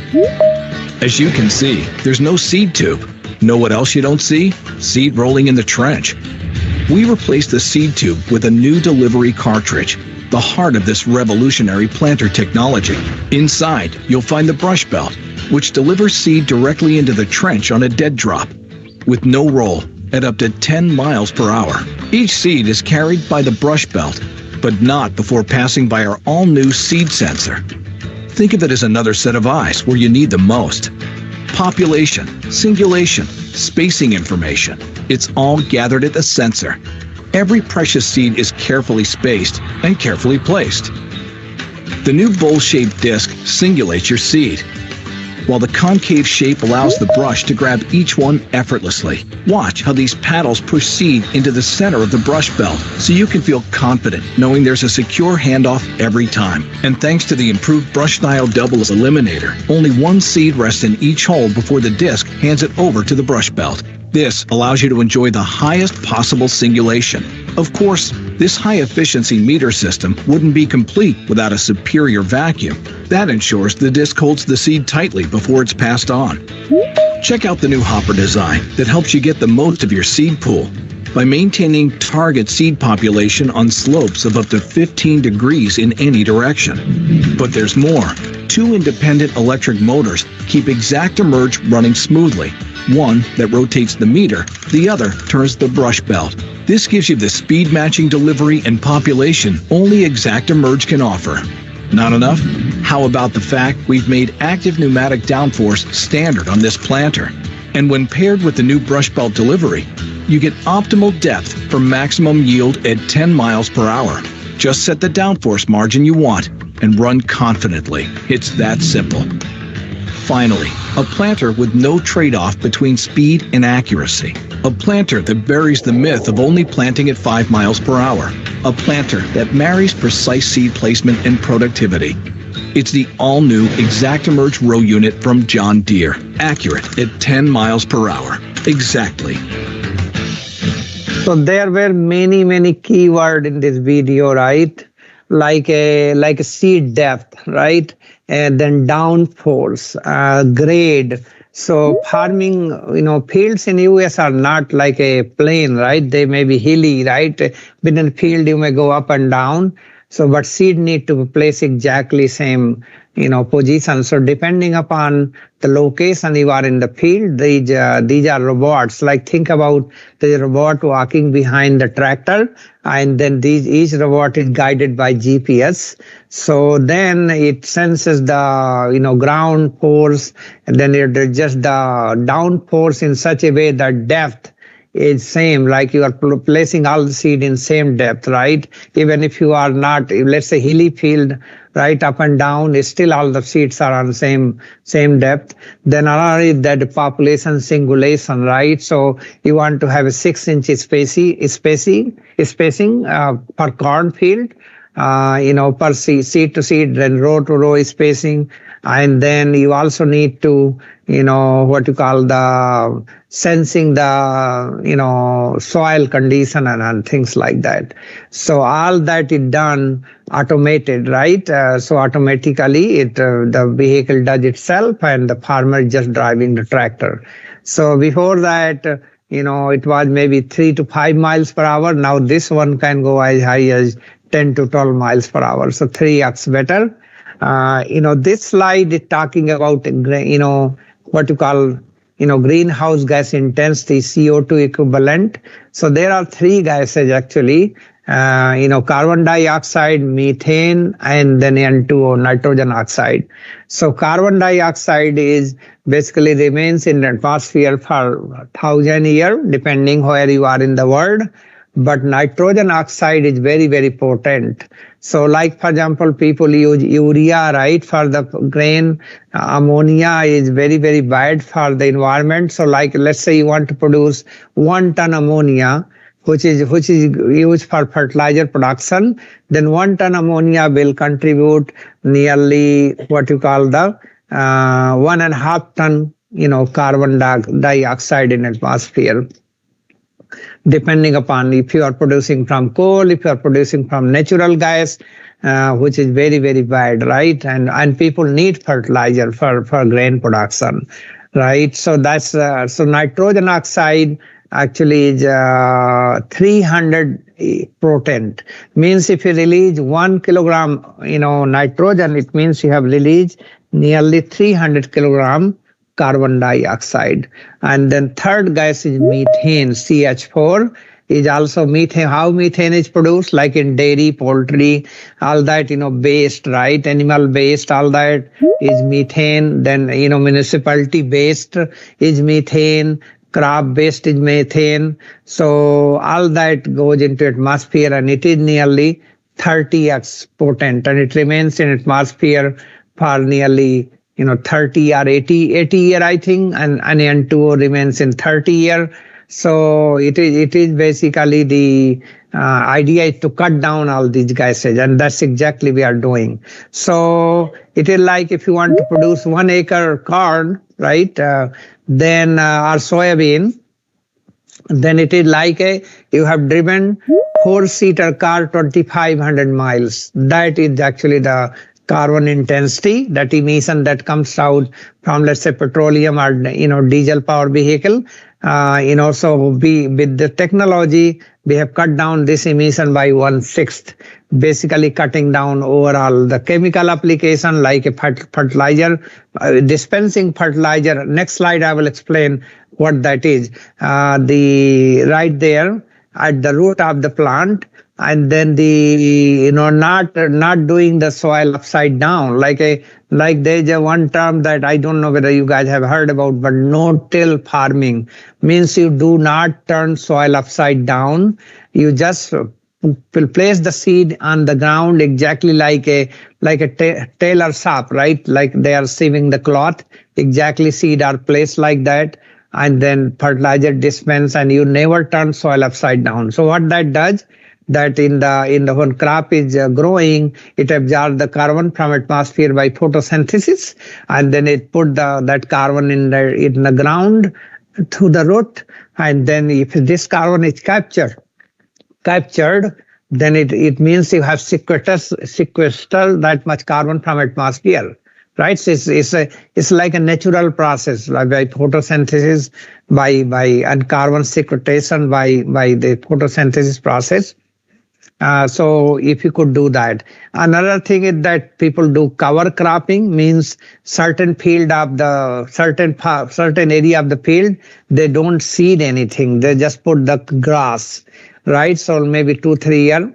Speaker 15: As you can see, there's no seed tube. Know what else you don't see? Seed rolling in the trench. We replaced the seed tube with a new delivery cartridge, the heart of this revolutionary planter technology. Inside, you'll find the brush belt, which delivers seed directly into the trench on a dead drop, with no roll, at up to 10 miles per hour. Each seed is carried by the brush belt, but not before passing by our all-new seed sensor. Think of it as another set of eyes where you need them most. Population, singulation, spacing information. It's all gathered at the sensor. Every precious seed is carefully spaced and carefully placed. The new bowl-shaped disc singulates your seed, while the concave shape allows the brush to grab each one effortlessly. Watch how these paddles push seed into the center of the brush belt so you can feel confident knowing there's a secure handoff every time. And thanks to the improved brush style doubles eliminator, only one seed rests in each hole before the disc hands it over to the brush belt. This allows you to enjoy the highest possible singulation. Of course, this high-efficiency meter system wouldn't be complete without a superior vacuum. That ensures the disc holds the seed tightly before it's passed on. Check out the new hopper design that helps you get the most of your seed pool by maintaining target seed population on slopes of up to 15 degrees in any direction. But there's more. two independent electric motors keep ExactEmerge running smoothly. One that rotates the meter, the other turns the brush belt. This gives you the speed matching delivery and population only ExactEmerge can offer. Not enough? How about the fact we've made active pneumatic downforce standard on this planter? And when paired with the new brush belt delivery, you get optimal depth for maximum yield at 10 miles per hour. Just set the downforce margin you want and run confidently. It's that simple. Finally, a planter with no trade-off between speed and accuracy. A planter that buries the myth of only planting at 5 miles per hour. A planter that marries precise seed placement and productivity. It's the all-new ExactEmerge row unit from John Deere. Accurate at 10 miles per hour. Exactly.
Speaker 11: So there were many keywords in this video, right? Like a seed depth, right? And then downforce, grade. So farming, fields in US are not like a plain, right? They may be hilly, right? Within field, you may go up and down. So, but seed need to place exactly same, position. So depending upon the location you are in the field, these are robots. Like think about the robot walking behind the tractor, and then each robot is guided by GPS. So then it senses the ground force, and then it adjusts the down force in such a way that depth is same, like you are placing all the seed in same depth, right? Even if you are not, let's say hilly field, right, up and down, still all the seeds are on same depth. Then another is that population singulation, right? So you want to have a 6 inches spacing per corn field, per seed to seed, then row to row spacing. And then you also need to, what you call the sensing the, soil condition and things like that. So all that is done automated, right? So automatically the vehicle does itself and the farmer is just driving the tractor. So before that, it was maybe 3 to 5 miles per hour. Now this one can go as high as 10 to 12 miles per hour. So 3x better. This slide is talking about, what you call, greenhouse gas intensity, CO2 equivalent. So there are 3 gases actually, carbon dioxide, methane, and then N2O, nitrogen oxide. So carbon dioxide is basically remains in the atmosphere for 1,000 years, depending where you are in the world. But nitrogen oxide is very potent. So like, for example, people use urea, right, for the grain. Ammonia is very bad for the environment. So like, let's say you want to produce 1 ton ammonia, which is used for fertilizer production, then 1 ton ammonia will contribute nearly what you call the 1.5 ton, carbon dioxide in atmosphere. Depending upon if you are producing from coal, if you are producing from natural gas, which is very bad, right? And people need fertilizer for grain production, right? So that's so nitrogen oxide actually is 300 potent. Means if you release 1 kilogram, nitrogen, it means you have released nearly 300 kilogram carbon dioxide. And then third gas is methane, CH4 is also methane. How methane is produced? Like in dairy, poultry, all that, waste, right? Animal waste, all that is methane. Then, municipality waste is methane. Crop waste is methane. So all that goes into atmosphere and it is nearly 30x potent and it remains in atmosphere for nearly 30 or 80 year, I think, and N2O remains in 30 year. So it is basically the idea is to cut down all these gases, and that's exactly we are doing. So it is like if you want to produce 1 acre corn, right, then or soybean, then it is like you have driven 4-seater car 2,500 miles. That is actually the carbon intensity, that emission that comes out from, let's say, petroleum or diesel power vehicle. So with the technology, we have cut down this emission by 1/6, basically cutting down overall the chemical application like a fertilizer, dispensing fertilizer. Next slide, I will explain what that is. The right there at the root of the plant, and then the not doing the soil upside down like there's a one term that I don't know whether you guys have heard about, but no-till farming means you do not turn soil upside down. You just will place the seed on the ground exactly like a tailor shop, right? Like they are sieving the cloth. Exactly, seed are placed like that, and then fertilizer dispense, and you never turn soil upside down. So what that does, that in the when crop is growing, it absorbs the carbon from atmosphere by photosynthesis, and then it put that carbon in the ground through the root, and then if this carbon is captured, then it means you have sequestered that much carbon from atmosphere. Right, so it's like a natural process, like by photosynthesis, and carbon sequestration by the photosynthesis process. So if you could do that. Another thing is that people do cover cropping, means certain area of the field, they don't seed anything. They just put the grass, right? So maybe 2-3 years.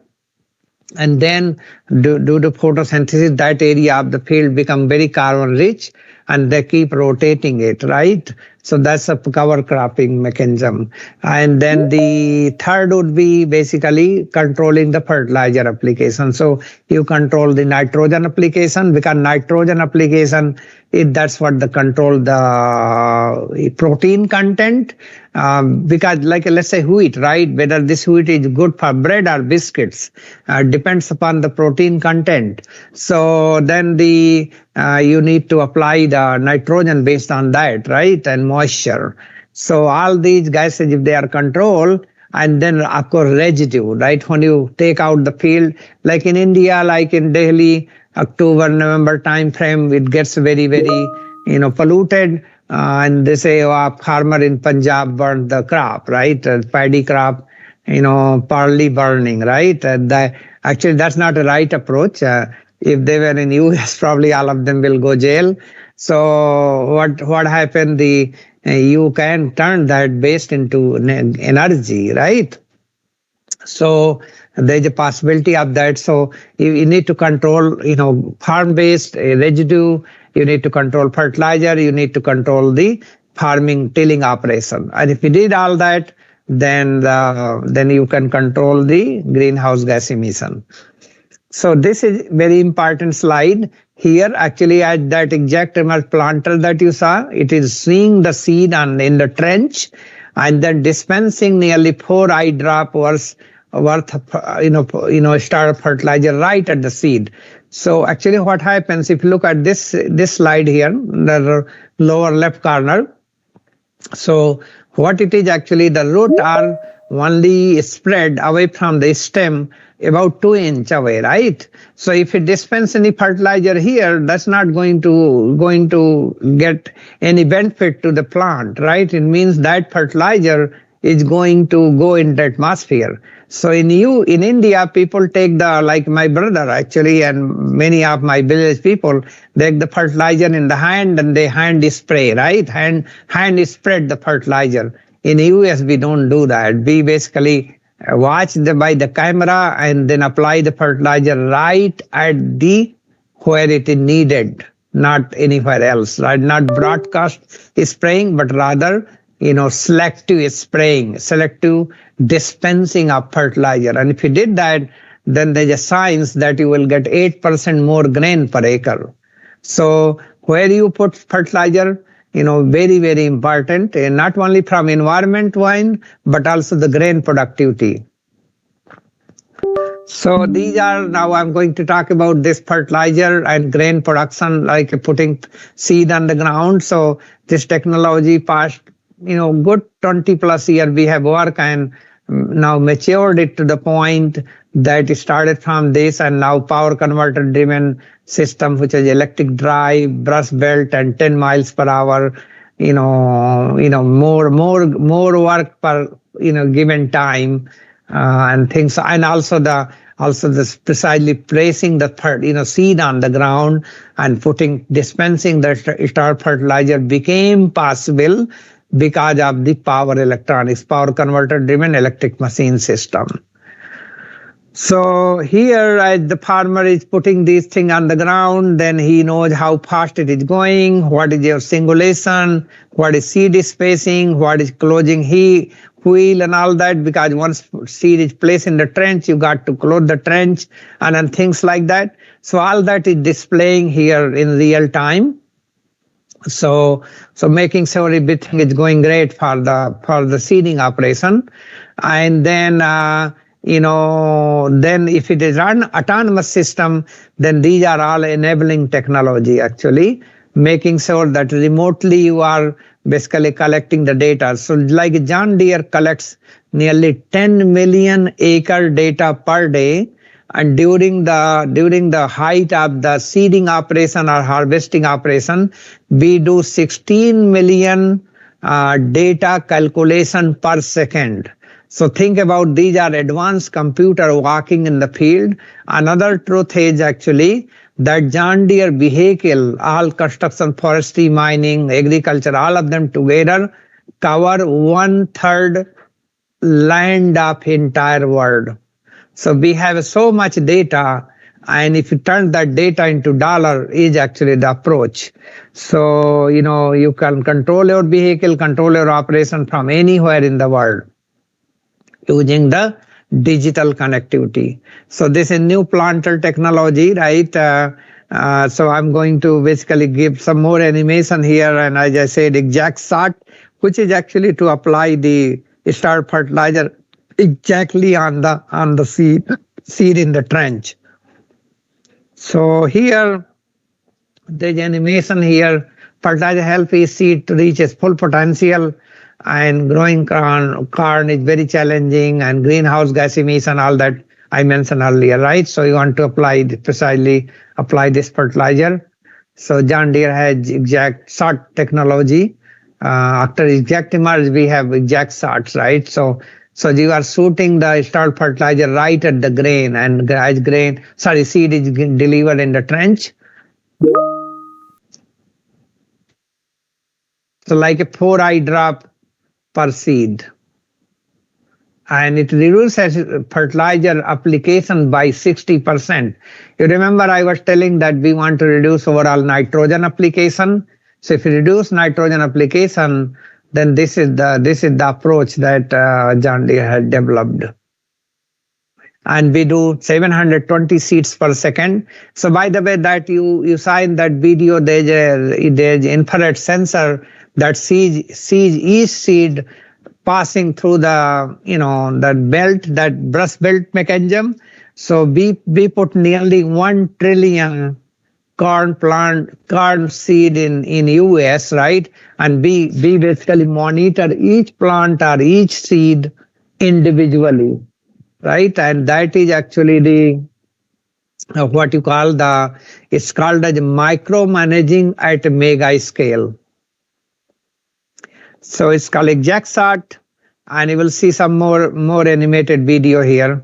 Speaker 11: And then due to photosynthesis, that area of the field become very carbon rich, and they keep rotating it, right? So that's a cover cropping mechanism. And then the third would be basically controlling the fertilizer application. So you control the nitrogen application, because nitrogen application, that's what the control the protein content. Because like let's say wheat, right? Whether this wheat is good for bread or biscuits depends upon the protein content. So then you need to apply the nitrogen based on that, right? And moisture. So all these gases, if they are controlled, and then of course residue, right? When you take out the field, like in India, like in Delhi, October, November time frame, it gets very, very, polluted. And they say, a farmer in Punjab burned the crop, right? Paddy crop, partly burning, right? Actually, that's not a right approach. If they were in US, probably all of them will go jail. So what happened? You can turn that waste into energy, right? So there's a possibility of that. So you need to control, farm-based residue. You need to control fertilizer. You need to control the farming tilling operation. And if you did all that, then you can control the greenhouse gas emission. So this is very important slide. Here, actually, at that exact planter that you saw, it is seeing the seed in the trench, and then dispensing nearly 4 eye drop worth of starter fertilizer right at the seed. So actually, what happens if you look at this slide here, the lower left corner? So what it is actually, the root are only spread away from the stem about 2 inches away, right? So if you dispense any fertilizer here, that's not going to get any benefit to the plant, right? It means that fertilizer is going to go in the atmosphere. So in India, people take like my brother actually, and many of my village people, they take the fertilizer in the hand and they hand spray, right? Hand spread the fertilizer. In US, we don't do that. We basically watch by the camera and then apply the fertilizer right at where it is needed, not anywhere else, right? Not broadcast spraying, but rather, selective spraying, selective dispensing of fertilizer. And if you did that, then there's a science that you will get 8% more grain per acre. So where you put fertilizer, very, very important, and not only from environment wine, but also the grain productivity. So these are, now I'm going to talk about this fertilizer and grain production, like putting seed on the ground. So this technology past, good 20 plus years we have worked and now matured it to the point that it started from this, and now power converter driven system, which is electric drive, brush belt, and 10 miles per hour, more work per given time and things, and also the precisely placing the seed on the ground and dispensing the star fertilizer became possible because of the power electronics, power converter driven electric machine system. So here, as the farmer is putting these things on the ground, then he knows how fast it is going, what is your singulation, what is seed spacing, what is closing wheel and all that, because once seed is placed in the trench, you got to close the trench and then things like that. So all that is displaying here in real time. So making sure everything is going great for the seeding operation. And then then if it is an autonomous system, then these are all enabling technology, actually, making sure that remotely you are basically collecting the data. So like John Deere collects nearly 10 million acre data per day, and during the height of the seeding operation or harvesting operation, we do 16 million data calculation per second. So think about, these are advanced computer walking in the field. Another truth is actually that John Deere vehicle, all construction, forestry, mining, agriculture, all of them together cover 1/3 land of entire world. So we have so much data, and if you turn that data into dollar is actually the approach. So, you can control your vehicle, control your operation from anywhere in the world using the digital connectivity. So this is new planter technology, right? So I'm going to basically give some more animation here, and as I said, exact shot, which is actually to apply the star fertilizer exactly on the seed in the trench. So here, there's animation here. Fertilizer helps each seed to reach its full potential, and growing corn is very challenging, and greenhouse gas emission, all that I mentioned earlier, right? So you want to precisely apply this fertilizer. So John Deere has exact shot technology. After exact emerge, we have exact shots, right? So you are shooting the star fertilizer right at the grain, and as seed is delivered in the trench. So like a 4 drop per seed. And it reduces fertilizer application by 60%. You remember I was telling that we want to reduce overall nitrogen application. So if you reduce nitrogen application, then this is the approach that John Deere had developed. And we do 720 seeds per second. So by the way, that you saw in that video, there's infrared sensor that sees each seed passing through that brush belt mechanism. So we put nearly 1 trillion corn seed in US, right? And we basically monitor each plant or each seed individually, right? And that is actually the what you call it's called as micromanaging at a mega scale. So it's called exact shot, and you will see some more animated video here.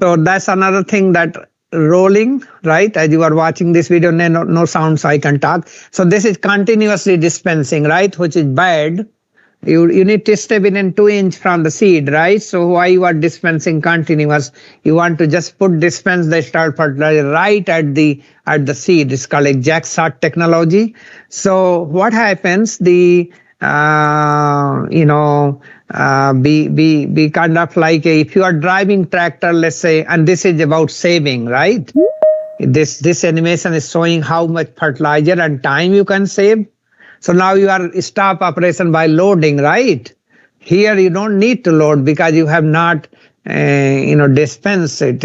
Speaker 11: So that's another thing that rolling, right? As you are watching this video, no sound, so I can talk. So this is continuously dispensing, right? Which is bad. You need to step in 2 inch from the seed, right? So why you are dispensing continuous? You want to just dispense the star fertilizer right at the seed. It's called exact shot technology. So what happens? Be kind of like if you are driving tractor, let's say, and this is about saving, right? This animation is showing how much fertilizer and time you can save. So now you are stop operation by loading, right? Here you don't need to load because you have not dispense it,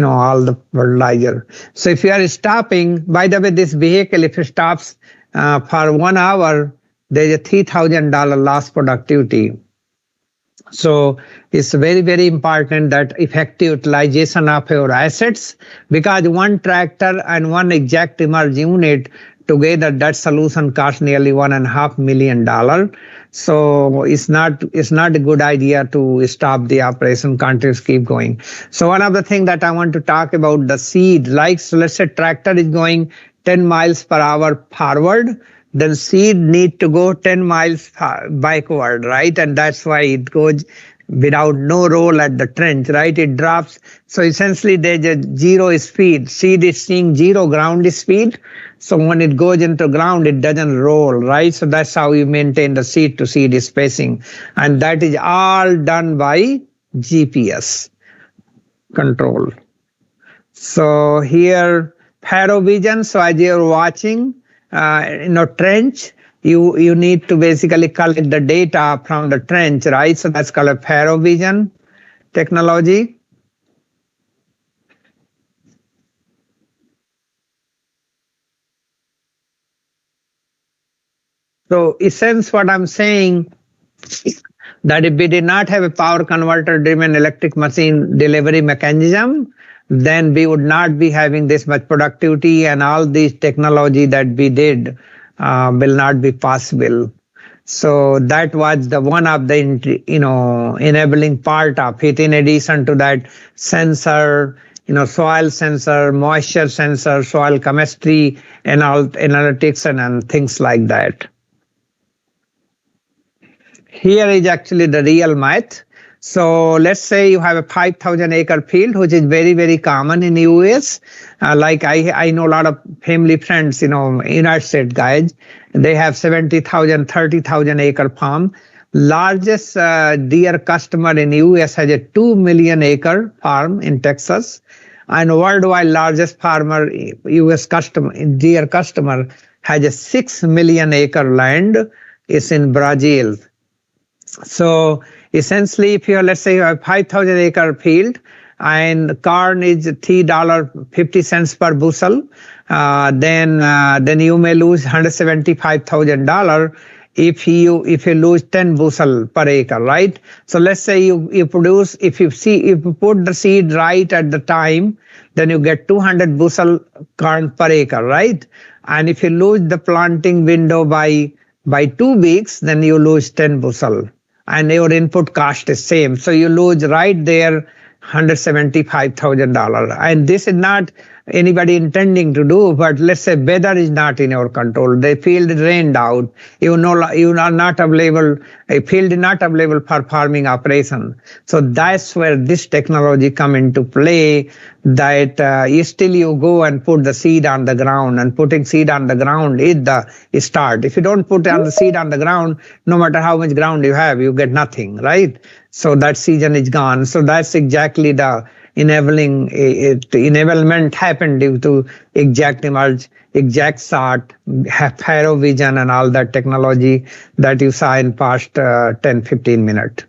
Speaker 11: all the fertilizer. So if you are stopping, by the way, this vehicle, if it stops for 1 hour, there's a $3,000 loss productivity. So it's very, very important that effective utilization of your assets, because one tractor and one exact emerge unit together, that solution costs nearly $1.5 million. So it's not a good idea to stop the operation, continues keep going. So one of the things that I want to talk about the seed, like so let's say tractor is going 10 miles per hour forward, then seed need to go 10 miles backward, right? And that's why it goes without no roll at the trench, right? It drops. So essentially there's a zero speed. Seed is seeing zero ground speed. So when it goes into ground, it doesn't roll, right? So that's how you maintain the seed to seed spacing. And that is all done by GPS control. So here, Faro Vision. So as you're watching, trench, you need to basically collect the data from the trench, right? So that's called a Faro Vision technology. So essence what I'm saying, that if we did not have a power converter driven electric machine delivery mechanism, then we would not be having this much productivity, and all these technology that we did will not be possible. So that was the one of the enabling part of it. In addition to that, sensor, soil sensor, moisture sensor, soil chemistry, and all analytics and things like that. Here is actually the real math. So let's say you have a 5,000 acre field, which is very, very common in the US. Like I know a lot of family friends, United States guys, they have 70,000, 30,000 acre farm. Largest deer customer in the US has a 2 million acre farm in Texas. And worldwide largest farmer, US customer, deer customer has a 6 million acre land. It's in Brazil. So essentially, if you let's say you have 5,000 acre field and corn is $3.50 per bushel, then you may lose $175,000 if you lose 10 bushel per acre, right? So let's say you produce, if you put the seed right at the time, then you get 200 bushel corn per acre, right? And if you lose the planting window by 2 weeks, then you lose 10 bushel. And your input cost is same. So you lose right there $175,000. And this is not anybody intending to do, but let's say weather is not in your control. The field is rained out. You are not available, a field is not available for farming operation. So that's where this technology come into play, that you go and put the seed on the ground, and putting seed on the ground is the start. If you don't put the seed on the ground, no matter how much ground you have, you get nothing, right? So that season is gone. So that's exactly the enablement happened due to exact emerge, exact sort, Faro Vision and all that technology that you saw in past 10-15 minutes.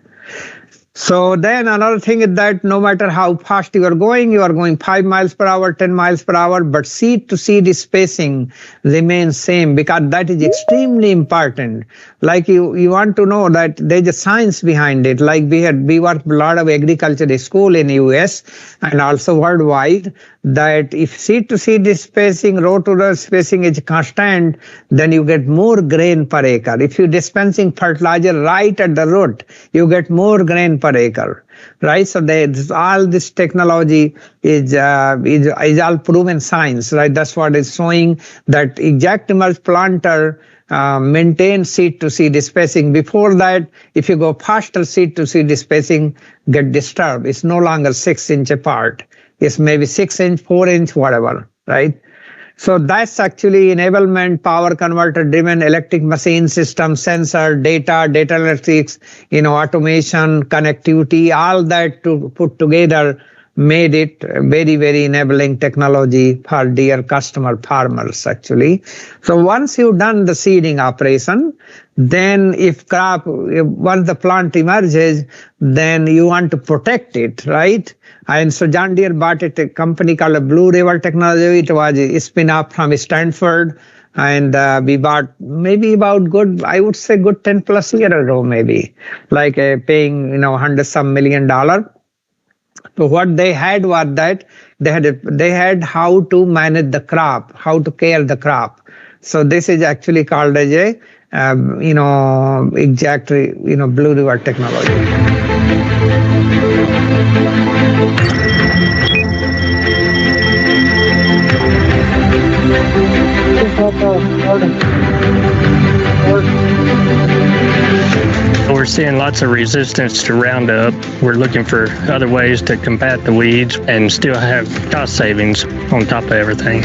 Speaker 11: So then another thing is that no matter how fast you are going 5 miles per hour, 10 miles per hour, but seed to seed spacing remains same, because that is extremely important. Like you want to know that there's a science behind it. Like we work a lot of agriculture school in US and also worldwide, that if seed to seed spacing, row to row spacing is constant, then you get more grain per acre. If you're dispensing fertilizer right at the root, you get more grain per acre, right? So all this technology is all proven science, right? That's what is showing that exact emerge planter maintains seed to seed spacing. Before that, if you go faster, seed to seed spacing get disturbed. It's no longer 6 inch apart. It's maybe 6 inch, 4 inch, whatever, right? So that's actually enablement, power converter driven electric machine system, sensor, data analytics, automation, connectivity, all that to put together made it very, very enabling technology for dear customer farmers, actually. So once you've done the seeding operation, then once the plant emerges, then you want to protect it, right? And so John Deere bought a company called Blue River Technology. It was a spin-off from Stanford. And we bought maybe about good 10 plus years ago, maybe, like paying, $100-some million. So what they had was that they had how to manage the crop, how to care the crop. So this is actually called as a, exactly, Blue River Technology.
Speaker 16: We're seeing lots of resistance to Roundup. We're looking for other ways to combat the weeds and still have cost savings on top of everything.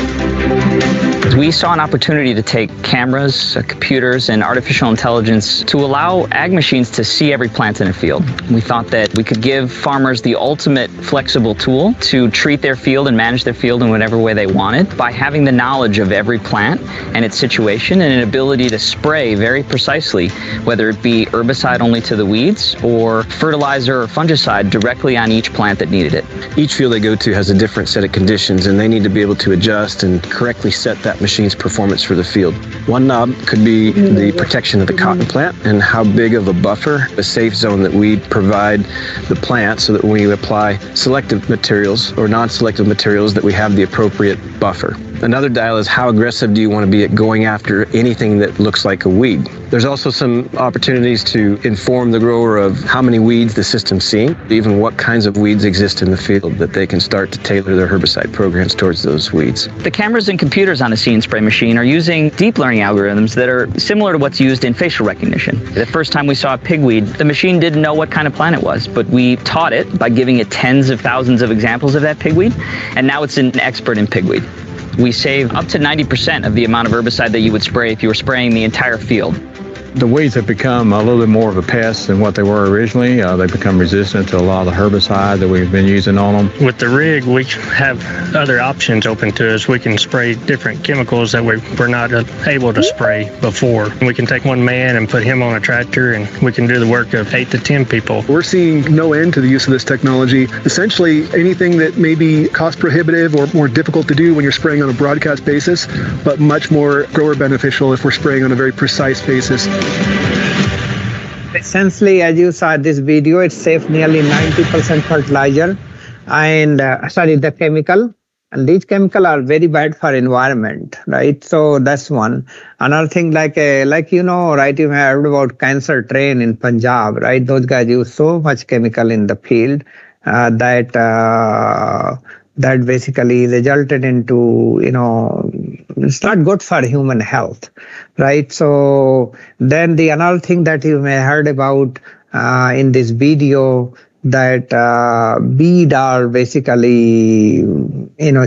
Speaker 17: We saw an opportunity to take cameras, computers, and artificial intelligence to allow ag machines to see every plant in a field. We thought that we could give farmers the ultimate flexible tool to treat their field and manage their field in whatever way they wanted by having the knowledge of every plant and its situation and an ability to spray very precisely, whether it be herbicide only to the weeds or fertilizer or fungicide directly on each plant that needed it.
Speaker 18: Each field they go to has a different set of conditions, and they need to be able to adjust and correctly set that machine's performance for the field. One knob could be the protection of the cotton plant and how big of a buffer, a safe zone that we provide the plant so that when we apply selective materials or non-selective materials that we have the appropriate buffer. Another dial is how aggressive do you want to be at going after anything that looks like a weed. There's also some opportunities to inform the grower of how many weeds the system's seeing, even what kinds of weeds exist in the field, that they can start to tailor their herbicide programs towards those weeds.
Speaker 17: The cameras and computers on the See and Spray machine are using deep learning algorithms that are similar to what's used in facial recognition. The first time we saw a pigweed, the machine didn't know what kind of plant it was, but we taught it by giving it tens of thousands of examples of that pigweed, and now it's an expert in pigweed. We save up to 90% of the amount of herbicide that you would spray if you were spraying the entire field.
Speaker 19: The weeds have become a little bit more of a pest than what they were originally. They've become resistant to a lot of the herbicide that we've been using on them.
Speaker 16: With the rig, we have other options open to us. We can spray different chemicals that we're not able to spray before. We can take one man and put him on a tractor, and we can do the work of 8 to 10 people.
Speaker 20: We're seeing no end to the use of this technology. Essentially, anything that may be cost prohibitive or more difficult to do when you're spraying on a broadcast basis, but much more grower beneficial if we're spraying on a very precise basis.
Speaker 11: Essentially, as you saw this video, it saves nearly 90% fertilizer and the chemical. And these chemicals are very bad for environment, right? So that's one. Another thing, like you heard about cancer train in Punjab, right? Those guys use so much chemical in the field that basically resulted into, it's not good for human health, right? So then the another thing that you may have heard about in this video, that beads are basically,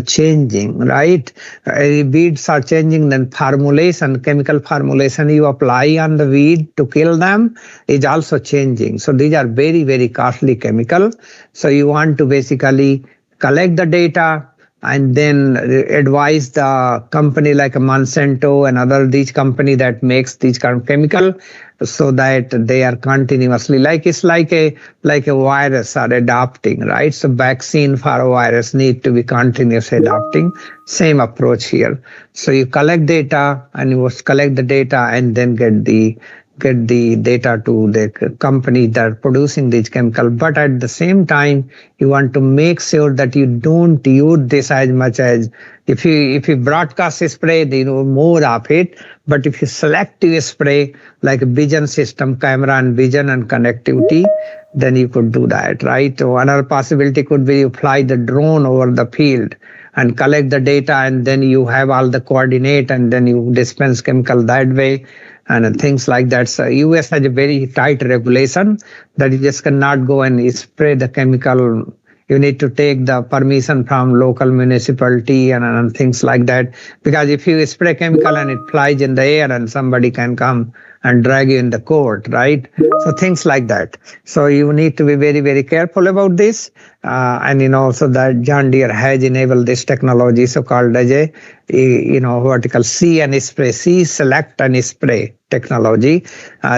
Speaker 11: changing, right? Beads are changing, then chemical formulation you apply on the weed to kill them is also changing. So these are very, very costly chemical. So you want to basically collect the data and then advise the company like a Monsanto and these company that makes these kind of chemical, so that they are continuously it's like a virus are adapting, right? So vaccine for a virus need to be continuously adapting. Same approach here. So you collect data and you collect the data and then get the data to the company that are producing these chemicals. But at the same time, you want to make sure that you don't use this as much as if you broadcast spray, more of it. But if you selective spray, like a vision system, camera and vision and connectivity, then you could do that, right? So another possibility could be you fly the drone over the field and collect the data, and then you have all the coordinate, and then you dispense chemical that way. And things like that. So US has a very tight regulation that you just cannot go and spray the chemical. You need to take the permission from local municipality and things like that. Because if you spray chemical and it flies in the air and somebody can come and drag you in the court, right? So things like that. So you need to be very, very careful about this. And so that John Deere has enabled this technology, so called as a vertical see and spray, see, select and spray technology.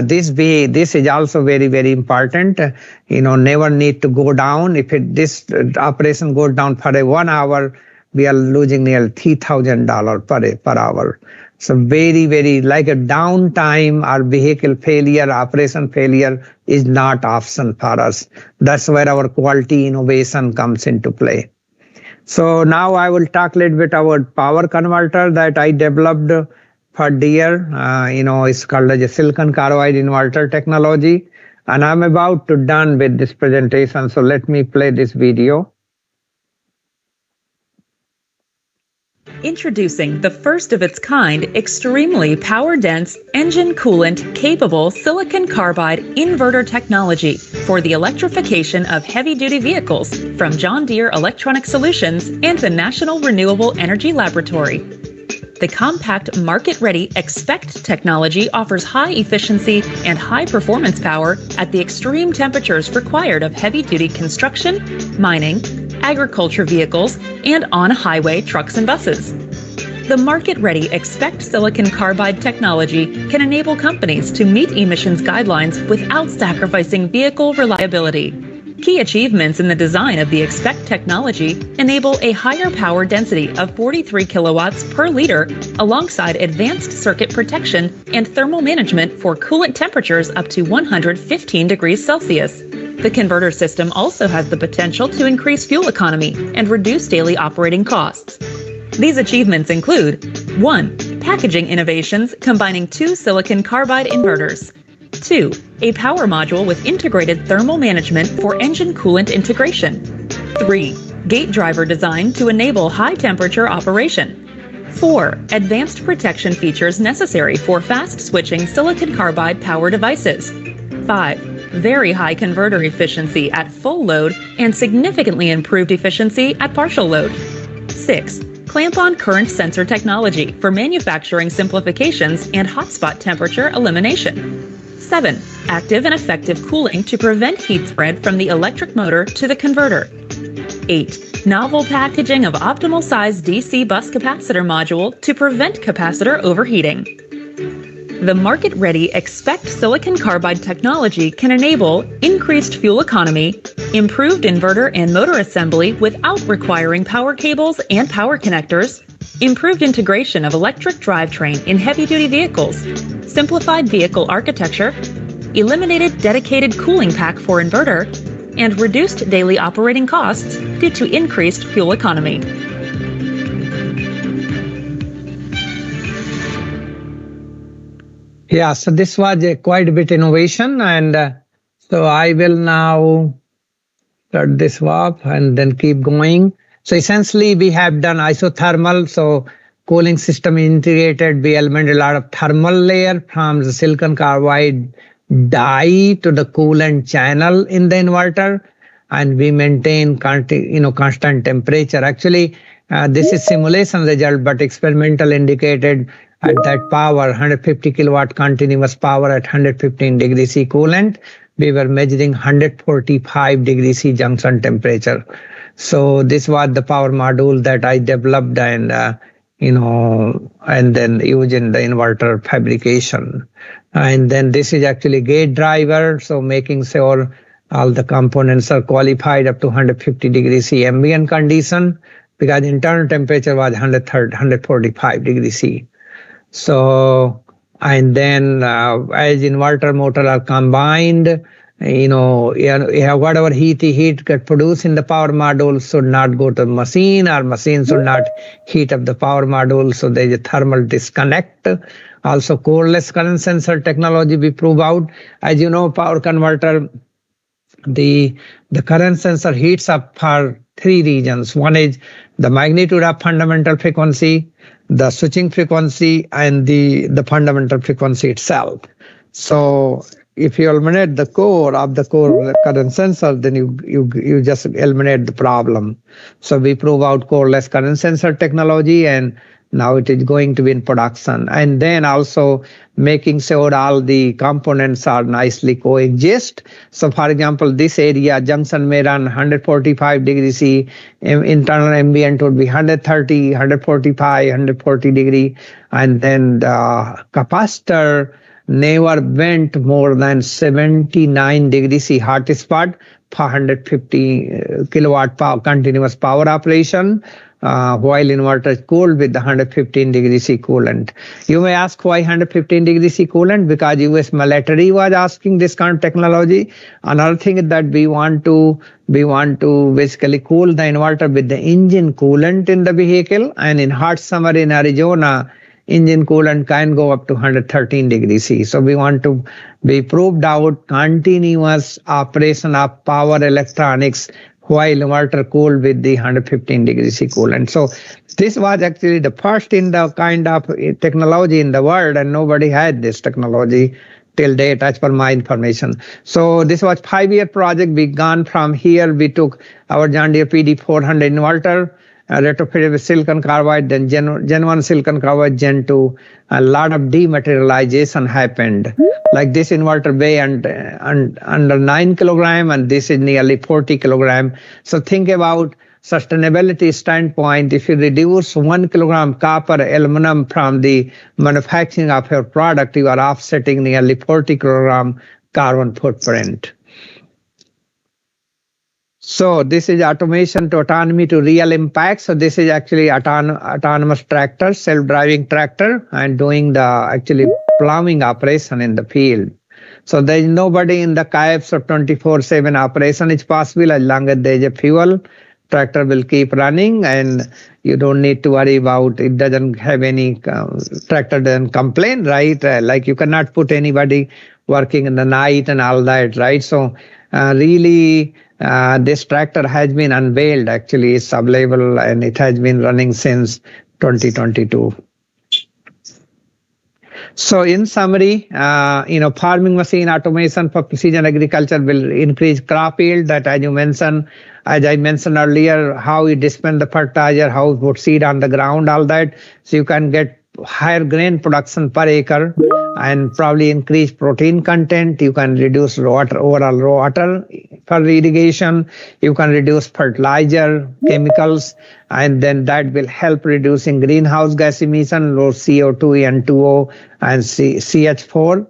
Speaker 11: This is also very, very important. Never need to go down. If this operation goes down for 1 hour, we are losing nearly $3,000 per hour. So very, very like a downtime or vehicle failure, operation failure is not option for us. That's where our quality innovation comes into play. So now I will talk a little bit about power converter that I developed for Deere. It's called as a silicon carbide inverter technology. And I'm about to done with this presentation. So let me play this video.
Speaker 21: Introducing the first of its kind, extremely power-dense, engine coolant-capable silicon carbide inverter technology for the electrification of heavy-duty vehicles from John Deere Electronic Solutions and the National Renewable Energy Laboratory. The compact, market-ready Expect technology offers high efficiency and high performance power at the extreme temperatures required of heavy-duty construction, mining, agriculture vehicles, and on-highway trucks and buses. The market-ready Expect silicon carbide technology can enable companies to meet emissions guidelines without sacrificing vehicle reliability. Key achievements in the design of the Expect technology enable a higher power density of 43 kilowatts per liter alongside advanced circuit protection and thermal management for coolant temperatures up to 115 degrees Celsius. The converter system also has the potential to increase fuel economy and reduce daily operating costs. These achievements include 1. Packaging innovations combining 2 silicon carbide inverters. 2. A power module with integrated thermal management for engine coolant integration. 3. Gate driver design to enable high-temperature operation. 4. Advanced protection features necessary for fast-switching silicon carbide power devices. 5. Very high converter efficiency at full load and significantly improved efficiency at partial load. 6. Clamp-on current sensor technology for manufacturing simplifications and hotspot temperature elimination. 7. Active and effective cooling to prevent heat spread from the electric motor to the converter. 8. Novel packaging of optimal size DC bus capacitor module to prevent capacitor overheating. The market-ready Expect silicon carbide technology can enable increased fuel economy, improved inverter and motor assembly without requiring power cables and power connectors, improved integration of electric drivetrain in heavy-duty vehicles, simplified vehicle architecture, eliminated dedicated cooling pack for inverter, and reduced daily operating costs due to increased fuel economy.
Speaker 11: Yeah, so this was quite a bit innovation, and so I will now start this off and then keep going. So essentially, we have done isothermal, so cooling system integrated. We eliminated a lot of thermal layer from the silicon carbide die to the coolant channel in the inverter, and we maintain constant temperature. Actually, this is simulation result, but experimental indicated at that power, 150 kilowatt continuous power at 115 degrees C coolant, we were measuring 145 degrees C junction temperature. So this was the power module that I developed and then used in the inverter fabrication. And then this is actually gate driver, so making sure all the components are qualified up to 150 degrees C ambient condition, because internal temperature was 145 degrees C. So, and then as inverter motor are combined, whatever heat get produced in the power module should not go to the machine, or machine should not heat up the power module, so there is a thermal disconnect. Also, coreless current sensor technology we prove out. As you know, power converter, the current sensor heats up for 3 regions. One is the magnitude of fundamental frequency, the switching frequency, and the fundamental frequency itself. So if you eliminate the core of the core current sensor, then you just eliminate the problem. So we prove out coreless current sensor technology, and Now it is going to be in production. And then also making sure all the components are nicely coexist. So for example, this area, junction may run 145 degrees C, internal ambient would be 130, 145, 140 degree. And then the capacitor never went more than 79 degrees C hot spot for 150 kilowatt power, continuous power operation. While inverter is cooled with the 115 degrees C coolant. You may ask why 115 degrees C coolant? Because US military was asking this kind of technology. Another thing is that we want to basically cool the inverter with the engine coolant in the vehicle, and in hot summer in Arizona, engine coolant can go up to 113 degrees C. So we want to be proved out continuous operation of power electronics while inverter cooled with the 115 degrees C coolant. So this was actually the first in the kind of technology in the world, and nobody had this technology till date as per my information. So this was 5-year project. We gone from here, we took our John Deere PD 400 inverter, retrofitted with silicon carbide, then Gen 1 silicon carbide, Gen 2, a lot of dematerialization happened. Like this inverter weigh under 9 kilogram, and this is nearly 40 kilogram. So think about sustainability standpoint. If you reduce 1 kilogram copper aluminum from the manufacturing of your product, you are offsetting nearly 40 kilogram carbon footprint. So this is automation to autonomy to real impact. So this is actually autonomous tractor, self-driving tractor, and doing the actually plowing operation in the field. So there is nobody in the CAEP, so 24/7 operation is possible as long as there is a fuel. Tractor will keep running, and you don't need to worry about it. Doesn't have any tractor doesn't complain, right? Like you cannot put anybody working in the night and all that, right? So really. This tractor has been unveiled, actually, it's available, and it has been running since 2022. So in summary, farming machine automation for precision agriculture will increase crop yield. That as I mentioned earlier, how you dispense the fertilizer, how you put seed on the ground, all that. So you can get higher grain production per acre and probably increase protein content. You can reduce overall water for irrigation. You can reduce fertilizer, chemicals, and then that will help reducing greenhouse gas emission, low CO2, N2O, and CH4,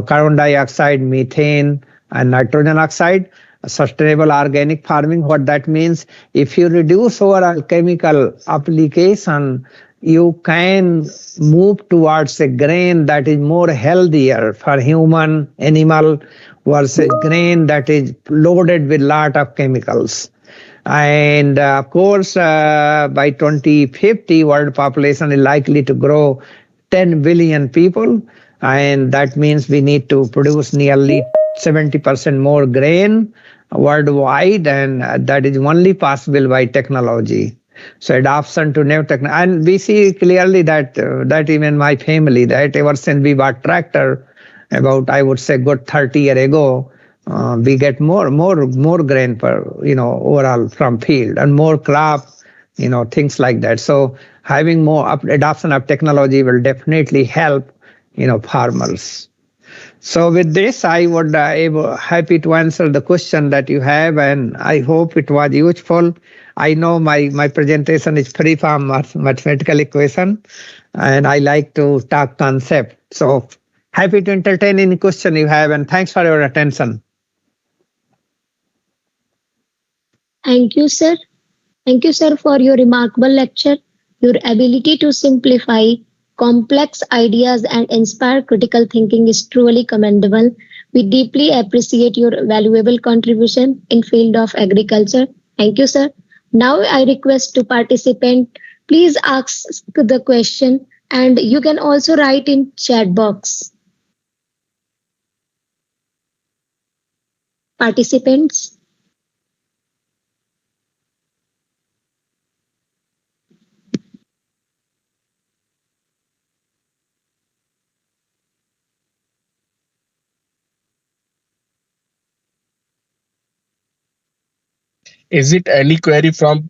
Speaker 11: carbon dioxide, methane, and nitrogen oxide. Sustainable organic farming, what that means, if you reduce overall chemical application, you can move towards a grain that is more healthier for human, animal, versus grain that is loaded with lot of chemicals. And of course, by 2050, world population is likely to grow 10 billion people. And that means we need to produce nearly 70% more grain worldwide. And that is only possible by technology. So adoption to new technology, and we see clearly that even my family, that ever since we bought tractor about, I would say, good 30 years ago, we get more grain per overall from field, and more crop, things like that. So having more adoption of technology will definitely help farmers. So with this, I would happy to answer the question that you have, and I hope it was useful. I know my presentation is free from mathematical equation, and I like to talk concept. So happy to entertain any question you have, and thanks for your attention.
Speaker 9: Thank you, sir. Thank you, sir, for your remarkable lecture. Your ability to simplify complex ideas and inspire critical thinking is truly commendable. We deeply appreciate your valuable contribution in field of agriculture. Thank you, sir. Now I request to participant, please ask the question, and you can also write in chat box. Participants.
Speaker 12: Is it any query from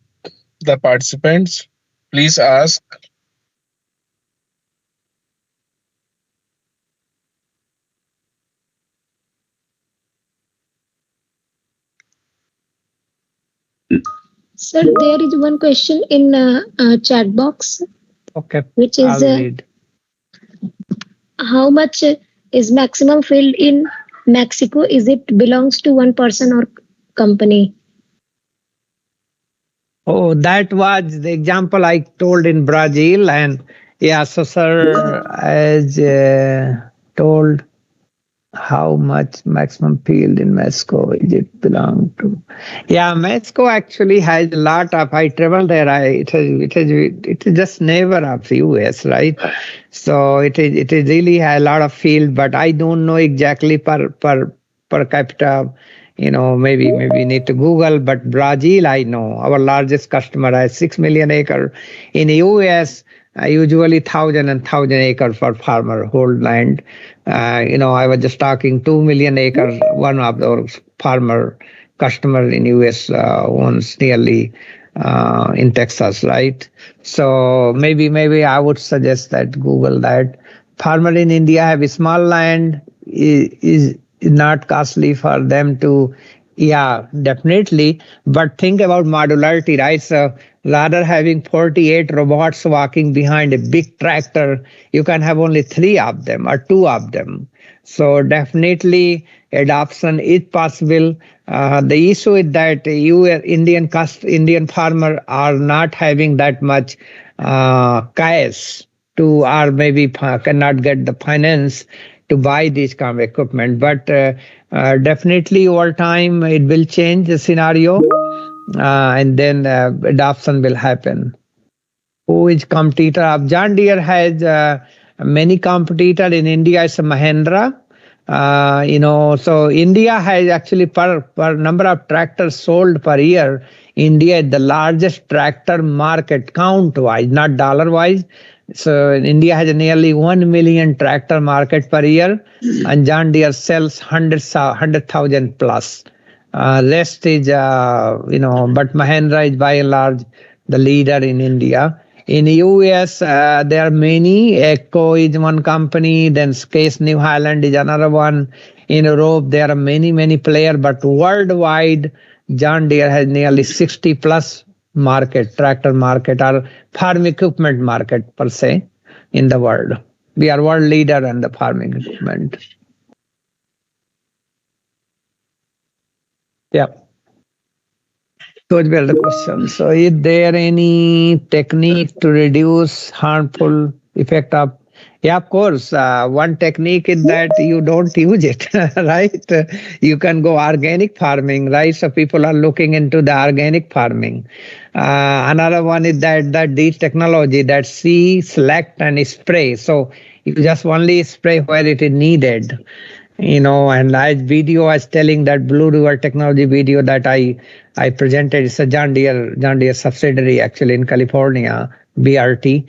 Speaker 12: the participants? Please ask.
Speaker 9: Sir, there is one question in chat box.
Speaker 11: Okay.
Speaker 9: Which is how much is maximum field in Mexico? Is it belongs to one person or company?
Speaker 11: Oh, that was the example I told in Brazil. And yeah, so sir, as told, how much maximum field in Mexico is it belong to? Yeah, Mexico actually has a lot of, I traveled there, it is just neighbor of US, right? So it is really a lot of field, but I don't know exactly per capita. Maybe need to Google, but Brazil, I know our largest customer has 6 million acre. In the US, usually 1,000 and 1,000 acres for farmer hold land. I was just talking 2 million acres. One of those farmer customer in US owns nearly in Texas, right? So maybe I would suggest that Google that. Farmer in India have a small land is not costly for them to, yeah, definitely. But think about modularity, right? So rather having 48 robots walking behind a big tractor, you can have only 3 of them or 2 of them. So definitely adoption is possible. The issue is that Indian farmer are not having that much cash to, or maybe cannot get the finance to buy this kind of equipment. But definitely over time it will change the scenario, and then adoption will happen. Who is competitor of John Deere? Has many competitor in India. Is Mahindra. So India has actually per number of tractors sold per year. India is the largest tractor market count wise, not dollar wise. So India has a nearly 1 million tractor market per year, and John Deere sells 100,000 plus. Rest is, but Mahindra is by and large the leader in India. In the US, there are many. Echo is one company, then Case New Holland is another one. In Europe, there are many players, but worldwide, John Deere has nearly 60 plus market, tractor market or farm equipment market per se in the world. We are world leader in the farming equipment. Yeah. Those were the questions. So is there any technique to reduce harmful effect of? Yeah, of course. One technique is that you don't use it, right? You can go organic farming, right? So people are looking into the organic farming. Another one is that this technology that see, select, and spray. So you just only spray where it is needed. And I was telling that Blue River Technology video that I presented. It's a John Deere subsidiary actually in California, BRT,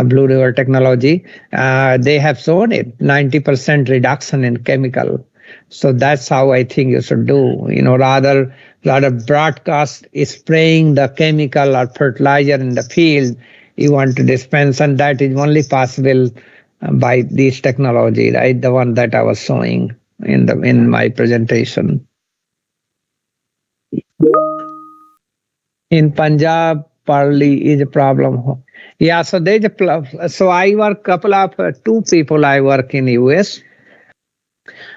Speaker 11: Blue River Technology. They have shown it 90% reduction in chemical. So that's how I think you should do. Rather broadcast spraying the chemical or fertilizer in the field, you want to dispense, and that is only possible by this technology, right? The one that I was showing in my presentation. In Punjab, Parli is a problem. Yeah, so there's so I work couple of 2 people I work in US.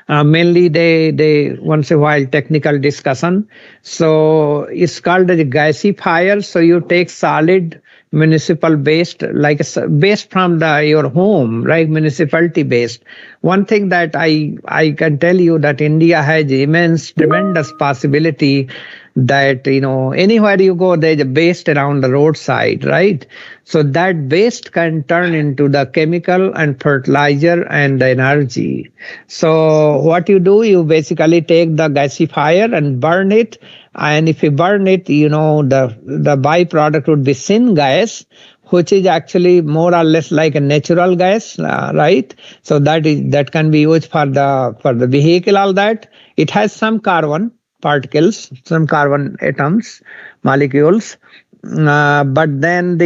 Speaker 11: Mainly they once a while technical discussion. So it's called a gasifier. So you take solid municipal waste, like waste from your home, right? Municipality based. One thing that I can tell you that India has immense, tremendous possibility that, anywhere you go, there's a waste around the roadside, right? So that waste can turn into the chemical and fertilizer and the energy. So what you do, you basically take the gasifier and burn it. And if you burn it, the byproduct would be syngas, which is actually more or less like a natural gas, right? So that can be used for the vehicle, all that. It has some carbon particles, some carbon atoms, molecules. But then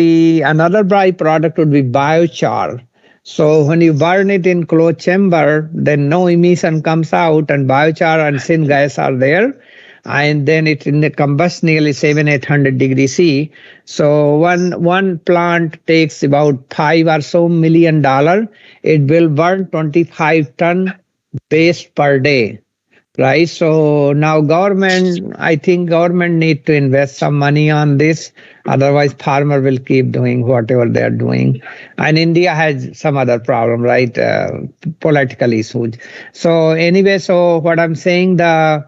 Speaker 11: another byproduct would be biochar. So when you burn it in closed chamber, then no emission comes out, and biochar and syngas are there. and then it combusts nearly 700-800 degrees C. So one plant takes about $5 million or so. It will burn 25 ton waste per day. Right. So now I think government need to invest some money on this. Otherwise, farmer will keep doing whatever they are doing. And India has some other problem, right? Political issues. So anyway, so what I'm saying, that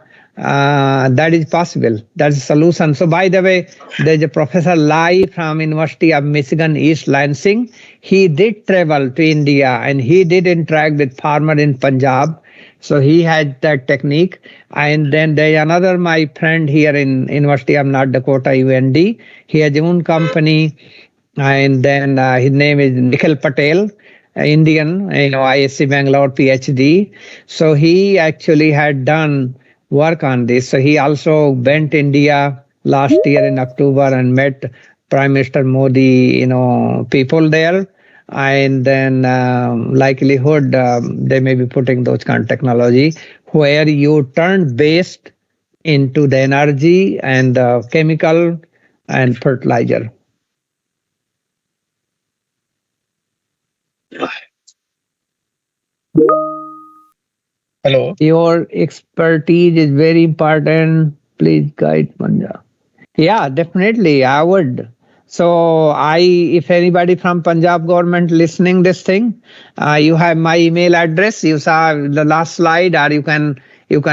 Speaker 11: is possible. That's a solution. So by the way, there's a Professor Lai from University of Michigan, East Lansing. He did travel to India and he did interact with farmer in Punjab. So he had that technique. And then there's another, my friend here in University of North Dakota, UND. He has his own company. And then his name is Nikhil Patel, Indian, ISC Bangalore PhD. So he actually had done work on this. So he also went to India last year in October and met Prime Minister Modi, people there. And then likelihood they may be putting those kind of technology where you turn waste into the energy and chemical and fertilizer.
Speaker 8: Hello.
Speaker 11: Your expertise is very important. Please guide Punjab. Yeah, definitely. I would. So if anybody from Punjab government listening this thing, you have my email address. You saw the last slide, or you can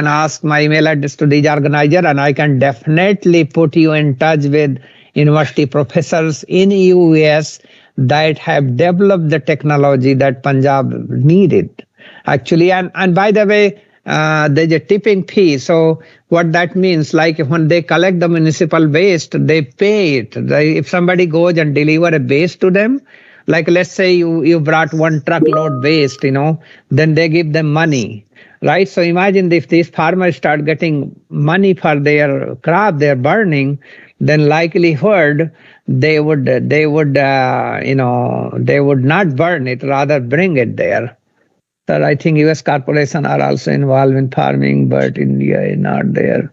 Speaker 11: ask my email address to this organizer, and I can definitely put you in touch with university professors in US that have developed the technology that Punjab needed. Actually, and by the way, there's a tipping fee. So what that means, like when they collect the municipal waste, they pay it. If somebody goes and deliver a waste to them, like let's say you brought one truckload waste, then they give them money, right? So imagine if these farmers start getting money for their crop they're burning, then likelihood they would not burn it, rather bring it there. Sir, I think US corporations are also involved in farming, but India is not there.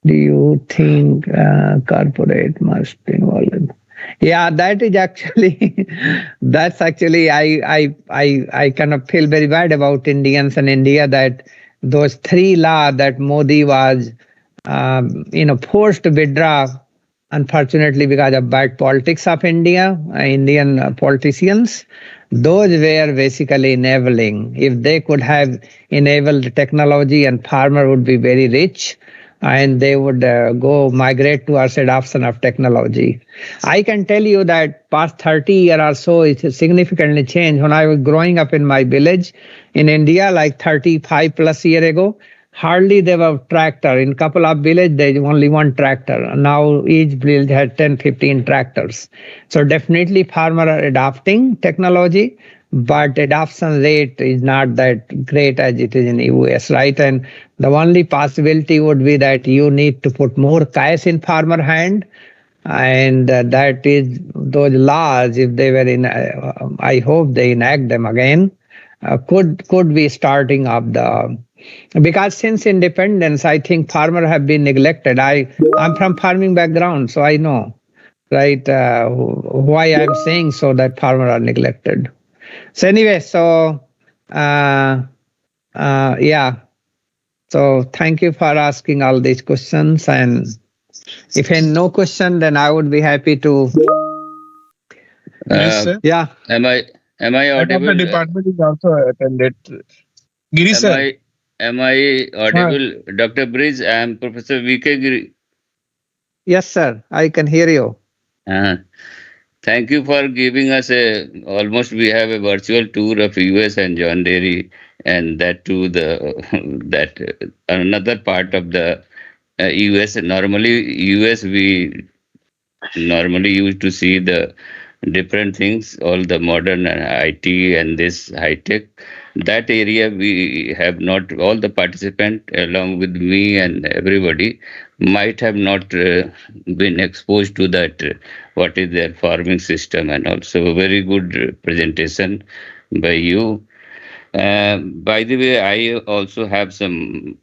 Speaker 11: Do you think corporate must involve in? Yeah, that is actually, I kind of feel very bad about Indians and India that those 3 laws that Modi was, forced to withdraw, unfortunately because of bad politics of Indian politicians. Those were basically enabling. If they could have enabled technology, and farmer would be very rich, and they would migrate towards adoption of technology. I can tell you that past 30 years or so, it's significantly changed. When I was growing up in my village in India, like 35 plus years ago, hardly there were tractor. In couple of villages, there's only one tractor. Now each village has 10, 15 tractors. So definitely farmers are adopting technology, but adoption rate is not that great as it is in the US, right? And the only possibility would be that you need to put more cash in farmer hand. And that is those laws, if they were I hope they enact them again, could be starting up because since independence, I think farmers have been neglected. I'm from farming background, so I know, right, why I'm saying so that farmers are neglected. So anyway, yeah. So thank you for asking all these questions. And if no question, then I would be happy to.
Speaker 12: Yes, sir.
Speaker 11: Yeah.
Speaker 1: Am I audible?
Speaker 12: The department is also attended. Giri sir.
Speaker 1: Am I audible? Dr. Bridge, I am Professor V.K. Giri.
Speaker 11: Yes, sir. I can hear you.
Speaker 1: Thank you for giving us almost we have a virtual tour of US and John Deere, and that too another part of the US. Normally US we normally used to see the different things, all the modern IT and this high tech. That area we have not, all the participants along with me and everybody might have not been exposed to that, what is their farming system, and also very good presentation by you. By the way, I also have some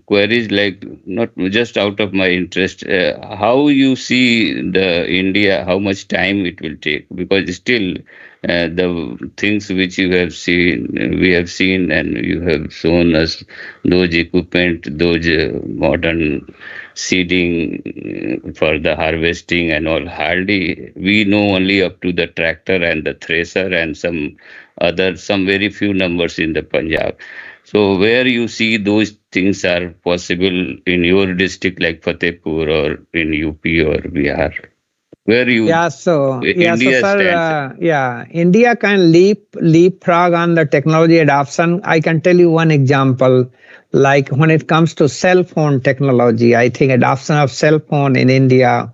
Speaker 1: queries, like not just out of my interest, how you see the India, how much time it will take, because still the things which you have seen, we have seen, and you have shown us those equipment, those modern seeding for the harvesting and all. Hardly we know only up to the tractor and the thresher and some very few numbers in the Punjab. So where you see those things are possible in your district like Fatehpur or in UP or Bihar? Where you India
Speaker 11: sir, India can leapfrog on the technology adoption. I can tell you one example. Like when it comes to cell phone technology, I think adoption of cell phone in India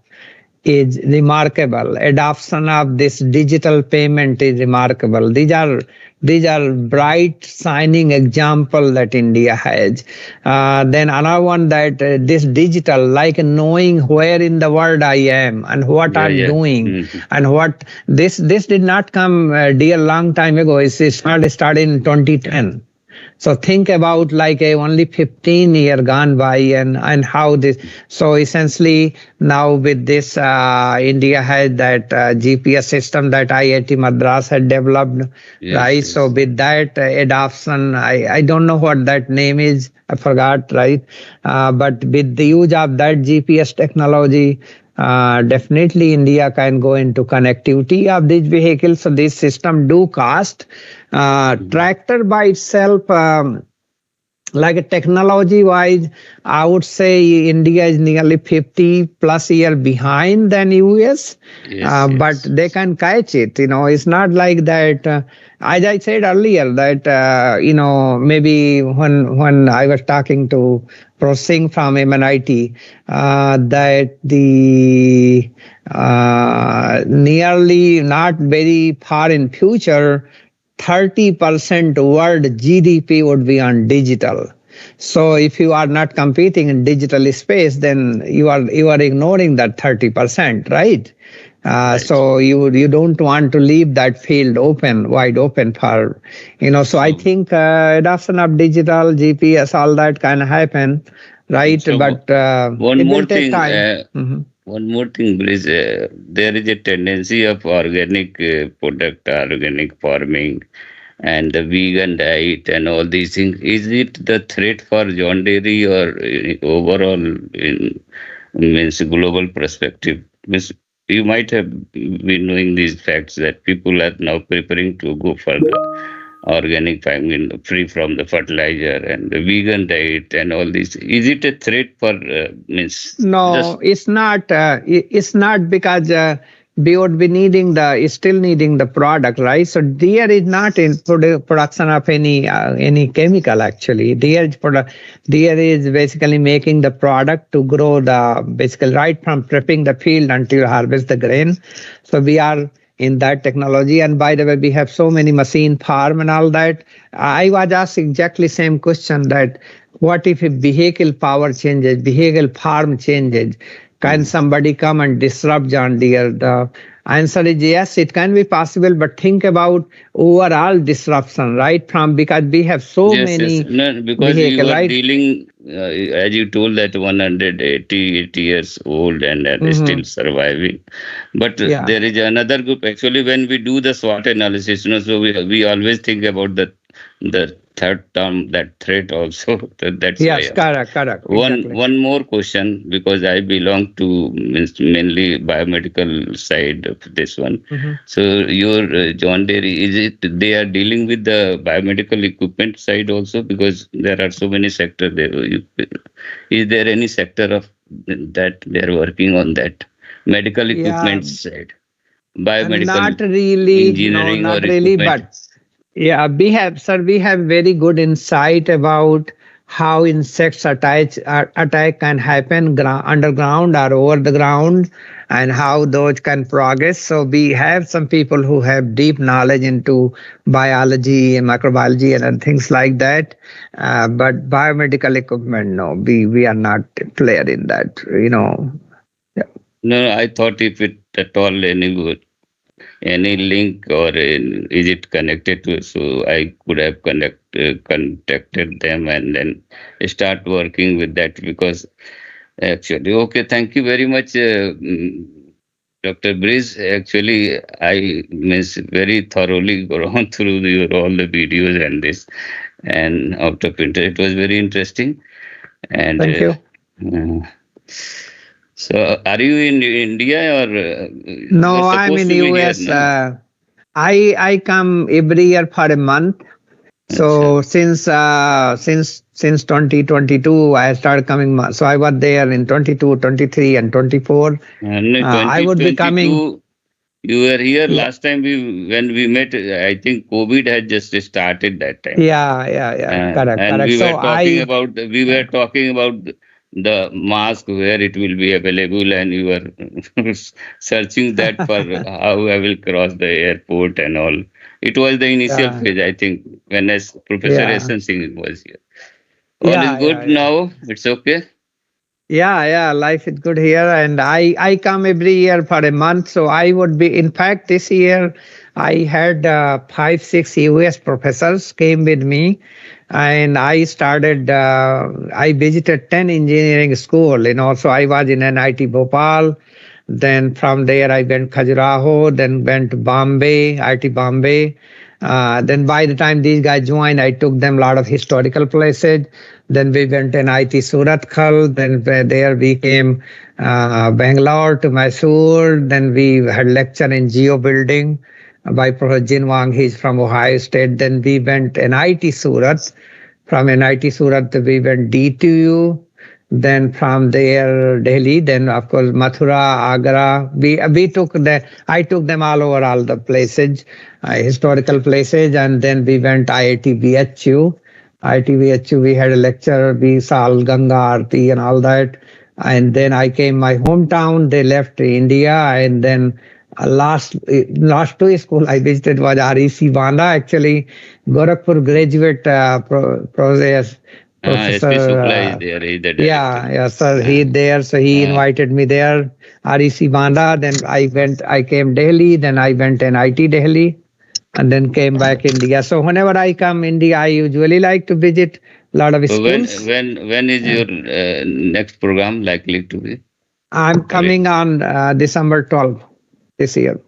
Speaker 11: is remarkable. Adoption of this digital payment is remarkable. These are bright shining example that India has. Then another one that this digital, like knowing where in the world I am and what I'm doing, and what this did not come dear long time ago. It started in 2010. So think about like only 15 year gone by and how this. So essentially now with this, India had that GPS system that IIT Madras had developed, right? Yes. So with that adoption, I don't know what that name is. I forgot, right? But with the use of that GPS technology, definitely India can go into connectivity of these vehicles. So this system do cost. Tractor by itself, like a technology wise, I would say India is nearly 50 plus year behind than US. But they can catch it. It's not like that. As I said earlier, that maybe when I was talking to Pro Singh from MNIT, that the nearly not very far in future, 30% world GDP would be on digital. So if you are not competing in digital space, then you are ignoring that 30%, right? So you don't want to leave that field wide open for, So I think adoption of digital, GPS, all that can happen, right? So but
Speaker 1: one more thing. One more thing, please. There is a tendency of organic product, organic farming, and the vegan diet and all these things. Is it the threat for John Dairy or overall in global perspective? You might have been knowing these facts that people are now preparing to go for the organic farming, free from the fertilizer and the vegan diet and all this. Is it a threat for
Speaker 11: No, it's not. It's not, because we would be still needing the product, right? So there is not in production of any chemical actually. There is basically making the product to grow basically right from prepping the field until harvest the grain. So we are in that technology. And by the way, we have so many machine farm and all that. I was asked exactly same question, that what if a vehicle power changes, vehicle farm changes? Can somebody come and disrupt John Deere? The answer is yes, it can be possible, but think about overall disruption, right? Because we have so many.
Speaker 1: Yes. No, because you are dealing, as you told, that 180 years old and are still surviving. But there is another group. Actually, when we do the SWOT analysis, so we always think about the third term, that threat also. That's
Speaker 11: correct.
Speaker 1: One more question, because I belong to mainly biomedical side of this one. So your John Dairy, is it they are dealing with the biomedical equipment side also, because there are so many sectors there? Is there any sector of that they are working on that medical equipment side, biomedical?
Speaker 11: Not really,
Speaker 1: engineering,
Speaker 11: not
Speaker 1: or
Speaker 11: really,
Speaker 1: equipment?
Speaker 11: but. Yeah, we have very good insight about how insects attack can happen underground or over the ground, and how those can progress. So we have some people who have deep knowledge into biology and microbiology and things like that. But biomedical equipment, no, we are not a player in that,
Speaker 1: No, I thought if it at all any good. any link or is it connected to? So I could have contacted them and then start working with that, because actually, okay, thank you very much, Dr. Breeze. Actually, I very thoroughly gone through all the videos and this, and out of interest, it was very interesting. And
Speaker 11: thank you.
Speaker 1: So, are you in India or?
Speaker 11: No, I'm in US. No? I come every year for a month. So since 2022, I started coming. So I was there in 22, 23, and 24. I would be coming.
Speaker 1: You were here last time when we met. I think COVID had just started that time.
Speaker 11: Yeah. Correct.
Speaker 1: And we were talking about the mask, where it will be available, and you were searching that for how I will cross the airport and all. It was the initial phase, I think, when Professor Esan Singh was here. All is good now. It's okay.
Speaker 11: Yeah. Life is good here, and I come every year for a month. So I would be. In fact, this year I had 5-6 US professors came with me, and I started. I visited 10 engineering school. So I was in NIT Bhopal. Then from there I went Khajuraho. Then went to Bombay, IIT Bombay. Then by the time these guys joined, I took them a lot of historical places. Then we went to NIT Surathkal. Then there we came Bangalore to Mysore. Then we had lecture in geo building by Professor Jin Wang. He's from Ohio State. Then we went NIT Surat. From NIT Surat we went DTU. Then from there Delhi. Then of course Mathura, Agra. I took them all over all the places, historical places. And then we went IIT BHU. We had a lecture. We saw Ganga Aarti and all that. And then I came my hometown. They left India. And then last 2 schools I visited was REC Banda. Actually, Gorakhpur graduate Professor. Sir, he there. So he invited me there. REC Banda. Then I came Delhi. Then I went NIT Delhi. And then came back India. So whenever I come India, I usually like to visit a lot of schools.
Speaker 1: When is your next program likely to be?
Speaker 11: I'm coming on December 12th this year.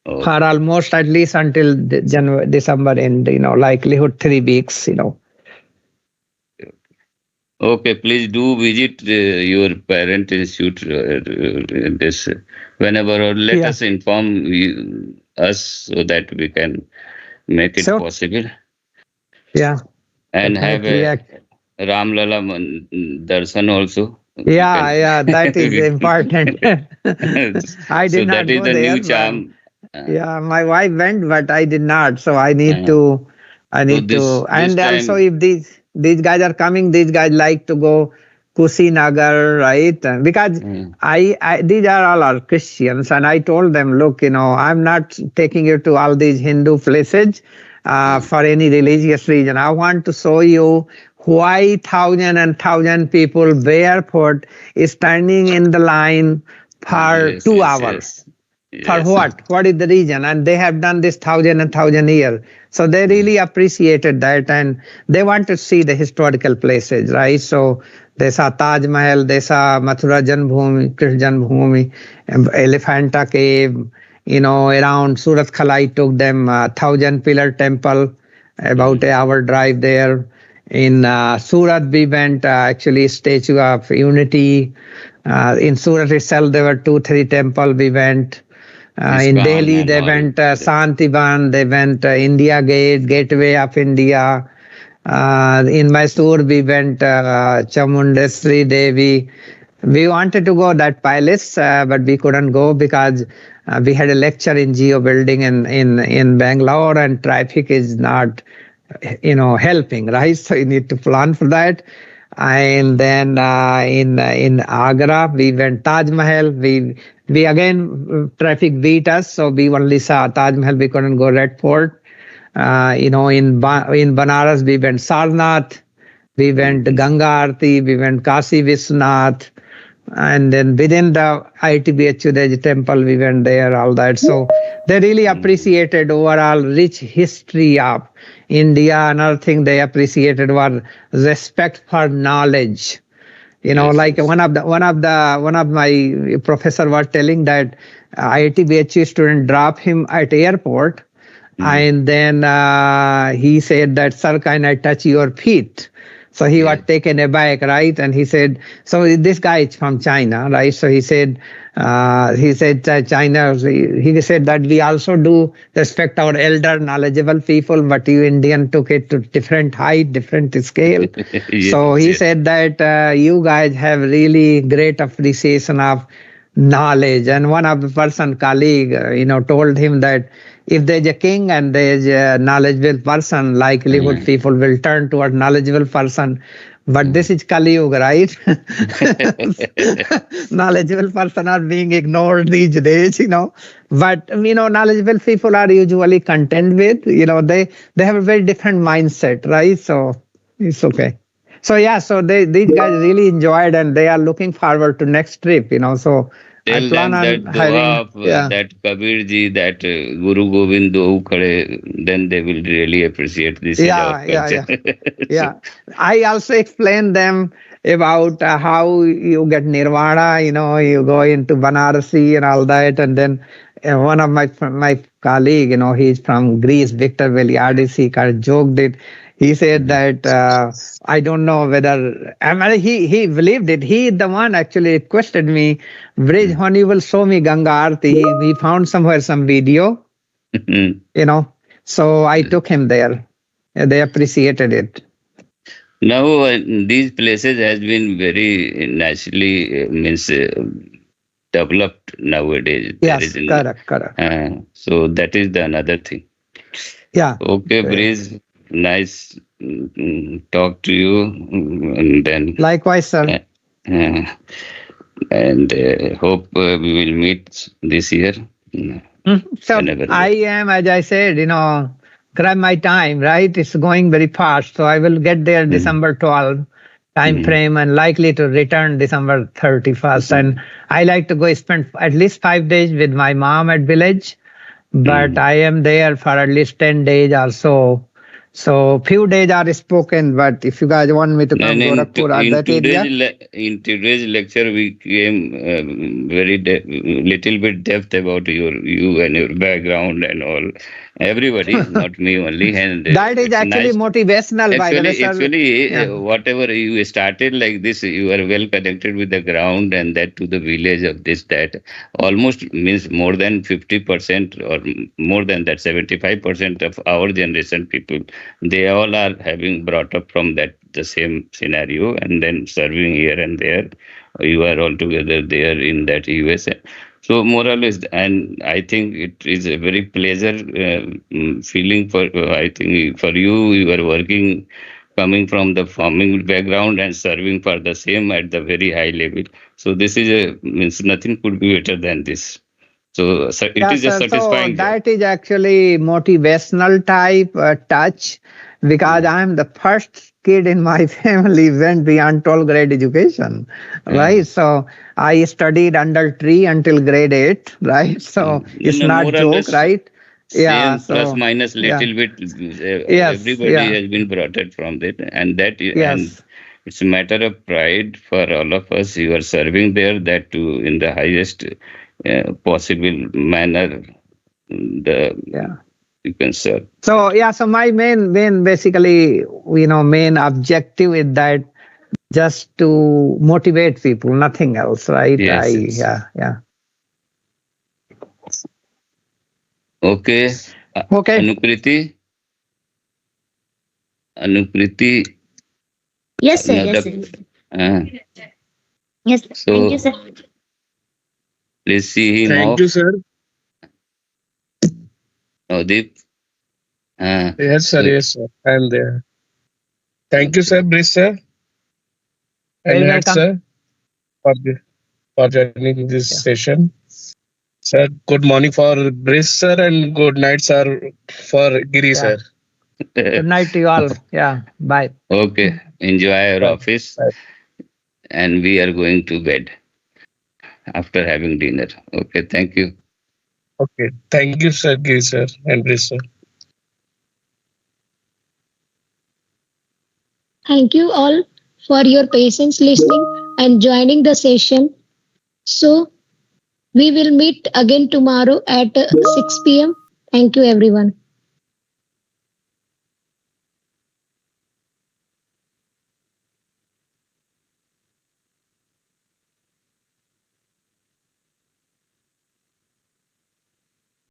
Speaker 1: Okay.
Speaker 11: For almost at least until December end, likelihood 3 weeks,
Speaker 1: Okay, please do visit your parent institute this whenever, or let us inform us so that we can make it possible.
Speaker 11: Yeah.
Speaker 1: And have a Ram Lala Darshan also.
Speaker 11: Yeah, that is important. I did not
Speaker 1: that is
Speaker 11: go
Speaker 1: the
Speaker 11: there,
Speaker 1: new charm.
Speaker 11: Yeah, my wife went, but I did not. So I need to. And also, if these guys are coming, these guys like to go Kushinagar, right? Because these are all our Christians, and I told them, look, I'm not taking you to all these Hindu places for any religious reason. I want to show you why 1,000 and 1,000 people barefoot is standing in the line for 2 hours. For what? What is the reason? And they have done this 1,000 and 1,000 years. So they really appreciated that, and they want to see the historical places, right? So they saw Taj Mahal, they saw Mathura Janmabhoomi, Krishna Janmabhoomi, Elephanta Cave, around Surathkal. I took them 1,000-pillar temple, about an hour drive there. In Surat, we went actually Statue of Unity. In Surat itself, there were 2-3 temples we went. In Delhi, they went Santiban, they went India Gate, Gateway of India. In Mysore, we went Chamundeshwari Devi. We wanted to go that palace, but we couldn't go because we had a lecture in geo building in Bangalore, and traffic is not, helping, right? So you need to plan for that. And then in Agra, we went Taj Mahal. We again, traffic beat us, so we only saw Taj Mahal. We couldn't go Red Fort. In Banaras, we went Sarnath. We went Ganga Aarti. We went Kashi Vishwanath. And then within the ITBHU, there's a temple, we went there, all that. So they really appreciated overall rich history of India. Another thing they appreciated was respect for knowledge. You know, like one of my professor was telling that IIT student dropped him at airport, and then he said that, "Sir, can I touch your feet?" So he was taken aback, right? And he said, so this guy is from China, right? So he said China, he said that we also do respect our elder, knowledgeable people, but you Indian took it to different height, different scale. So he said that you guys have really great appreciation of knowledge. And one of the person colleague, told him that if there's a king and there's a knowledgeable person, likelihood people will turn toward knowledgeable person. But this is Kali Yuga, right? Knowledgeable person are being ignored these days, But, knowledgeable people are usually content with, they have a very different mindset, right? So it's okay. So yeah, so these guys really enjoyed and they are looking forward to next trip, So
Speaker 1: tell
Speaker 11: I plan
Speaker 1: them
Speaker 11: on
Speaker 1: that
Speaker 11: having,
Speaker 1: dua of that Kabir ji, that Guru Gobind do khade, then they will really appreciate this.
Speaker 11: Yeah. I also explained them about how you get nirvana, you go into Banarasi and all that. And then one of my colleague, he's from Greece, Victor Veliadis, he kind of joked it. He said that I don't know whether he believed it. He the one actually requested me, Bridge, when you will show me Ganga Aarti. He found somewhere some video, So I took him there. They appreciated it.
Speaker 1: Now these places has been very naturally developed nowadays.
Speaker 11: Yes, correct.
Speaker 1: So that is the another thing.
Speaker 11: Yeah.
Speaker 1: Okay, Breeze. Nice talk to you, and then
Speaker 11: likewise, sir.
Speaker 1: And hope we will meet this year.
Speaker 11: So I am, as I said, grab my time, right? It's going very fast, so I will get there December 12th time frame, and likely to return December 31st. And I like to go spend at least 5 days with my mom at village, but I am there for at least 10 days or so. So few days are spoken, but if you guys want me to come to Gorakhpur or that area.
Speaker 1: In today's lecture, we came little bit depth about you and your background and all. Everybody, not me only. And
Speaker 11: that is actually motivational.
Speaker 1: Actually, whatever you started like this, you are well connected with the ground and that to the village of this, that almost means more than 50% or more than that, 75% of our generation people, they all are having brought up from that the same scenario and then serving here and there. You are all together there in that USA. So more or less, and I think it is a very pleasure feeling for, I think for you, you are working, coming from the farming background and serving for the same at the very high level. So this is means nothing could be better than this. So it is a satisfying.
Speaker 11: So that is actually motivational type touch, because I am the first kid in my family went beyond 12th grade education, right? So I studied under tree until grade 8, right? So it's not joke, right?
Speaker 1: Same, plus minus little bit. Everybody has been brought up from that, and that and it's a matter of pride for all of us. You are serving there, that too in the highest possible manner. You can serve. So
Speaker 11: so my main basically, main objective is that just to motivate people, nothing else, right?
Speaker 1: Yes, Okay. Anupriti.
Speaker 9: Yes, sir. Yes, sir. Yes, sir.
Speaker 1: So,
Speaker 9: thank you, sir.
Speaker 1: Please see him
Speaker 12: Thank
Speaker 1: off.
Speaker 12: you, sir.
Speaker 1: Deep.
Speaker 12: Yes, sir. Yes, sir. I am there. Thank you, sir. Brice, sir. And Nat, sir, for joining this session. Sir, good morning for Brice, sir, and good night, sir, for Giri, sir.
Speaker 11: Good night to you all. Yeah. Bye.
Speaker 1: Okay. Enjoy your office. And we are going to bed. after having dinner. Okay, thank you.
Speaker 12: Okay. Thank you, sir, Giri sir, and Brice sir.
Speaker 9: Thank you all for your patience listening and joining the session. So we will meet again tomorrow at 6 p.m. Thank you, everyone.